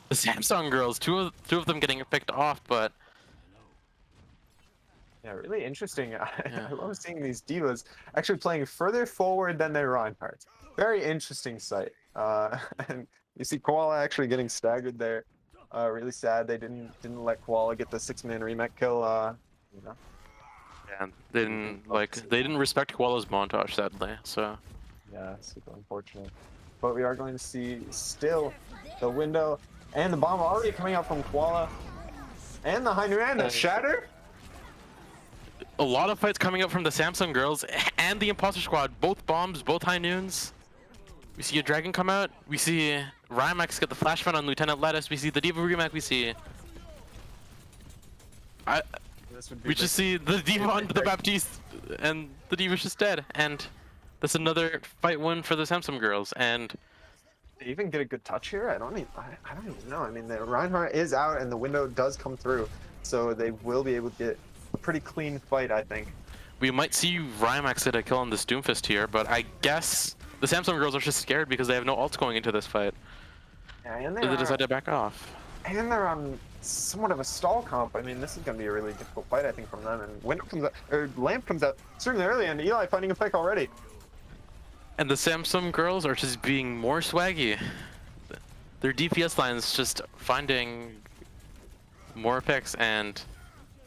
[SPEAKER 14] the Samsung girls, two of them getting picked off, but
[SPEAKER 13] yeah, really interesting. I love seeing these divas actually playing further forward than their Reinhardt. Very interesting sight. And you see Koala actually getting staggered there. Really sad they didn't let Koala get the 6-man remake kill. You know.
[SPEAKER 14] Yeah, they didn't respect Koala's montage, sadly. So
[SPEAKER 13] yeah, super unfortunate. But we are going to see still the window and the bomb already coming out from Koala, and the Hainu and the shatter.
[SPEAKER 14] A lot of fights coming up from the Samsung girls and the Imposter Squad. Both bombs, both high noons. We see a Dragon come out. We see Rymax get the flash fight on Lieutenant Lettuce. We see the Diva remake. We see. We just see the Diva onto the Baptiste, and the Diva's just dead. And that's another fight win for the Samsung girls. And
[SPEAKER 13] they even get a good touch here. I don't even know. I mean, the Reinhardt is out, and the window does come through, so they will be able to get a pretty clean fight, I think.
[SPEAKER 14] We might see Rymax get a kill on this Doomfist here, but I guess the Samsung girls are just scared because they have no ults going into this fight.
[SPEAKER 13] Yeah, and
[SPEAKER 14] So they decided to back off.
[SPEAKER 13] And they're on somewhat of a stall comp. I mean, this is going to be a really difficult fight, I think, from them. And window comes out, or Lamp comes out extremely early, and Eli finding a pick already.
[SPEAKER 14] And the Samsung girls are just being more swaggy. Their DPS line's just finding more picks, and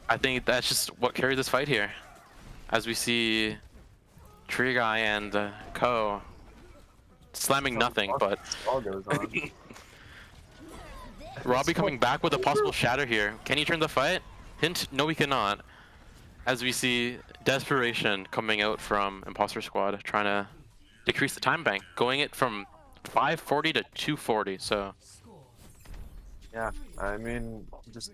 [SPEAKER 14] I think that's just what carried this fight here. As we see Tree Guy and Ko slamming nothing, but
[SPEAKER 13] all goes on.
[SPEAKER 14] Robbie coming back with a possible shatter here. Can he turn the fight? Hint, no he cannot. As we see desperation coming out from Imposter Squad, trying to decrease the time bank, going it from 540 to 240, so...
[SPEAKER 13] Yeah, I mean, just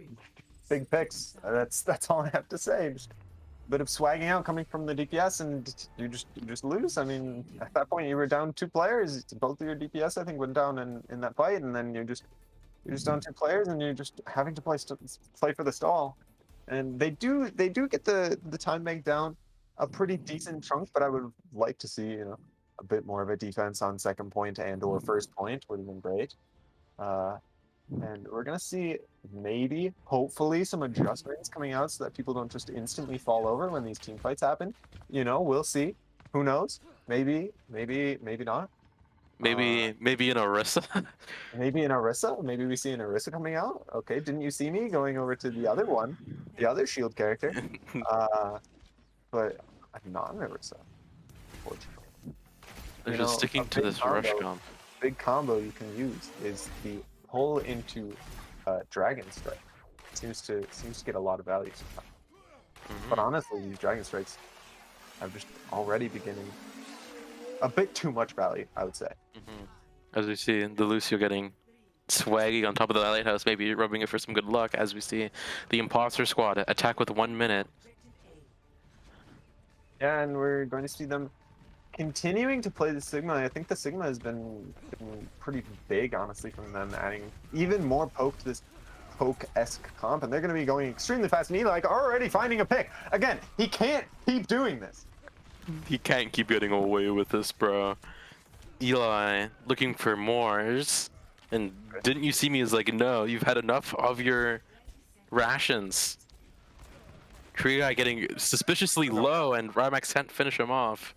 [SPEAKER 13] big picks. That's all I have to say. Just a bit of swagging out coming from the DPS, and you just lose. I mean, at that point you were down 2 players. Both of your DPS I think went down in that fight, and then you're just down 2 players, and you're just having to play for the stall. And they do get the time bank down a pretty decent chunk, but I would like to see a bit more of a defense on second point and or first point would have been great. And we're gonna see maybe, hopefully, some adjustments coming out so that people don't just instantly fall over when these team fights happen. We'll see. Who knows? Maybe not.
[SPEAKER 14] Maybe an Orisa.
[SPEAKER 13] Maybe an Orisa. Maybe we see an Orisa coming out. Okay, didn't you see me going over to the other one, the other shield character? But not an Orisa, unfortunately.
[SPEAKER 14] They're just sticking to this rush comp.
[SPEAKER 13] Big combo you can use is the pull into Dragon Strike. Seems to get a lot of value sometimes. But honestly, these Dragon Strikes are just already beginning a bit too much value, I would say.
[SPEAKER 14] As we see the Lucio getting swaggy on top of the lighthouse, maybe rubbing it for some good luck, as we see the Imposter Squad attack with 1 minute.
[SPEAKER 13] Yeah, and we're going to see them continuing to play the Sigma. I think the Sigma has been pretty big, honestly, from them adding even more poke to this poke-esque comp, and they're going to be going extremely fast. And Eli already finding a pick. Again, he can't keep doing this.
[SPEAKER 14] He can't keep getting away with this, bro. Eli looking for Moors, and didn't you see me as like, no, you've had enough of your rations. Tree Guy getting suspiciously low, and Rymax can't finish him off.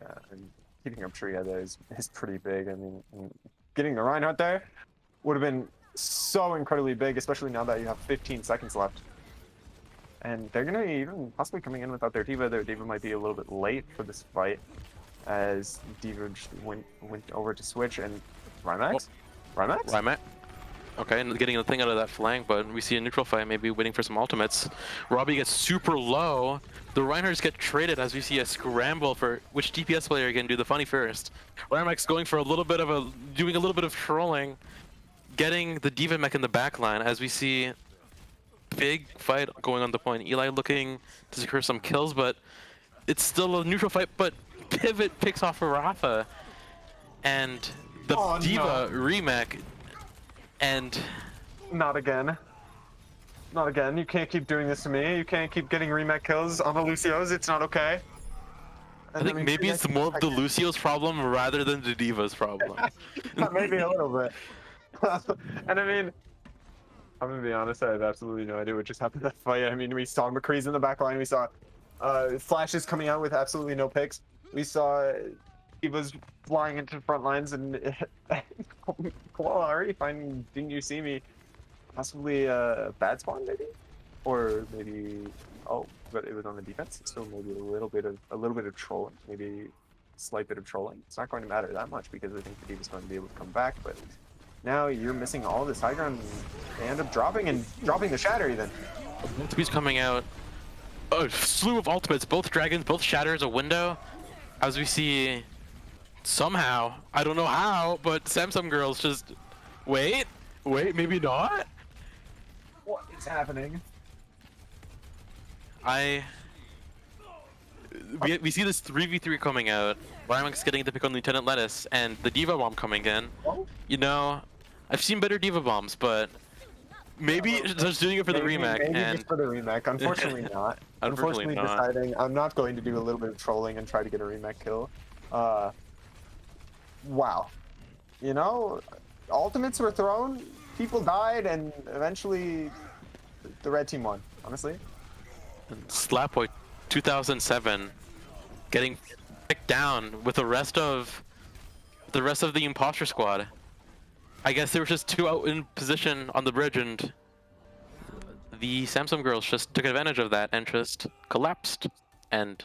[SPEAKER 13] Yeah, and keeping up Tree Guy there is pretty big. I mean, getting the Reinhardt there would have been so incredibly big, especially now that you have 15 seconds left. And they're going to be even possibly coming in without their D.Va. Their D.Va might be a little bit late for this fight, as D.Va just went over to switch, and Rymax?
[SPEAKER 14] Rymax? Okay, and getting the thing out of that flank, but we see a neutral fight, maybe waiting for some ultimates. Robbie gets super low. The Reinhardts get traded as we see a scramble for which DPS player can do the funny first. Rymax going for doing a little bit of trolling, getting the D.Va mech in the back line as we see big fight going on the point. Eli looking to secure some kills, but it's still a neutral fight, but Pivot picks off a Rafa. And the D.Va remake, and...
[SPEAKER 13] Not again. Not again. You can't keep doing this to me. You can't keep getting remake kills on the Lucios. It's not okay.
[SPEAKER 14] I think maybe it's more of the Lucio's problem rather than the D.Va's problem.
[SPEAKER 13] Maybe a little bit. And I mean, I'm gonna be honest, I have absolutely no idea what just happened in that fight. I mean, we saw McCree's in the back line, we saw flashes coming out with absolutely no picks. We saw D.Va's flying into front lines, and Koala already finding Didn't You See Me possibly a bad spawn, maybe? Or maybe, oh, but it was on the defense, so maybe a little bit of trolling, maybe a slight bit of trolling. It's not going to matter that much because I think the D.Va's going to be able to come back, but now you're missing all this high ground. They end up dropping the shatter even.
[SPEAKER 14] He's coming out. A slew of ultimates, both dragons, both shatters, a window. As we see, somehow, I don't know how, but Samsung girls just wait, maybe not.
[SPEAKER 13] What is happening?
[SPEAKER 14] We see this 3v3 coming out. Rymax getting to pick on Lieutenant Lettuce, and the D.Va bomb coming in.
[SPEAKER 13] Oh?
[SPEAKER 14] You know, I've seen better D.Va bombs, but maybe just doing it for the remake.
[SPEAKER 13] Maybe just for the remake. Unfortunately not.
[SPEAKER 14] Unfortunately not.
[SPEAKER 13] Deciding I'm not going to do a little bit of trolling and try to get a remake kill. Wow. You know, ultimates were thrown, people died, and eventually the red team won, honestly.
[SPEAKER 14] Slapboy 2007 getting picked down with the rest of the Imposter Squad. I guess there were just two out in position on the bridge, and the Samsung girls just took advantage of that and just collapsed. And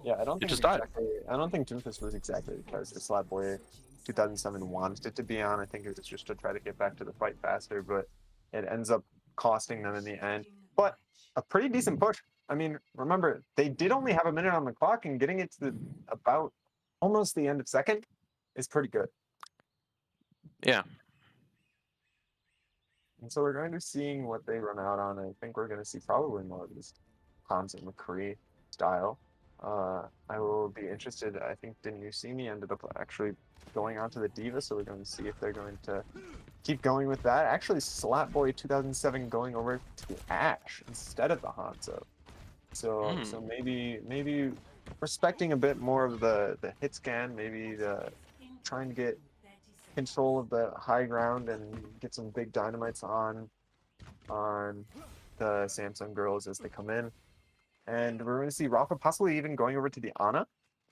[SPEAKER 13] Yeah, I don't
[SPEAKER 14] It
[SPEAKER 13] think
[SPEAKER 14] just died.
[SPEAKER 13] I don't think Doomfist was exactly the character Slapboy 2007 wanted it to be on. I think it was just to try to get back to the fight faster, but it ends up costing them in the end. But a pretty decent push. I mean, remember, they did only have a minute on the clock, and getting it to about almost the end of second is pretty good.
[SPEAKER 14] Yeah.
[SPEAKER 13] And so we're going to be seeing what they run out on. I think we're going to see probably more of this Hans and McCree style. I will be interested. I think Didn't You See Me ended up actually going on to the Diva, so we're going to see if they're going to keep going with that. Actually, Slapboy 2007 going over to the Ash instead of the Hanzo. So so maybe respecting a bit more of the hit scan, maybe trying to get control of the high ground and get some big dynamites on the Samsung girls as they come in. And we're going to see Rafa possibly even going over to the Ana,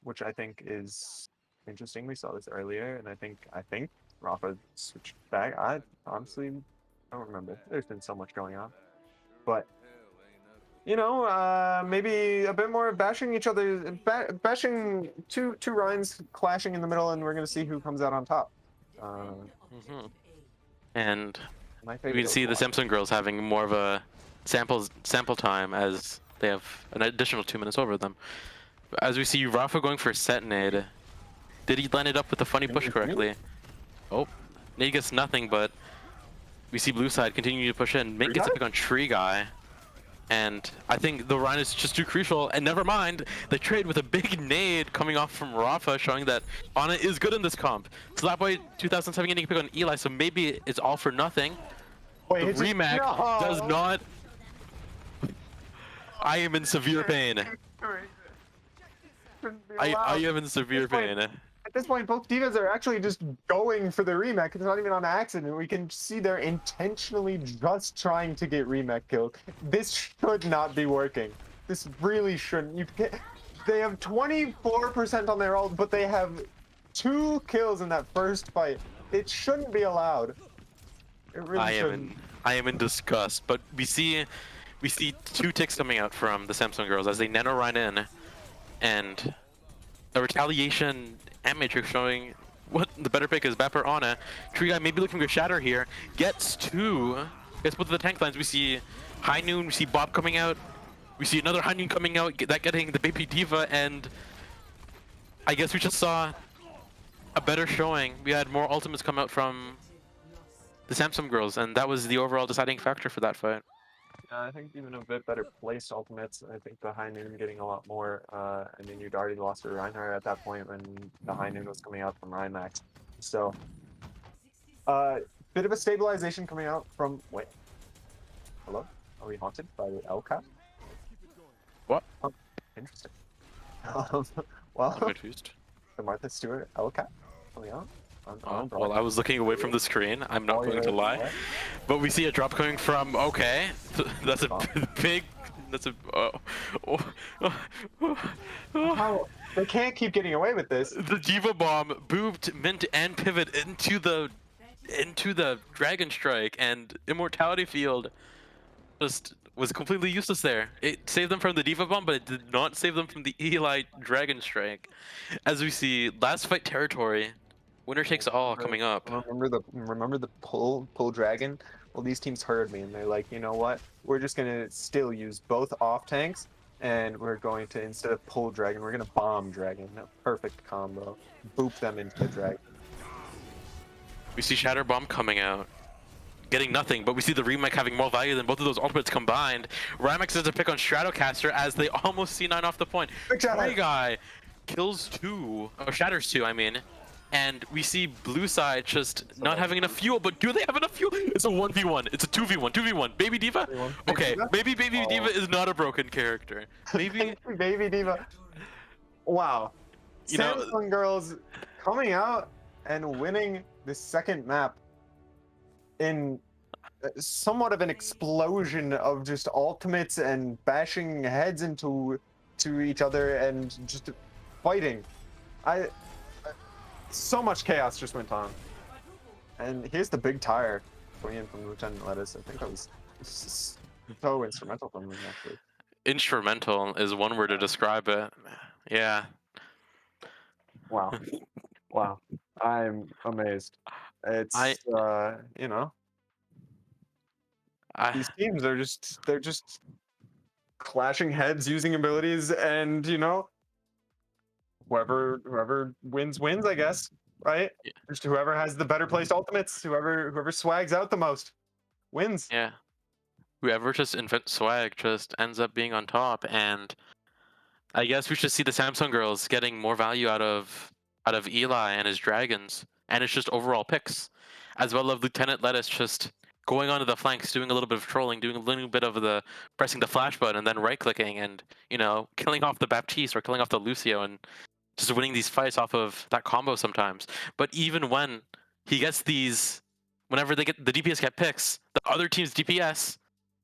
[SPEAKER 13] which I think is interesting. We saw this earlier, and I think Rafa switched back. I honestly don't remember. There's been so much going on. But you know, maybe a bit more bashing each other, bashing two Ryans clashing in the middle, and we're going to see who comes out on top.
[SPEAKER 14] And
[SPEAKER 13] My
[SPEAKER 14] we
[SPEAKER 13] favorite
[SPEAKER 14] can see the Samsung girls having more of a sample time as they have an additional 2 minutes over them. As we see Rafa going for a set nade. Did he line it up with the funny push correctly? Oh, nade gets nothing, but we see blue side continue to push in. Mint gets a pick on Tree Guy. And I think the run is just too crucial. And never mind, they trade with a big nade coming off from Rafa, showing that Ana is good in this comp. Slapboy 2007 getting a pick on Eli, so maybe it's all for nothing.
[SPEAKER 13] Wait,
[SPEAKER 14] the Remac does not. I am in severe pain. I am in severe pain.
[SPEAKER 13] At this point, both divas are actually just going for the remake. It's not even on accident. We can see they're intentionally just trying to get remake killed. This should not be working. This really shouldn't. They have 24% on their ult, but they have 2 kills in that first fight. It shouldn't be allowed. It really shouldn't.
[SPEAKER 14] I am in disgust. But we see 2 ticks coming out from the Samsung girls as they nano run in, and a retaliation and matrix showing what the better pick is. Bapper Ana. Tree Guy maybe looking for Shatter here. Gets both of the tank lines. We see High Noon, we see Bob coming out. We see another High Noon coming out, getting the baby Diva, and I guess we just saw a better showing. We had more ultimates come out from the Samsung girls, and that was the overall deciding factor for that fight.
[SPEAKER 13] I think even a bit better placed ultimates. I think the High Noon getting a lot more. I mean, you'd already lost to Reinhardt at that point when the High Noon was coming out from Reinmax. So, bit of a stabilization coming out from. Wait. Hello? Are we haunted by the LCAP?
[SPEAKER 14] What?
[SPEAKER 13] Oh, interesting. Well,
[SPEAKER 14] I'm confused.
[SPEAKER 13] The Martha Stewart LCAP coming out.
[SPEAKER 14] Well, I was looking away from the screen. I'm not going to lie. But we see a drop coming from. Okay, that's a big. That's a.
[SPEAKER 13] How? They can't keep getting away with this.
[SPEAKER 14] The Diva Bomb booped Mint and Pivot into the Dragon Strike, and Immortality Field just was completely useless there. It saved them from the Diva Bomb, but it did not save them from the Eli Dragon Strike. As we see, last fight territory. Winner takes all coming up.
[SPEAKER 13] Remember the pull dragon? Well, these teams heard me and they're like, you know what? We're just gonna still use both off tanks, and we're going to, instead of pull dragon, we're gonna bomb dragon. A perfect combo. Boop them into the dragon.
[SPEAKER 14] We see Shatter Bomb coming out, getting nothing, but we see the remake having more value than both of those ultimates combined. Rymax has a pick on Stratocaster as they almost C9 off the point. Free Guy kills 2, or shatters 2, I mean. And we see blue side just not having enough fuel, but do they have enough fuel? It's a 1v1. It's a 2v1. Baby Diva? Okay, maybe Baby Diva is not a broken character. Maybe
[SPEAKER 13] Baby Diva. Wow.
[SPEAKER 14] You
[SPEAKER 13] Samsung girls coming out and winning the second map in somewhat of an explosion of just ultimates and bashing heads into each other and just fighting. So much chaos just went on. And here's the big tire going in from Lieutenant Lettuce. I think that was so instrumental from him, actually.
[SPEAKER 14] Instrumental is one word to describe it. Yeah.
[SPEAKER 13] Wow. Wow. I'm amazed. It's you know, these teams are they're just clashing heads using abilities, and you know, whoever wins wins, I guess, right? Just whoever has the better placed ultimates, whoever swags out the most wins.
[SPEAKER 14] Yeah. Whoever just invents swag just ends up being on top, and I guess we should see the Samsung girls getting more value out of Eli and his dragons, and it's just overall picks, as well as Lieutenant Lettuce just going onto the flanks, doing a little bit of trolling, doing a little bit of the pressing the flash button and then right clicking, and killing off the Baptiste or killing off the Lucio, and just winning these fights off of that combo sometimes. But even when he gets these, whenever they get the DPS get picks, the other team's DPS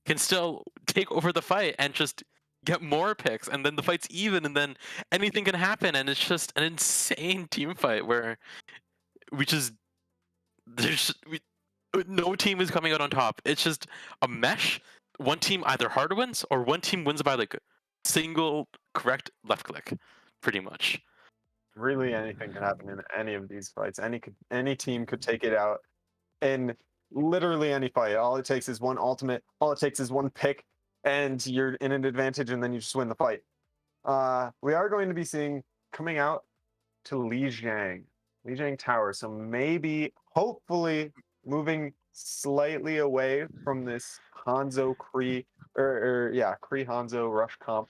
[SPEAKER 14] can still take over the fight and just get more picks, and then the fight's even, and then anything can happen, and it's just an insane team fight where we just no team is coming out on top. It's just a mesh. One team either hard wins or one team wins by like single correct left click, pretty much.
[SPEAKER 13] Really, anything can happen in any of these fights. Any team could take it out in literally any fight. All it takes is one ultimate. All it takes is one pick, and you're in an advantage, and then you just win the fight. We are going to be seeing coming out to Lijiang Tower. So maybe, hopefully, moving slightly away from this Hanzo Kree Kree Hanzo rush comp,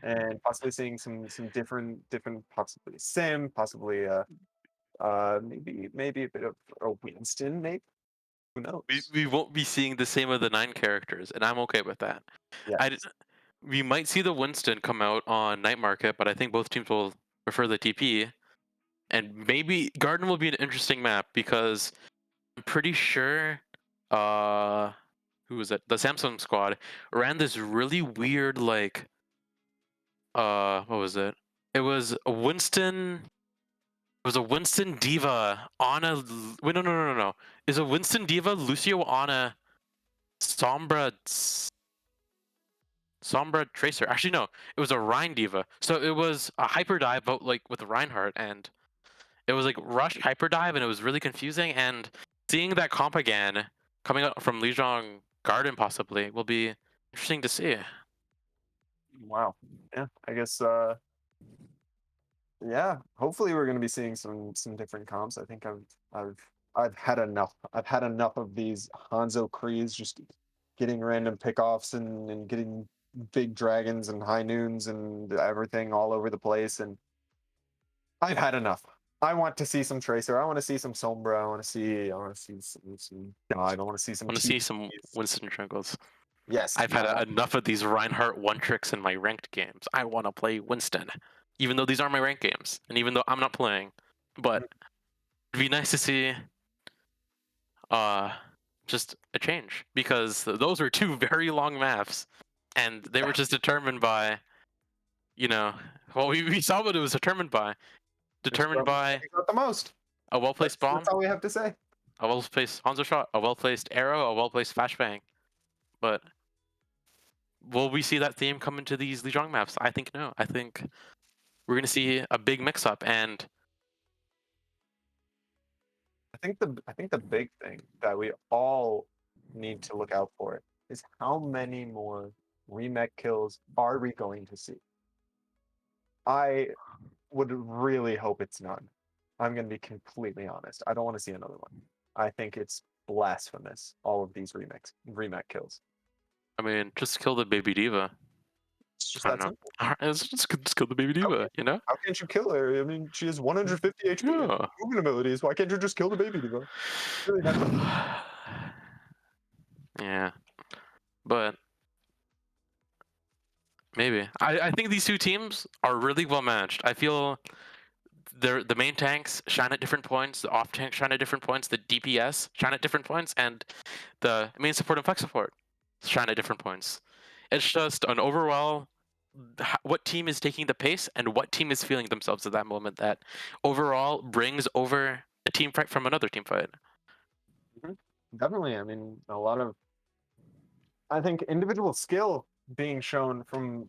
[SPEAKER 13] and possibly seeing some different possibly Sim, possibly maybe a bit of a Winston, maybe. Who knows?
[SPEAKER 14] We won't be seeing the same of the 9 characters, and I'm okay with that.
[SPEAKER 13] Yes.
[SPEAKER 14] We might see the Winston come out on Night Market, but I think both teams will prefer the TP. And maybe Garden will be an interesting map because I'm pretty sure who was it? The Samsung squad ran this really weird what was it? It was a Winston Diva on a wait, no. Is a Winston Diva Lucio on a Sombra Tracer. Actually, no, it was a Rhine Diva. So it was a hyper dive, but like with Reinhardt, and it was like rush hyper dive, and it was really confusing. And seeing that comp again coming out from Lijiang Garden possibly will be interesting to see.
[SPEAKER 13] Wow. Yeah, I guess. Yeah, hopefully we're going to be seeing some different comps. I think I've had enough. I've had enough of these Hanzo Krees just getting random pickoffs and getting big dragons and high noons and everything all over the place, and I've had enough. I want to see some Tracer. I want to see some Sombra. I want to see some God. I want to see some.
[SPEAKER 14] I want to see some Winston Trinkles.
[SPEAKER 13] Yes.
[SPEAKER 14] I've had enough of these Reinhardt one tricks in my ranked games. I want to play Winston, even though these aren't my ranked games, and even though I'm not playing. But it'd be nice to see just a change, because those were 2 very long maps, and they were just determined by, we saw what it was determined by. Determined by
[SPEAKER 13] the most.
[SPEAKER 14] A well-placed bomb.
[SPEAKER 13] That's all we have to say.
[SPEAKER 14] A well-placed Hanzo shot, a well-placed arrow, a well-placed flashbang. But will we see that theme come into these Lijiang maps? I think no. I think we're going to see a big mix-up, and
[SPEAKER 13] I think the big thing that we all need to look out for is how many more remake kills are we going to see? I would really hope it's none. I'm going to be completely honest. I don't want to see another one. I think it's blasphemous, all of these remake kills.
[SPEAKER 14] I mean, just kill the baby diva.
[SPEAKER 13] It's just that simple.
[SPEAKER 14] Just kill the baby diva, you know?
[SPEAKER 13] How can't you kill her? I mean, she has 150 HP and movement abilities. Why can't you just kill the baby diva? Really
[SPEAKER 14] yeah. But maybe. I think these 2 teams are really well matched. I feel the main tanks shine at different points, the off tanks shine at different points, the DPS shine at different points, and the main support and flex support shine at different points. It's just an overall what team is taking the pace and what team is feeling themselves at that moment that overall brings over a team fight from another team fight.
[SPEAKER 13] Definitely. I mean, a lot of, I think, individual skill being shown from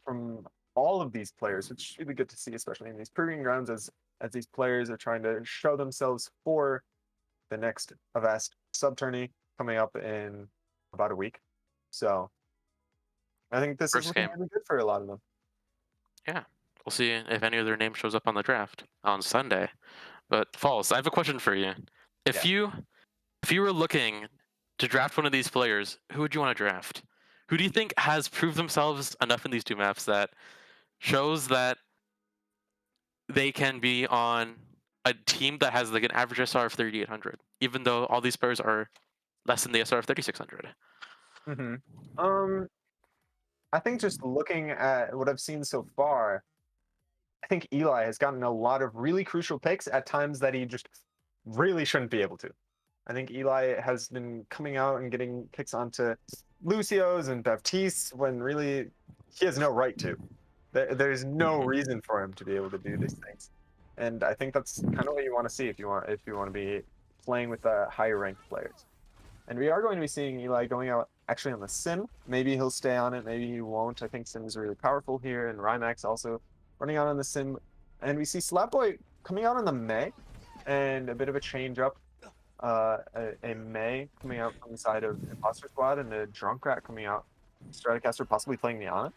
[SPEAKER 13] all of these players, which is really good to see, especially in these proving grounds, as these players are trying to show themselves for the next Avast sub-tourney coming up in about a week. So I think this is looking really good for a lot of them.
[SPEAKER 14] Yeah, we'll see if any of their name shows up on the draft on Sunday. But Falls, I have a question for you. If you were looking to draft one of these players, who would you want to draft? Who do you think has proved themselves enough in these two maps that shows that they can be on a team that has like an average SR of 3,800, even though all these players are less than the SR of 3,600?
[SPEAKER 13] I think just looking at what I've seen so far, I think Eli has gotten a lot of really crucial picks at times that he just really shouldn't be able to. I think Eli has been coming out and getting picks onto Lucio's and Baptiste when really he has no right to. There's no reason for him to be able to do these things, and I think that's kind of what you want to see if you want to be playing with the higher ranked players. And we are going to be seeing Eli going out actually on the Sim. Maybe he'll stay on it, maybe he won't. I think Sim is really powerful here, and Rymax also running out on the Sim. And we see Slapboy coming out on the May, and a bit of a change up. A May coming out from the side of Imposter Squad, and a Drunkrat coming out. Stratocaster possibly playing the Ana.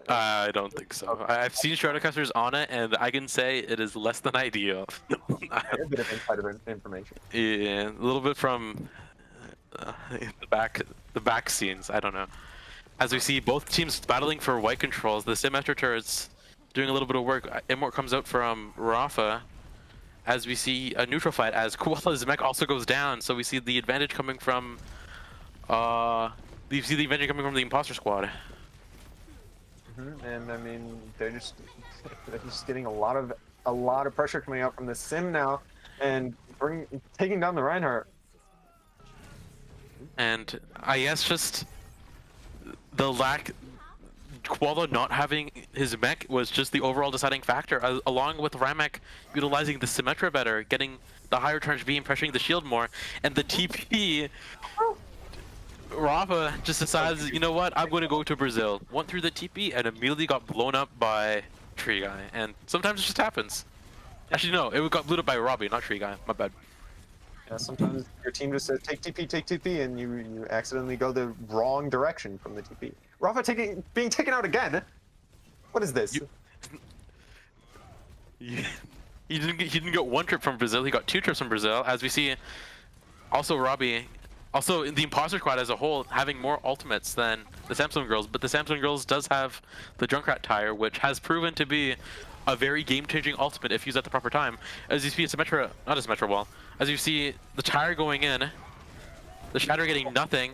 [SPEAKER 14] I don't think so. I've seen Stratocasters on it, and I can say it is less than ideal.
[SPEAKER 13] A bit of insider information.
[SPEAKER 14] Yeah, a little bit from the back scenes. I don't know. As we see both teams battling for white controls, the Symmetra turrets doing a little bit of work. Immort comes out from Rafa. As we see a neutral fight, as Koala's mech also goes down, so we see the advantage coming from the Imposter Squad.
[SPEAKER 13] And I mean, they're just getting a lot of pressure coming out from the Sim now, and taking down the Reinhardt.
[SPEAKER 14] And I guess just the Koala not having his mech was just the overall deciding factor, along with Ramek utilizing the Symmetra better, getting the higher charge beam, pressuring the shield more, and the TP. Rafa just decides, you know what, I'm going to go to Brazil. Went through the TP and immediately got blown up by Tree Guy. And sometimes it just happens. Actually, no, it got blown up by Robbie, not Tree Guy. My bad.
[SPEAKER 13] Yeah, sometimes your team just says, take TP, and you accidentally go the wrong direction from the TP. Rafa being taken out again? What is this?
[SPEAKER 14] He didn't get one trip from Brazil, he got 2 trips from Brazil, as we see also Robbie. Also, the Imposter Squad as a whole having more ultimates than the Samsung Girls, but the Samsung Girls does have the Junkrat Tire, which has proven to be a very game-changing ultimate if used at the proper time. As you see not a Symmetra wall, as you see the Tire going in, the Shatter getting nothing,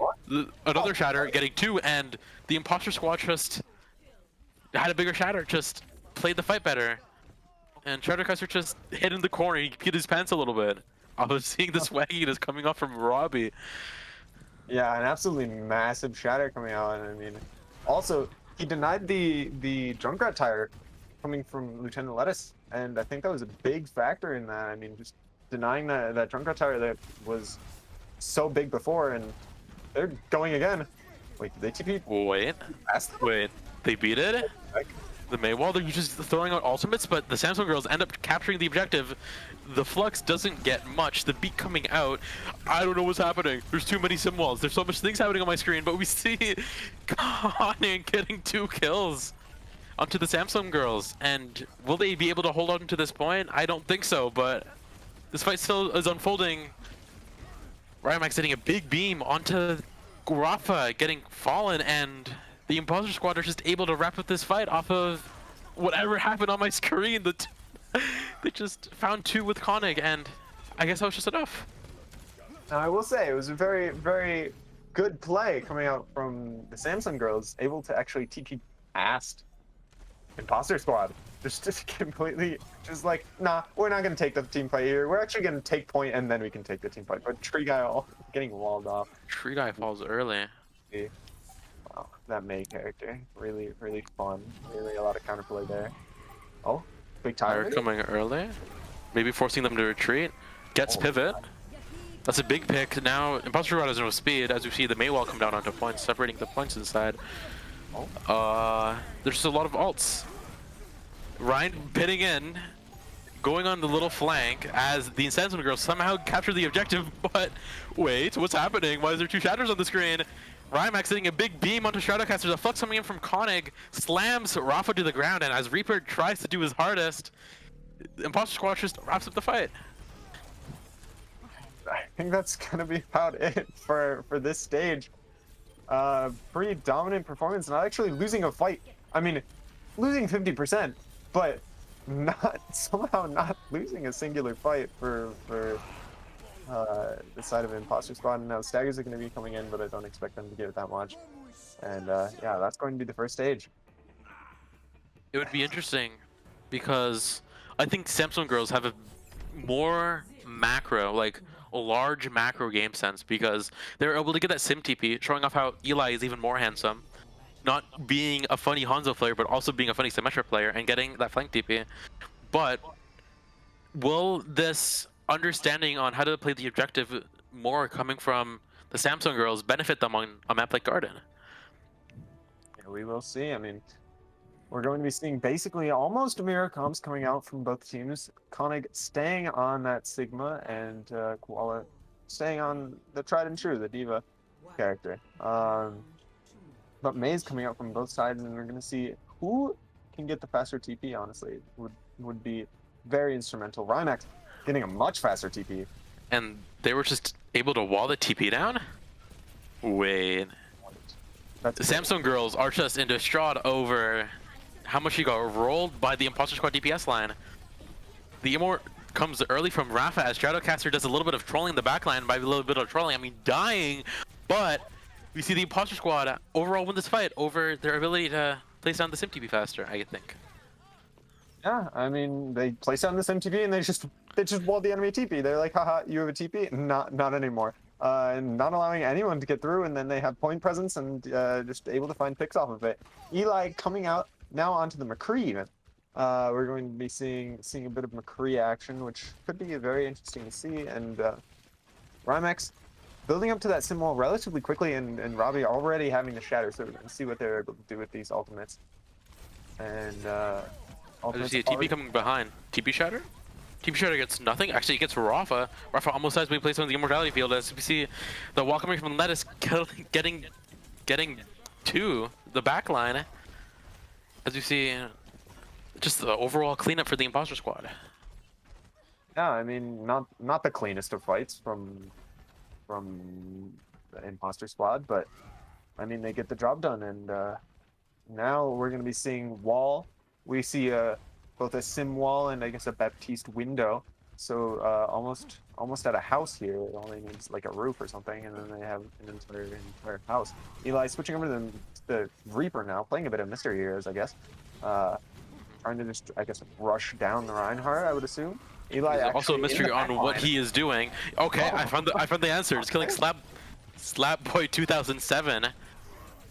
[SPEAKER 14] another Shatter getting 2, and the Imposter Squad just had a bigger Shatter, just played the fight better. And Shadowcaster just hid in the corner, he peed his pants a little bit. I was seeing the swagginess coming off from Robbie.
[SPEAKER 13] Yeah, an absolutely massive shatter coming out. And I mean, also, he denied the Junkrat Tire coming from Lieutenant Lettuce. And I think that was a big factor in that. I mean, just denying that Junkrat Tire that was so big before, and they're going again. Wait, did they TP?
[SPEAKER 14] Wait, they beat it? The Maywall, they're just throwing out ultimates, but the Samsung Girls end up capturing the objective. The Flux doesn't get much. The beat coming out, I don't know what's happening. There's too many sim walls. There's so much things happening on my screen, but we see Conning getting 2 kills onto the Samsung Girls. And will they be able to hold on to this point? I don't think so, but this fight still is unfolding. Rymax hitting a big beam onto Rafa, getting fallen, and the Imposter Squad are just able to wrap up this fight off of whatever happened on my screen. They just found 2 with Konig, and I guess that was just enough.
[SPEAKER 13] Now, I will say, it was a very, very good play coming out from the Samsung Girls, able to actually TP past Imposter Squad. Just completely, just like, nah, we're not going to take the team fight here. We're actually going to take point, and then we can take the team fight. But Tree Guy all getting walled off.
[SPEAKER 14] Tree Guy falls early.
[SPEAKER 13] Wow, that May character, really, really fun. Really a lot of counterplay there. Oh, big tire
[SPEAKER 14] coming early, maybe forcing them to retreat. Gets pivot. That's a big pick. Now Imposter Squad has no speed, as we see the Maywall come down onto points, separating the points inside. There's just a lot of ults. Ryan pitting in, going on the little flank as the Insansman girls somehow capture the objective, but wait, what's happening? Why is there 2 shatters on the screen? Rymax hitting a big beam onto Shadowcaster. The flux coming in from Koenig slams Rafa to the ground, and as Reaper tries to do his hardest, Imposter Squad just wraps up the fight.
[SPEAKER 13] I think that's gonna be about it for this stage. Pretty dominant performance, not actually losing a fight. I mean, losing 50%, but somehow not losing a singular fight for the side of Imposter Squad. Now Staggers are going to be coming in, but I don't expect them to give it that much. And yeah, that's going to be the first stage.
[SPEAKER 14] It would be interesting because I think Samsung girls have a more macro, like a large macro game sense, because they're able to get that sim TP, showing off how Eli is even more handsome, not being a funny Hanzo player, but also being a funny Symmetra player and getting that flank TP. But will this understanding on how to play the objective more coming from the Samsung girls benefit them on a map like Garden?
[SPEAKER 13] Yeah, we will see. I mean, we're going to be seeing basically almost mirror comps coming out from both teams. Koenig staying on that Sigma, and Koala staying on the tried and true, the Diva character. But May's coming out from both sides, and we're going to see who can get the faster TP, honestly. Would be very instrumental. Rymax getting a much faster TP.
[SPEAKER 14] And they were just able to wall the TP down? Wait. The Samsung girls are just in distraught over how much he got rolled by the Imposter Squad DPS line. The Immort comes early from Rafa as Shadowcaster does a little bit of trolling in the backline. By a little bit of trolling, I mean dying, but we see the Imposter Squad overall win this fight over their ability to place down the Sim TP faster, I think.
[SPEAKER 13] Yeah, I mean, they place down this MTP and they just walled the enemy TP. They're like, haha, you have a TP? Not anymore. And not allowing anyone to get through, and then they have point presence and just able to find picks off of it. Eli coming out now onto the McCree even. We're going to be seeing a bit of McCree action, which could be very interesting to see. And Rymax building up to that sim wall relatively quickly, and Robbie already having the shatter, so we're going to see what they're able to do with these ultimates. And
[SPEAKER 14] I see a TP coming behind. TP Shatter? TP Shatter gets nothing. Actually, he gets Rafa. Rafa almost has been placed on the Immortality field as we see the wall coming from Lettuce getting to the back line. As you see, just the overall cleanup for the Imposter Squad.
[SPEAKER 13] Yeah, I mean, not the cleanest of fights from the Imposter Squad, but I mean, they get the job done. And now we're going to be seeing wall. We see both a sim wall and I guess a Baptiste window. So almost at a house here. It only needs like a roof or something, and then they have an entire house. Eli switching over to the Reaper now, playing a bit of Mystery Heroes, I guess. Trying to just, I guess, rush down the Reinhardt, I would assume. Eli
[SPEAKER 14] also a mystery on what he is doing. Okay, I found the answer. It's killing Slapboy 2007,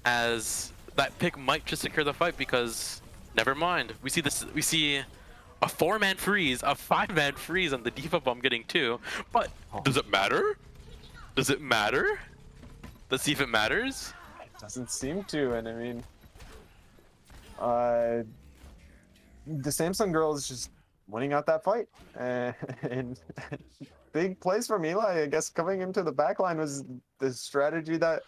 [SPEAKER 14] as that pick might just secure the fight because never mind. We see this. We see a 4-man freeze, a 5-man freeze on the Diva bomb getting 2. But does it matter? Does it matter? Let's see if it matters.
[SPEAKER 13] It doesn't seem to, and I mean, the Samsung girl is just winning out that fight, and big plays from Eli. I guess coming into the backline was the strategy that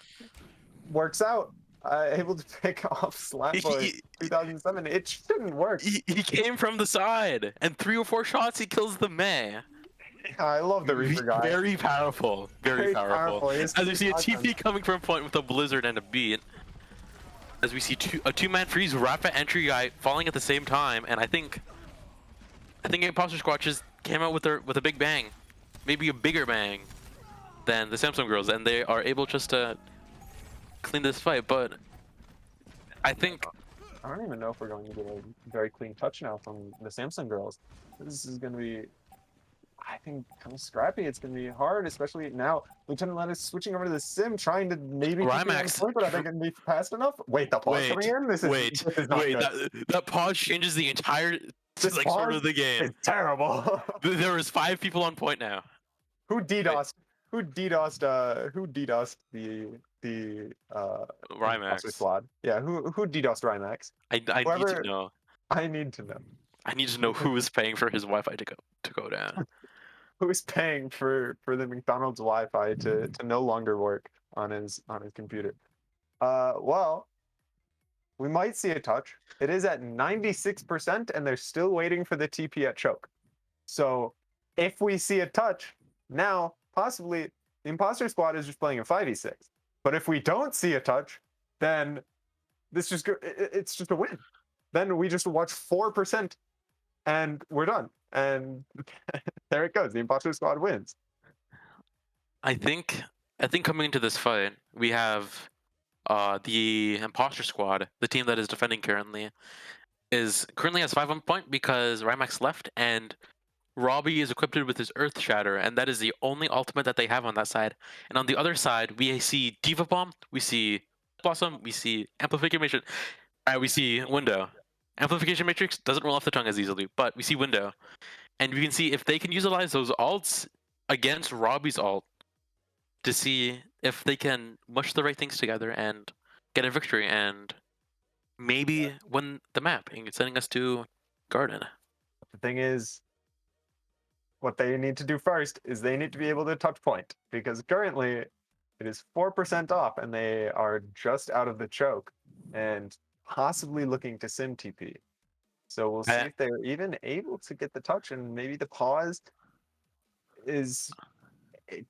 [SPEAKER 13] works out. Able to pick off Slapboy 2007. It shouldn't work.
[SPEAKER 14] He came from the side, and 3 or 4 shots, he kills the Mei.
[SPEAKER 13] I love the Reaper guy.
[SPEAKER 14] Very powerful. Very powerful.
[SPEAKER 13] As
[SPEAKER 14] we see a TP coming from point with a Blizzard and a beat. As we see a 2-man freeze, Rafa entry guy falling at the same time, and I think Imposter Squad just came out with a big bang, maybe a bigger bang than the Samsung girls, and they are able just to clean this fight. But I think
[SPEAKER 13] I don't even know if we're going to get a very clean touch now from the Samsung girls. This is going to be, I think, kind of scrappy. It's going to be hard, especially now. Lieutenant Lettuce switching over to the sim, trying to maybe
[SPEAKER 14] Rymax,
[SPEAKER 13] point, but I think it'd be fast enough. Wait, the pause coming in. This is not good.
[SPEAKER 14] That pause changes the entire sort of the game.
[SPEAKER 13] It's terrible.
[SPEAKER 14] There was 5 people on point now.
[SPEAKER 13] Who DDoSed? Who DDoSed the
[SPEAKER 14] Rymax
[SPEAKER 13] Squad? Yeah, who DDoSed Rymax?
[SPEAKER 14] I need to know.
[SPEAKER 13] I need to know.
[SPEAKER 14] I need to know who is paying for his Wi-Fi to go down.
[SPEAKER 13] Who's paying for the McDonald's Wi-Fi to no longer work on his computer? Well, we might see a touch. It is at 96%, and they're still waiting for the TP at choke. So if we see a touch, now possibly the imposter squad is just playing a 5v6. But if we don't see a touch, then it's just a win. Then we just watch 4% and we're done. And there it goes. The imposter squad wins.
[SPEAKER 14] I think coming into this fight, we have the imposter squad, the team that is defending currently, is currently has 5 on point because Rymax left, and Robbie is equipped with his Earth Shatter, and that is the only ultimate that they have on that side. And on the other side, we see Diva Bomb, we see Blossom, we see Amplification, we see Window. Amplification Matrix doesn't roll off the tongue as easily, but we see Window. And we can see if they can utilize those alts against Robbie's ult to see if they can mush the right things together and get a victory and maybe win the map and sending us to Garden.
[SPEAKER 13] The thing is, what they need to do first is they need to be able to touch point, because currently it is 4% off and they are just out of the choke and possibly looking to sim TP. So we'll see if they're even able to get the touch, and maybe the pause is,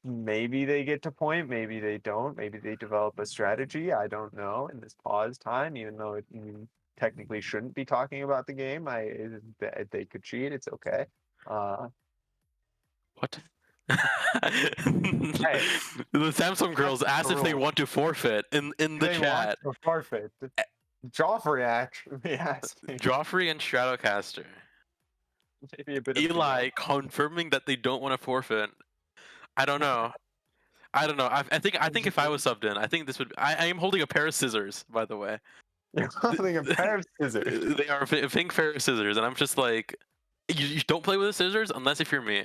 [SPEAKER 13] maybe they get to point, maybe they don't, maybe they develop a strategy. I don't know in this pause time, even though it technically shouldn't be talking about the game. They could cheat. It's okay.
[SPEAKER 14] What? The Samsung girls asked if they want to forfeit in the chat.
[SPEAKER 13] Want to forfeit. Joffrey actually asking.
[SPEAKER 14] Joffrey and Shadowcaster.
[SPEAKER 13] Maybe a bit
[SPEAKER 14] Eli confirming that they don't want to forfeit. I don't know. I don't know. I think if I was subbed in, I think this would. I am holding a pair of scissors, by the way.
[SPEAKER 13] You're holding a pair of scissors.
[SPEAKER 14] They are a pink pair of scissors, and I'm just like, you don't play with the scissors unless if you're me.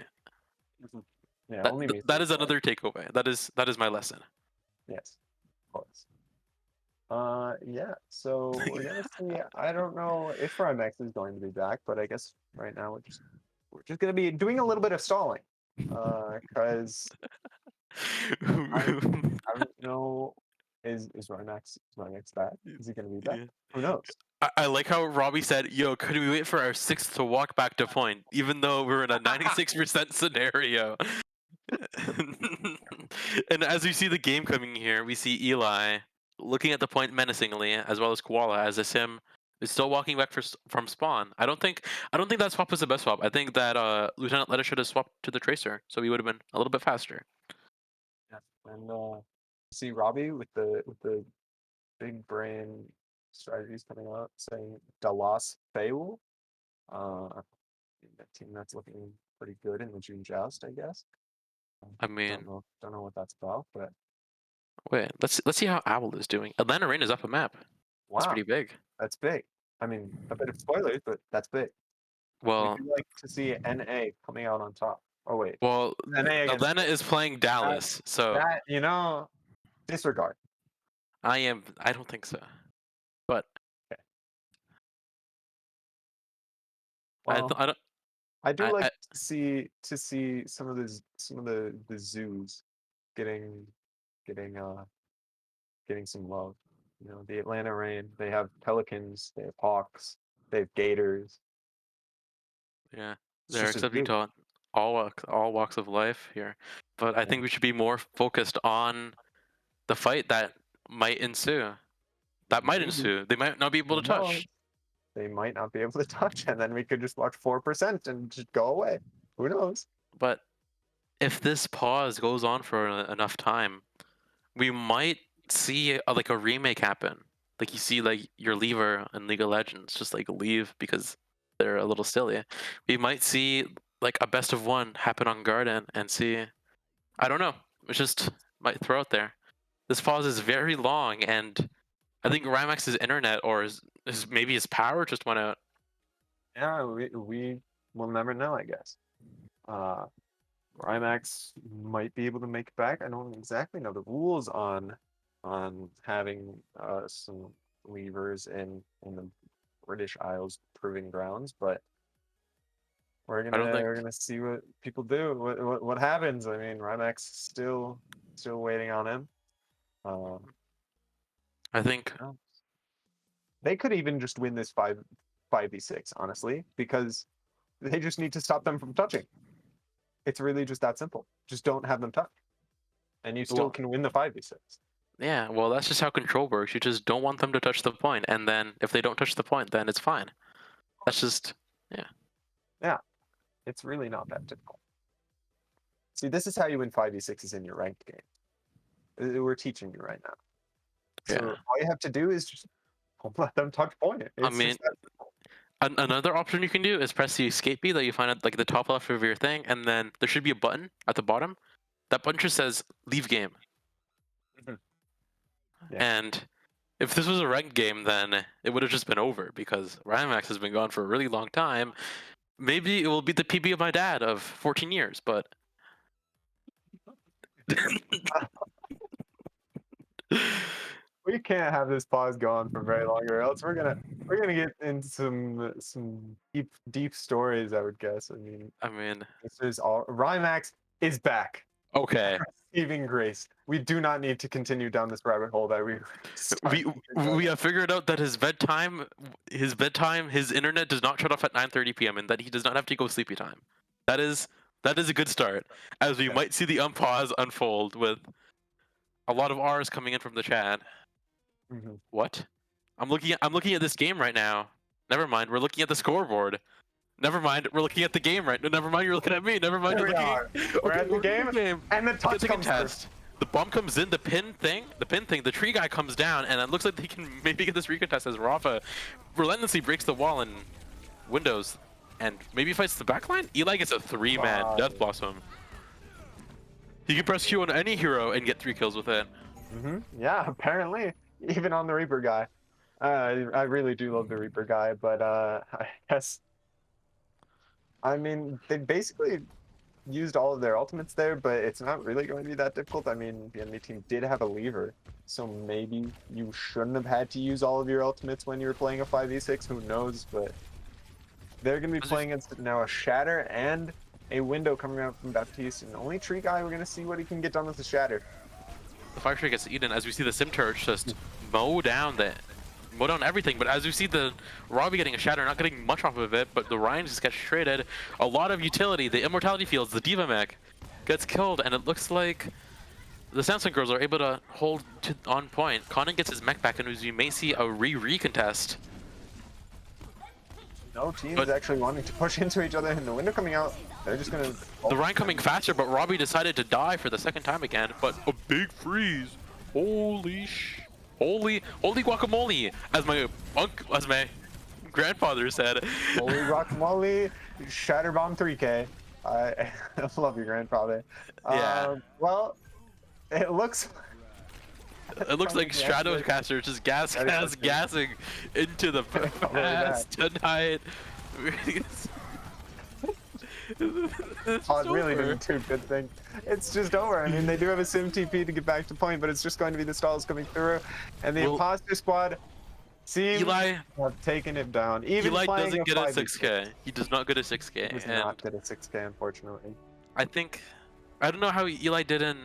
[SPEAKER 13] Yeah,
[SPEAKER 14] that is another takeaway. That is my lesson.
[SPEAKER 13] Yes, of course. Yeah. So we're gonna see. I don't know if Rymax is going to be back, but I guess right now we're just gonna be doing a little bit of stalling, because I don't know. Is Rymax back? Is he gonna be back? Yeah. Who knows?
[SPEAKER 14] I like how Robbie said, "Yo, could we wait for our 6th to walk back to point, even though we're in a 96% scenario?" And as we see the game coming here, we see Eli looking at the point menacingly, as well as Koala, as a sim is still walking back from spawn. I don't think that swap was the best swap. I think that Lieutenant Letta should have swapped to the Tracer, so he would have been a little bit faster.
[SPEAKER 13] Yeah, and see Robbie with the big brain strategies coming out, saying Dalas Feul. That team that's looking pretty good in the June Joust, I guess.
[SPEAKER 14] I mean,
[SPEAKER 13] don't know what that's about, but
[SPEAKER 14] wait, let's see how Owl is doing. Atlanta Rain is up a map.
[SPEAKER 13] Wow,
[SPEAKER 14] that's pretty big.
[SPEAKER 13] That's big. I mean, a bit of spoilers, but that's big.
[SPEAKER 14] Well,
[SPEAKER 13] we do like to see NA coming out on top. Oh wait.
[SPEAKER 14] Well, Atlanta is playing Dallas, so
[SPEAKER 13] that, disregard.
[SPEAKER 14] I don't think so, but
[SPEAKER 13] okay. Well, I do like to see some of the zoos getting some love. You know, the Atlanta Rain, they have pelicans, they have hawks, they have gators.
[SPEAKER 14] Yeah, they're accepting to all walks of life here, but I think we should be more focused on the fight that might ensue. They might not be able to touch.
[SPEAKER 13] They might not be able to touch, and then we could just watch 4% and just go away. Who knows?
[SPEAKER 14] But if this pause goes on for enough time, we might see like a remake happen. Like you see like your lever in League of Legends just like leave because they're a little silly. We might see like a best of one happen on Garden and see. I don't know. It's just might throw out there. This pause is very long, and I think Rymax's internet or maybe his power just went out.
[SPEAKER 13] Yeah, we will never know, I guess. Rymax might be able to make it back. I don't exactly know the rules on having some levers in the British Isles proving grounds, but We're
[SPEAKER 14] I
[SPEAKER 13] gonna
[SPEAKER 14] don't think.
[SPEAKER 13] we're gonna see what people do. What happens? I mean, Rymax still waiting on him.
[SPEAKER 14] I think.
[SPEAKER 13] They could even just win this 5v6, honestly, because they just need to stop them from touching. It's really just that simple. Just don't have them touch, and you still can win the 5v6.
[SPEAKER 14] Yeah, well, that's just how control works. You just don't want them to touch the point, and then if they don't touch the point, then it's fine. That's just, yeah.
[SPEAKER 13] Yeah, it's really not that difficult. See, this is how you win 5v6s in your ranked game. We're teaching you right now. So all you have to do is just don't let them touch point.
[SPEAKER 14] I mean, another option you can do is press the escape key that you find at like the top left of your thing, and then there should be a button at the bottom. That button just says "Leave game." And if this was a ranked game, then it would have just been over because Rymax has been gone for a really long time. Maybe it will be the PB of my dad of 14 years, but
[SPEAKER 13] we can't have this pause go on for very long, or else we're gonna get into some deep stories. I would guess. I mean, this is all. Rymax is back.
[SPEAKER 14] Okay.
[SPEAKER 13] Receiving grace. We do not need to continue down this rabbit hole that
[SPEAKER 14] we have figured out that his bedtime, his internet does not shut off at 9:30 p.m. and that he does not have to go sleepy time. That is a good start, as we might see the unpause unfold with a lot of R's coming in from the chat. What? I'm looking at this game right now. Never mind, we're looking at the scoreboard. Never mind, we're looking at the game right now. Never mind, you're looking at me. Never mind,
[SPEAKER 13] There
[SPEAKER 14] you're
[SPEAKER 13] we
[SPEAKER 14] looking
[SPEAKER 13] are. We're at the game, and the touch comes
[SPEAKER 14] contest. The bomb comes in, the pin thing, the tree guy comes down, and it looks like they can maybe get this recontest as Rafa relentlessly breaks the wall and windows, and maybe fights the backline? Eli gets a 3-man Death Blossom. He can press Q on any hero and get 3 kills with it.
[SPEAKER 13] Yeah, apparently, even on the Reaper guy. I really do love the Reaper guy, but I guess, I mean, they basically used all of their ultimates there, but it's not really going to be that difficult. I mean, the enemy team did have a lever, so maybe you shouldn't have had to use all of your ultimates when you were playing a 5v6, who knows, but they're going to be playing against now a Shatter and a window coming out from Baptiste, and only Tree Guy, we're going to see what he can get done with the Shatter.
[SPEAKER 14] The Fire Tree gets eaten as we see the Sim Turret just mow down everything, but as we see the Robbie getting a Shatter, not getting much off of it, but the Ryan just gets traded. A lot of utility, the Immortality Fields, the Diva Mech gets killed, and it looks like the Samsung girls are able to hold on point. Conan gets his mech back, and as you may see a re-contest.
[SPEAKER 13] No team is actually wanting to push into each other, and the window coming out, they're just gonna...
[SPEAKER 14] The Ryan coming faster, but Robbie decided to die for the second time again, but a big freeze. Holy guacamole, as my grandfather said.
[SPEAKER 13] Holy guacamole, Shatter Bomb 3K. I love your grandfather.
[SPEAKER 14] Yeah.
[SPEAKER 13] Well, it looks
[SPEAKER 14] like Stratocaster just gassing into the past tonight.
[SPEAKER 13] Pod really didn't do good thing. It's just over. I mean, they do have a sim TP to get back to point, but it's just going to be the stalls coming through, and the imposter squad seems to have taken it down. Even
[SPEAKER 14] Eli
[SPEAKER 13] playing
[SPEAKER 14] doesn't get a
[SPEAKER 13] 5v6.
[SPEAKER 14] 6K. He does not get a 6K.
[SPEAKER 13] He does not get a 6K, unfortunately.
[SPEAKER 14] I don't know how Eli did in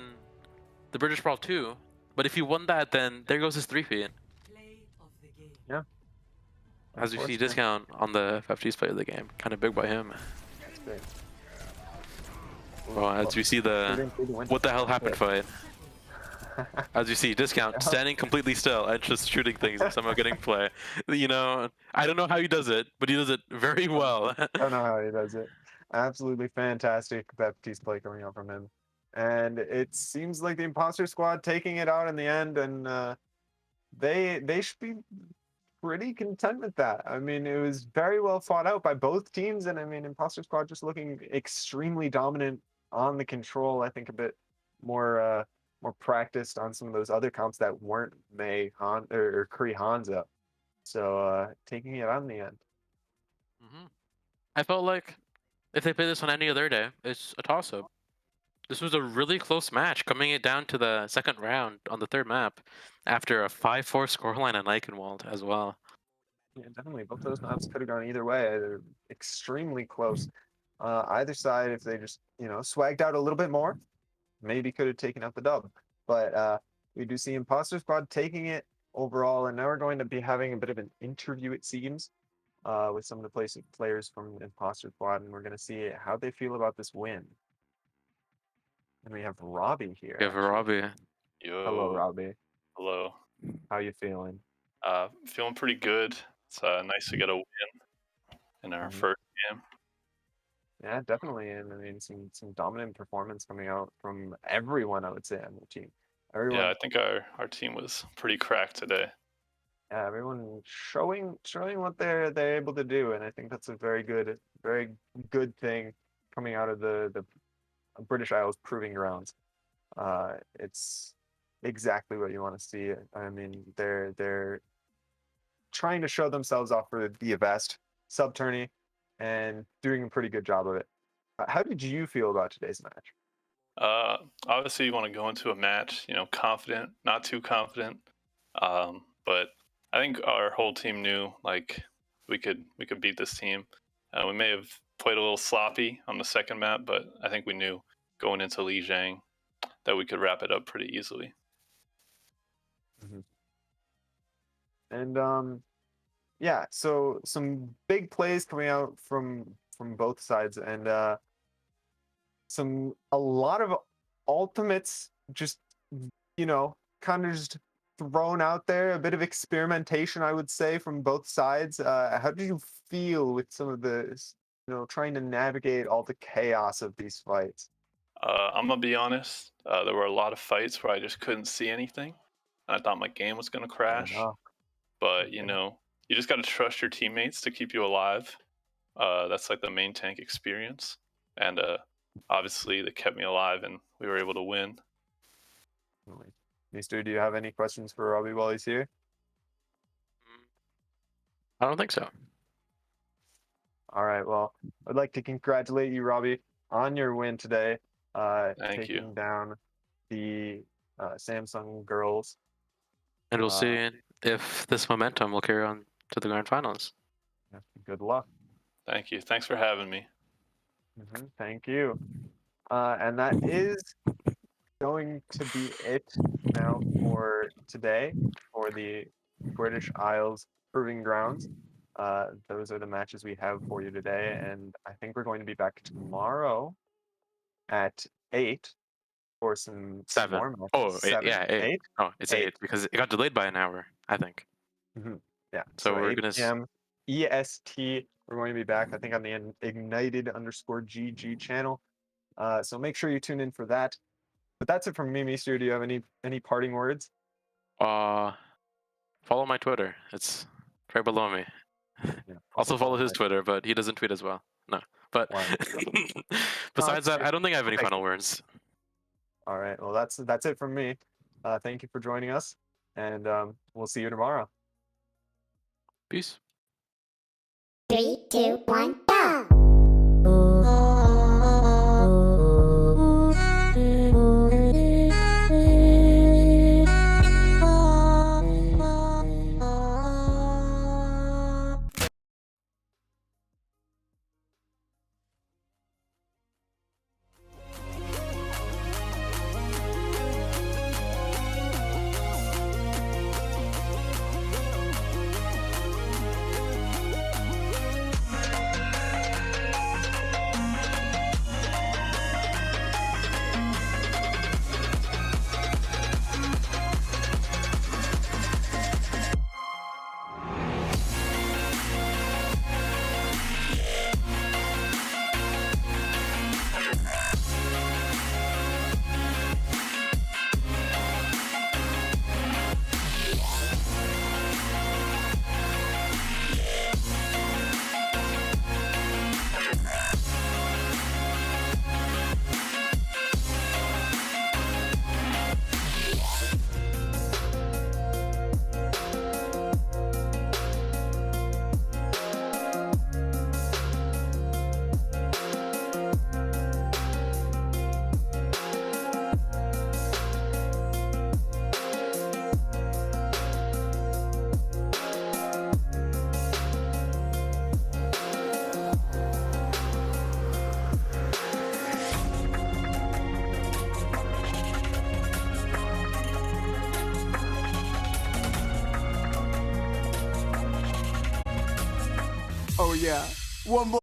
[SPEAKER 14] the British Brawl 2, but if he won that, then there goes his 3-feet.
[SPEAKER 13] Yeah.
[SPEAKER 14] As you see, discount on the FFG's play of the game. Kind of big by him.
[SPEAKER 13] That's big.
[SPEAKER 14] Well, as you see the what the hell happened fight. As you see, discount standing completely still and just shooting things and somehow getting play. You know, I don't know how he does it, but he does it very well.
[SPEAKER 13] I don't know how he does it. Absolutely fantastic Baptiste play coming out from him. And it seems like the imposter squad taking it out in the end, and they should be pretty content with that. I mean, it was very well fought out by both teams, and I mean, imposter squad just looking extremely dominant on the control. I think a bit more practiced on some of those other comps that weren't Mei Han or Kree Hanzo. So taking it on in the end.
[SPEAKER 14] I felt like if they play this on any other day, it's a toss-up. This was a really close match, coming it down to the second round on the third map after a 5-4 scoreline on Eichenwald as well.
[SPEAKER 13] Yeah, definitely. Both those maps could have gone either way. They're extremely close. Either side, if they just swagged out a little bit more, maybe could have taken out the dub. But we do see Imposter Squad taking it overall, and now we're going to be having a bit of an interview, it seems, with some of the players from Imposter Squad, and we're going to see how they feel about this win. And we have Robbie here.
[SPEAKER 14] We have Robbie.
[SPEAKER 15] Yo.
[SPEAKER 13] Hello, Robbie.
[SPEAKER 15] Hello.
[SPEAKER 13] How you feeling?
[SPEAKER 15] Feeling pretty good. It's nice to get a win in our first game.
[SPEAKER 13] Yeah, definitely. And I mean, some dominant performance coming out from everyone, I would say, on the team. Everyone,
[SPEAKER 15] Yeah, I think our team was pretty cracked today.
[SPEAKER 13] yeah, everyone showing what they're able to do, and I think that's a very good thing coming out of the British Isles proving grounds. It's exactly what you want to see. I mean, they're trying to show themselves off for the Avest sub-tourney and doing a pretty good job of it. How did you feel about today's match?
[SPEAKER 15] Obviously, you want to go into a match, confident, not too confident. But I think our whole team knew like we could beat this team. We may have played a little sloppy on the second map, but I think we knew going into Lijiang that we could wrap it up pretty easily.
[SPEAKER 13] And yeah, so some big plays coming out from both sides, and a lot of ultimates just kind of just thrown out there, a bit of experimentation, I would say, from both sides. How did you feel with some of the trying to navigate all the chaos of these fights?
[SPEAKER 15] I'm gonna be honest. There were a lot of fights where I just couldn't see anything. I thought my game was gonna crash. But you just got to trust your teammates to keep you alive. That's like the main tank experience, and obviously they kept me alive, and we were able to win.
[SPEAKER 13] Mister, do you have any questions for Robbie while he's here?
[SPEAKER 14] I don't think so.
[SPEAKER 13] All right. Well, I'd like to congratulate you, Robbie, on your win today. Taking down the Samsung girls.
[SPEAKER 14] And we'll see if this momentum will carry on to the grand finals.
[SPEAKER 13] Good luck.
[SPEAKER 15] Thank you. Thanks for having me.
[SPEAKER 13] Thank you. And that is going to be it now for today for the British Isles Proving Grounds. Those are the matches we have for you today, and I think we're going to be back tomorrow at 8 for some
[SPEAKER 14] 7.
[SPEAKER 13] more matches.
[SPEAKER 14] Oh,
[SPEAKER 13] 7?
[SPEAKER 14] yeah, 8. Oh, it's 8 because it got delayed by an hour, I think.
[SPEAKER 13] Yeah.
[SPEAKER 14] So we're
[SPEAKER 13] 8
[SPEAKER 14] gonna
[SPEAKER 13] p.m. EST. We're going to be back, I think, on the Ignited_GG channel. So make sure you tune in for that. But that's it from me, Mister. Do you have any parting words?
[SPEAKER 14] Follow my Twitter. It's right below me.
[SPEAKER 13] Yeah,
[SPEAKER 14] also follow his Twitter, but he doesn't tweet as well. No. But besides that, I don't think I have any final words.
[SPEAKER 13] All right. Well, that's it from me. Thank you for joining us, and we'll see you tomorrow.
[SPEAKER 14] Peace.
[SPEAKER 4] 3, 2, 1, go!
[SPEAKER 12] Oh yeah. One more.